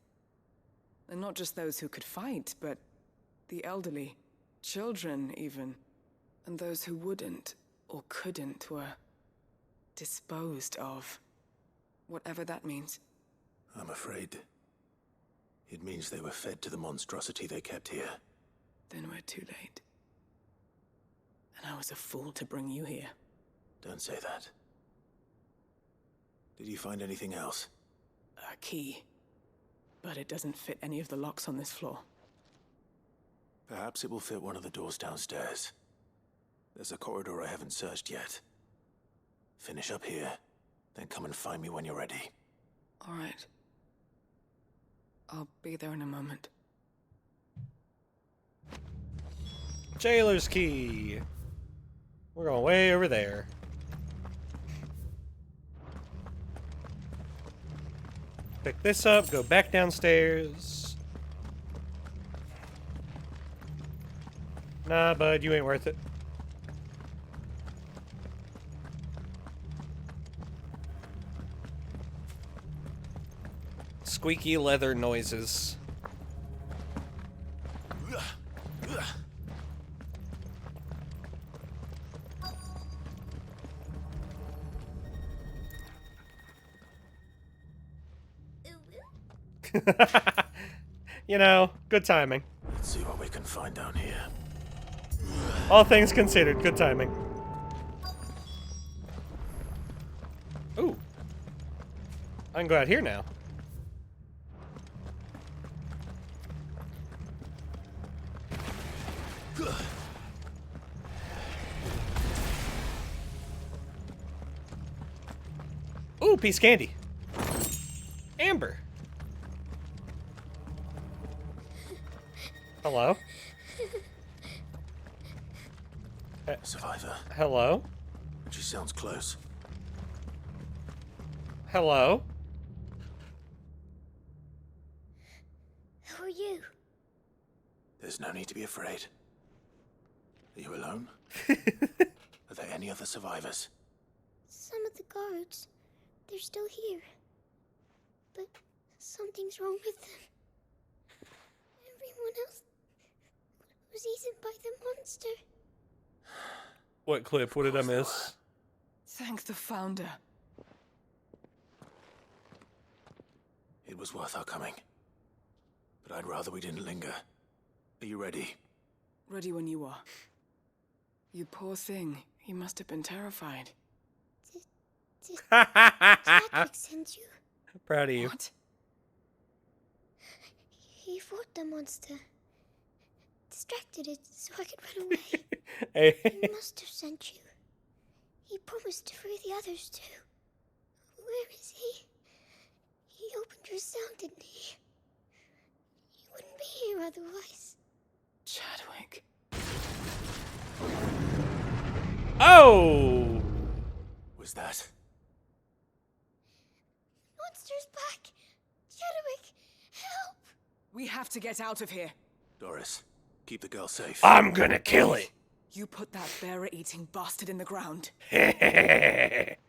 And not just those who could fight, but the elderly, children even, and those who wouldn't or couldn't were disposed of. Whatever that means. I'm afraid it means they were fed to the monstrosity they kept here. Then we're too late. And I was a fool to bring you here. Don't say that. Did you find anything else? A key. But it doesn't fit any of the locks on this floor. Perhaps it will fit one of the doors downstairs. There's a corridor I haven't searched yet. Finish up here, then come and find me when you're ready. All right. I'll be there in a moment. Jailer's key. We're going way over there. Pick this up, go back downstairs. Nah, bud, you ain't worth it. Squeaky leather noises. You know, good timing. Let's see what we can find down here. All things considered, good timing. Ooh. I can go out here now. Ooh, piece of candy. Amber. Hello? Survivor. Hello? She sounds close. Hello? Who are you? There's no need to be afraid. Are you alone? Are there any other survivors? Some of the guards. They're still here. But something's wrong with them. Everyone else was eaten by the monster. What clip? What did I miss? Thank the Founder. It was worth our coming. But I'd rather we didn't linger. Are you ready? Ready when you are. You poor thing. You must have been terrified. Did Chadwick send you? Proud of you. What? He fought the monster. Distracted it so I could run away. Hey. He must have sent you. He promised to free the others too. Where is he? He opened your cell, didn't he? He wouldn't be here otherwise. Chadwick. Oh! Was that? Monster's back! Chadwick, help! We have to get out of here. Doris, keep the girl safe. I'm gonna kill it! You put that bearer-eating bastard in the ground. It's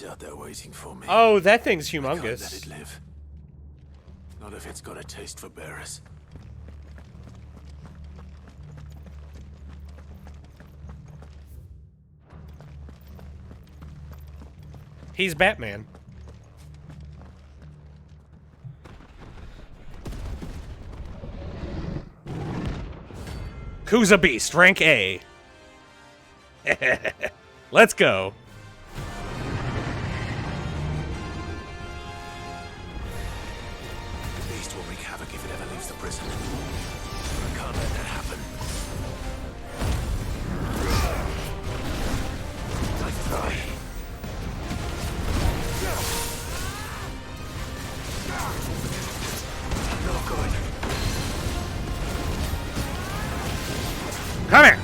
out there waiting for me. Oh, that thing's I can't let humongous. it live. Not if it's got a taste for bearers. He's Batman. Kuza Beast, rank A. Let's go. The beast will wreak havoc if it ever leaves the prison. I can't let that happen. Nice try. No good. Come here.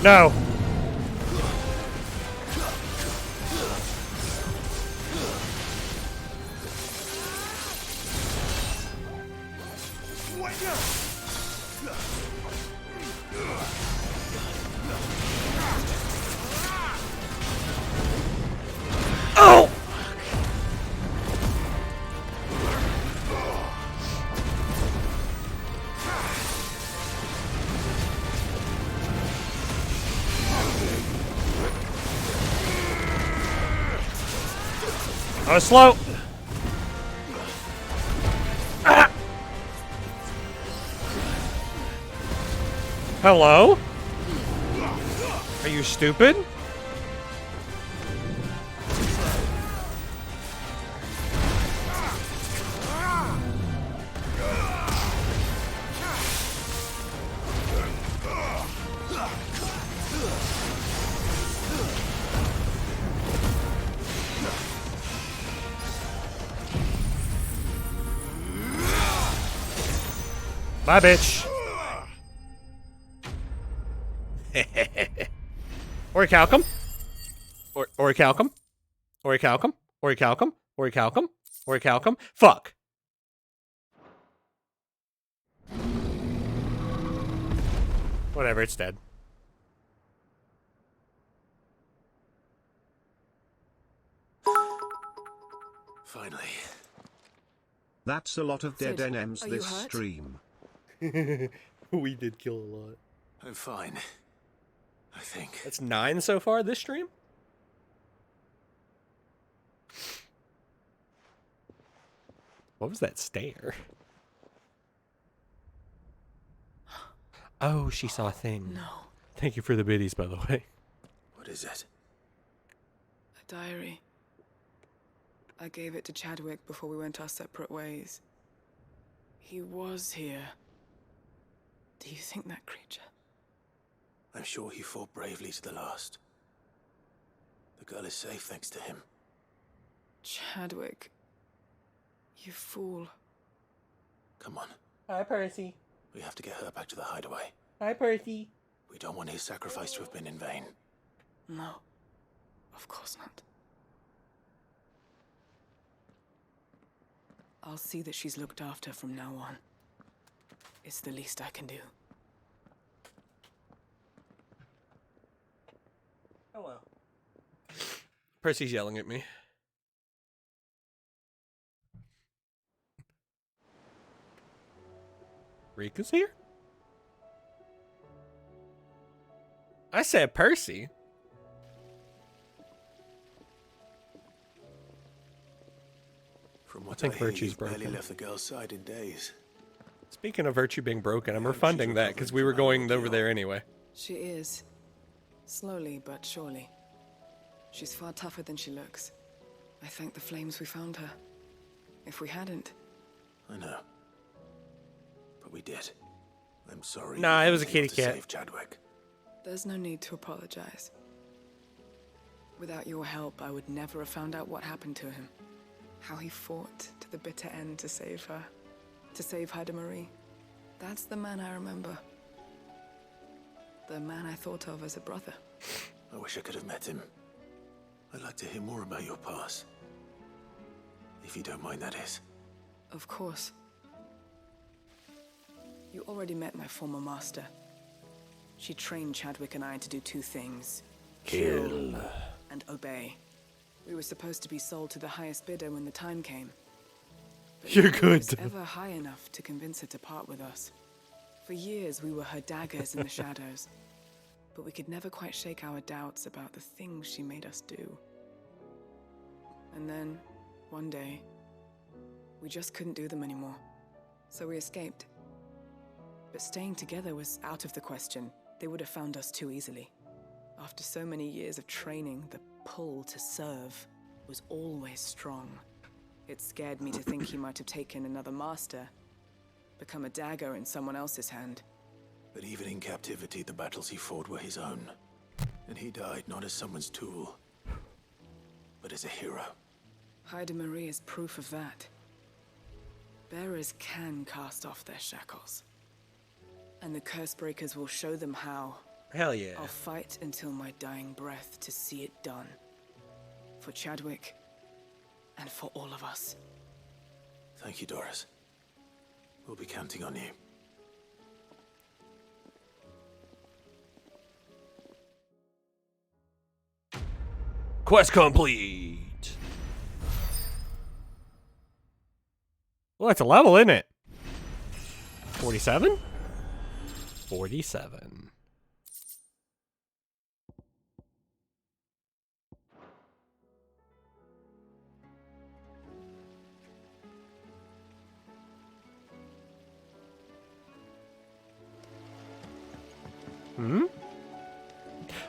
No. Oh! I was slow. Ah. Hello? Are you stupid? Bye, bitch. Orichalcum. Orichalcum. Orichalcum. Orichalcum. Orichalcum. Orichalcum. Fuck. Whatever, it's dead. Finally. That's a lot of dead Sid, NMs are you this hurt? stream. We did kill a lot. I'm fine. I think. That's 9 so far this stream? What was that stare? Oh, she saw a thing. No. Thank you for the biddies, by the way. What is it? A diary. I gave it to Chadwick before we went our separate ways. He was here. Do you think that creature? I'm sure he fought bravely to the last. The girl is safe thanks to him. Chadwick. You fool. Come on. Hi, Percy. We have to get her back to the hideaway. Hi, Percy. We don't want his sacrifice to have been in vain. No. Of course not. I'll see that she's looked after from now on. It's the least I can do. Hello. Percy's yelling at me. Rika's here? I said Percy. From what I think hear, Virtue's you've barely broken. left the girl's side in days. Speaking of Virtue being broken, I'm refunding that because we were going over there anyway. She is. Slowly but surely. She's far tougher than she looks. I thank the flames we found her. If we hadn't... I know. But we did. I'm sorry. Nah, you it was a weren't able kitty to cat. Save Chadwick. There's no need to apologize. Without your help, I would never have found out what happened to him. How he fought to the bitter end to save her. To save Haida Marie. That's the man I remember. The man I thought of as a brother. I wish I could have met him. I'd like to hear more about your past. If you don't mind, that is. Of course. You already met my former master. She trained Chadwick and I to do two things. Kill. And obey. We were supposed to be sold to the highest bidder when the time came. But You're nobody was good. ever high enough to convince her to part with us. For years, we were her daggers in the shadows. But we could never quite shake our doubts about the things she made us do. And then, one day, we just couldn't do them anymore. So we escaped. But staying together was out of the question. They would have found us too easily. After so many years of training, the pull to serve was always strong. It scared me to think he might have taken another master, become a dagger in someone else's hand. But even in captivity, the battles he fought were his own. And he died not as someone's tool, but as a hero. Haida Marie is proof of that. Bearers can cast off their shackles. And the curse breakers will show them how. Hell yeah. I'll fight until my dying breath to see it done. For Chadwick, and for all of us. Thank you, Doris. We'll be counting on you. Quest complete. Well, that's a level, isn't it? 47? 47. Hmm?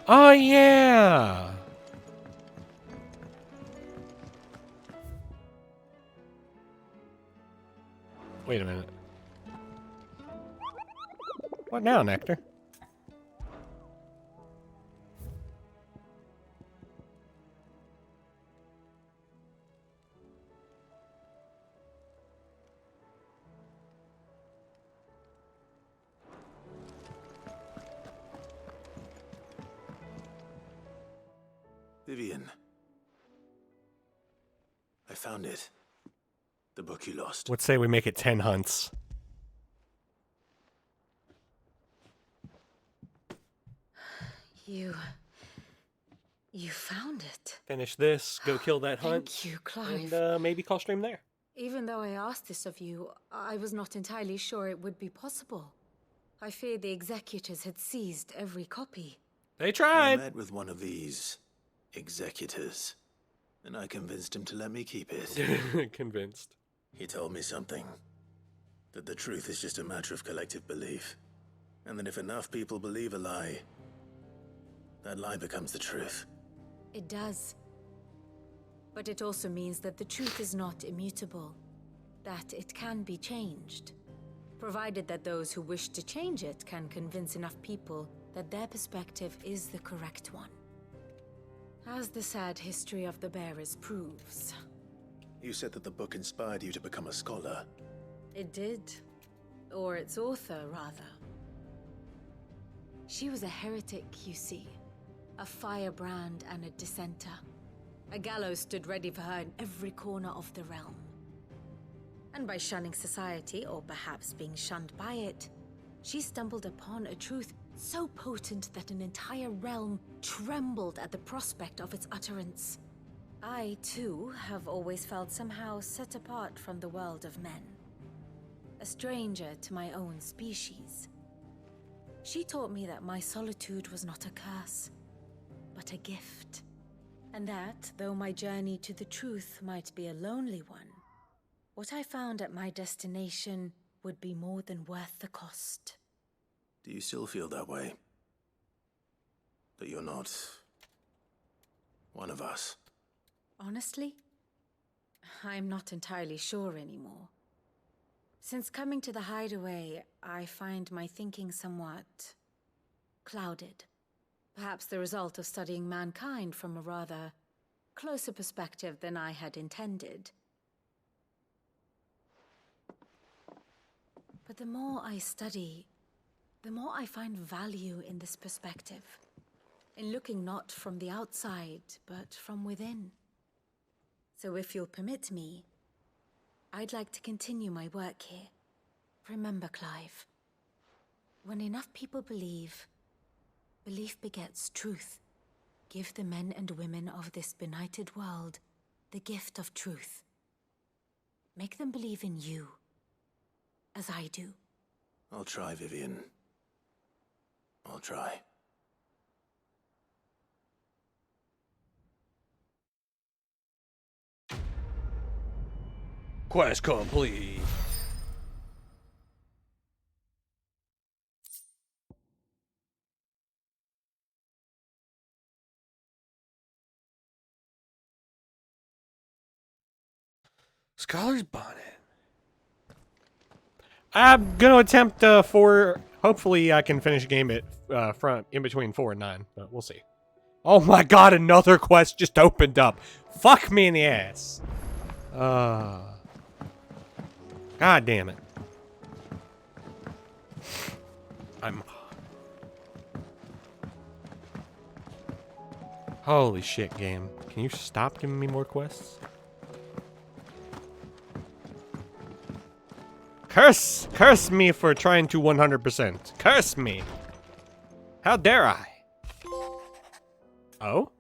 Oh, yeah. Wait a minute. What now, Nectar? Vivian. I found it. The book you lost. Let's say we make it 10 hunts. You found it. Finish this, go kill that hunt. Thank you, Clive. And maybe call stream there. Even though I asked this of you, I was not entirely sure it would be possible. I feared the executors had seized every copy. They tried. I met with one of these executors, and I convinced him to let me keep it. Convinced. He told me something. That the truth is just a matter of collective belief. And that if enough people believe a lie, that lie becomes the truth. It does. But it also means that the truth is not immutable. That it can be changed. Provided that those who wish to change it can convince enough people that their perspective is the correct one. As the sad history of the bearers proves. You said that the book inspired you to become a scholar. It did. Or its author, rather. She was a heretic, you see. A firebrand and a dissenter. A gallows stood ready for her in every corner of the realm. And by shunning society, or perhaps being shunned by it, she stumbled upon a truth so potent that an entire realm trembled at the prospect of its utterance. I, too, have always felt somehow set apart from the world of men. A stranger to my own species. She taught me that my solitude was not a curse, but a gift. And that, though my journey to the truth might be a lonely one, what I found at my destination would be more than worth the cost. Do you still feel that way? That you're not one of us? Honestly, I'm not entirely sure anymore. Since coming to the hideaway, I find my thinking somewhat clouded. Perhaps the result of studying mankind from a rather closer perspective than I had intended. But the more I study, the more I find value in this perspective. In looking not from the outside, but from within. So if you'll permit me, I'd like to continue my work here. Remember, Clive, when enough people believe, belief begets truth. Give the men and women of this benighted world the gift of truth. Make them believe in you, as I do. I'll try, Vivian. I'll try. Quest complete. Scholar's Bonnet. I'm gonna attempt hopefully I can finish a game at front in between 4 and 9, but we'll see. Oh my god, another quest just opened up. Fuck me in the ass. God damn it. Holy shit, game. Can you stop giving me more quests? Curse me for trying to 100%. Curse me. How dare I? Oh?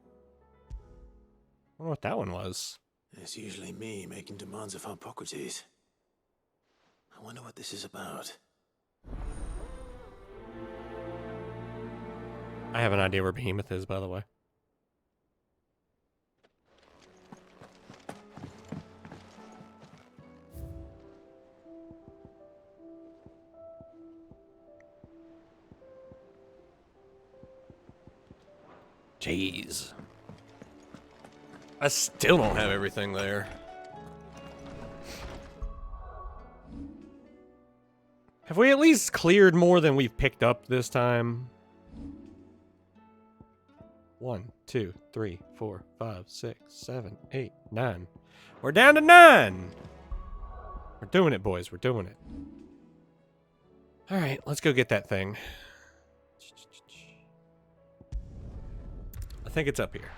I wonder what that one was. It's usually me making demands of Hippocrates. I wonder what this is about. I have an idea where Behemoth is, by the way. Jeez. I still don't have everything there. Have we at least cleared more than we've picked up this time? 1, 2, 3, 4, 5, 6, 7, 8, 9. We're down to 9! We're doing it, boys. We're doing it. Alright, let's go get that thing. I think it's up here.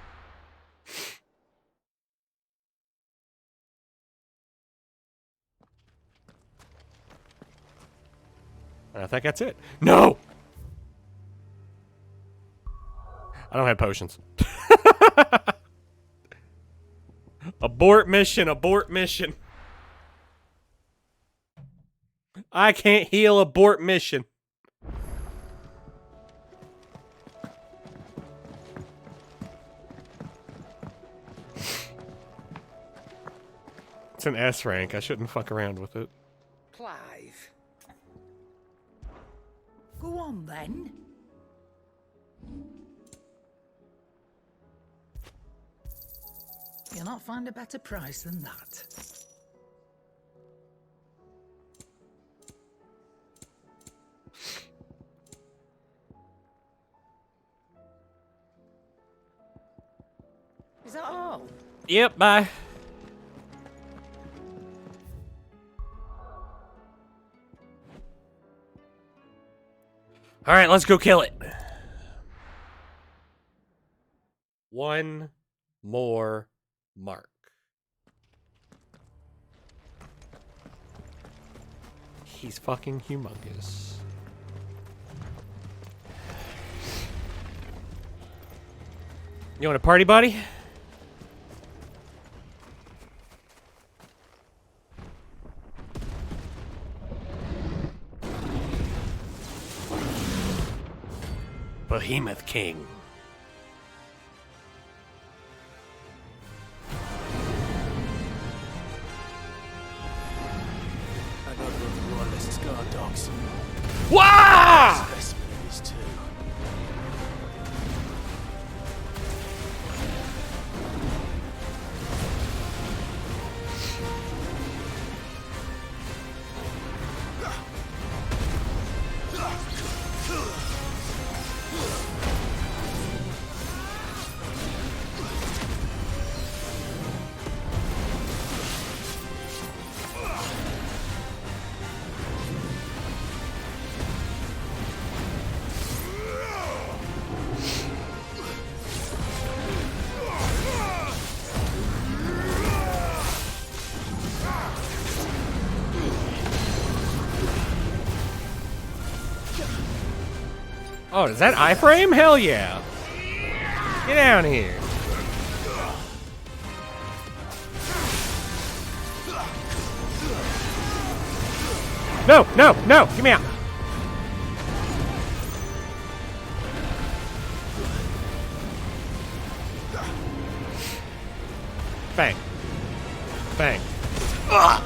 And I think that's it. No! I don't have potions. Abort mission, abort mission. I can't heal, abort mission. It's an S rank. I shouldn't fuck around with it. Clive. Go on then. You'll not find a better price than that. Is that all? Yep, bye. All right, let's go kill it. One more mark. He's fucking humongous. You want a party, buddy? Behemoth King. I got the royalist guard dogs. Wah! Specimen of these two. Oh, is that iframe? Hell yeah. Get down here. No, no, no, get me out. Bang. Bang. Ugh.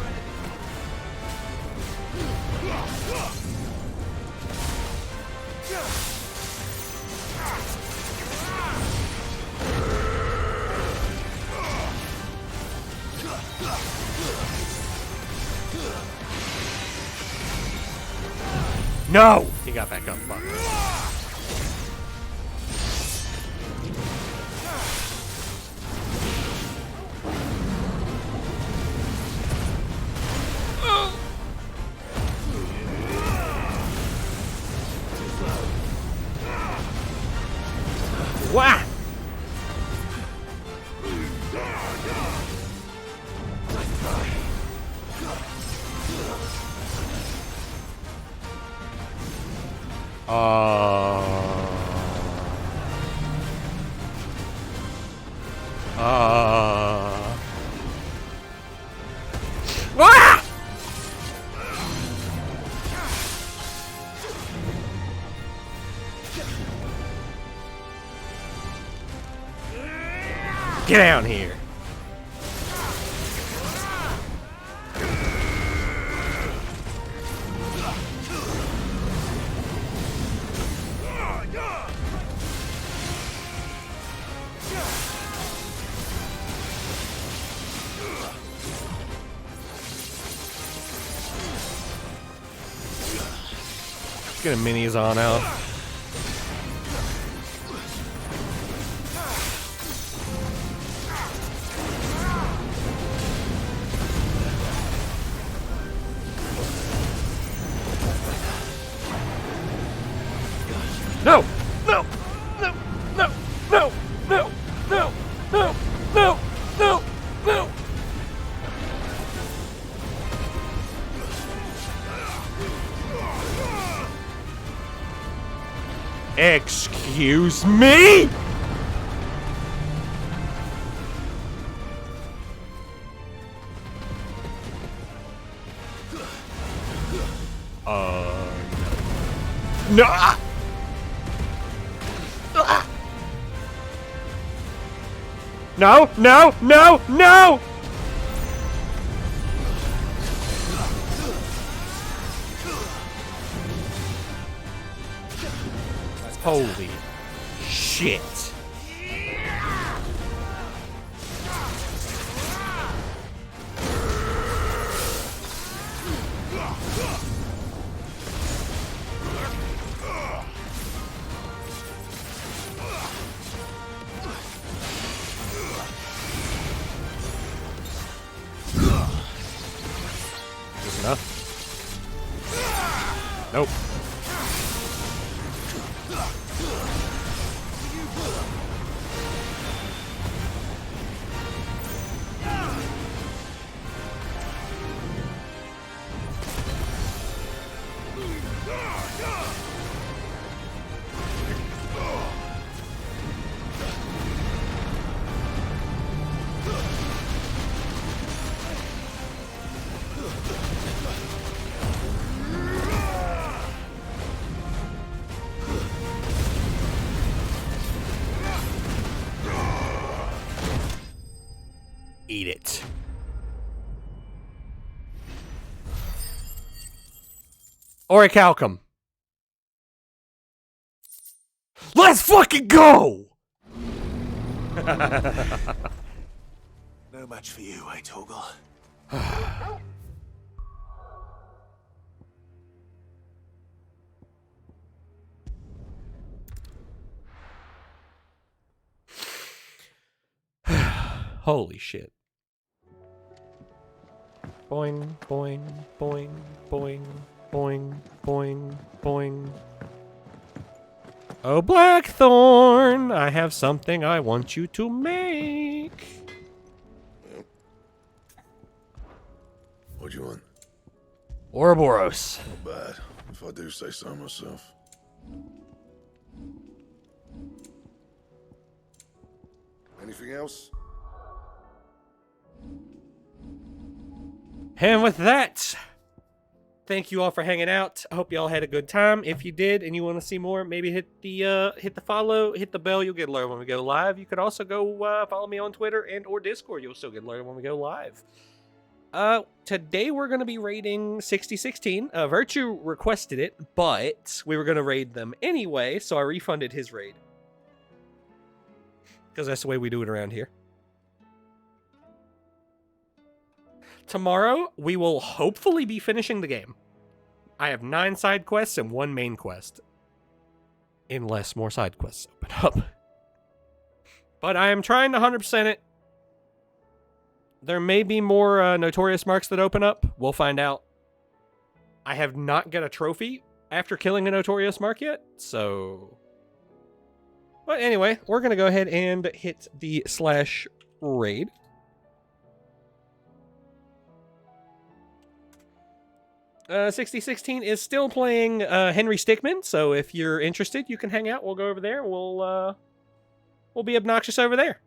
No! He got back up. Fuck. Wah! Ah! Get down here. Get a minis on out. No! No! No! No! No! No! No! No! No! No! No! Excuse me? No. No, no, no, no! Holy shit. Just enough? Nope. Eat it. Orichalcum. Let's fucking go! No match for you, eh, Torgal? Holy shit. Boing, boing, boing, boing, boing, boing, boing. Oh, Blackthorn, I have something I want you to make. What do you want? Ouroboros. Not bad, if I do say so myself. Anything else? And with that, thank you all for hanging out. I hope you all had a good time. If you did and you want to see more, maybe hit the follow, hit the bell. You'll get alerted when we go live. You could also go follow me on Twitter and or Discord. You'll still get alerted when we go live. Today we're going to be raiding 6016. Virtue requested it, but we were going to raid them anyway, so I refunded his raid. Because that's the way we do it around here. Tomorrow, we will hopefully be finishing the game. I have 9 side quests and 1 main quest. Unless more side quests open up. But I am trying to 100% it. There may be more notorious marks that open up. We'll find out. I have not got a trophy after killing a notorious mark yet, so... But anyway, we're going to go ahead and hit the /raid. Uh, 6016 is still playing Henry Stickmin, so if you're interested, you can hang out. We'll go over there. We'll be obnoxious over there.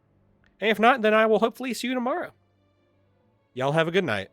And if not, then I will hopefully see you tomorrow. Y'all have a good night.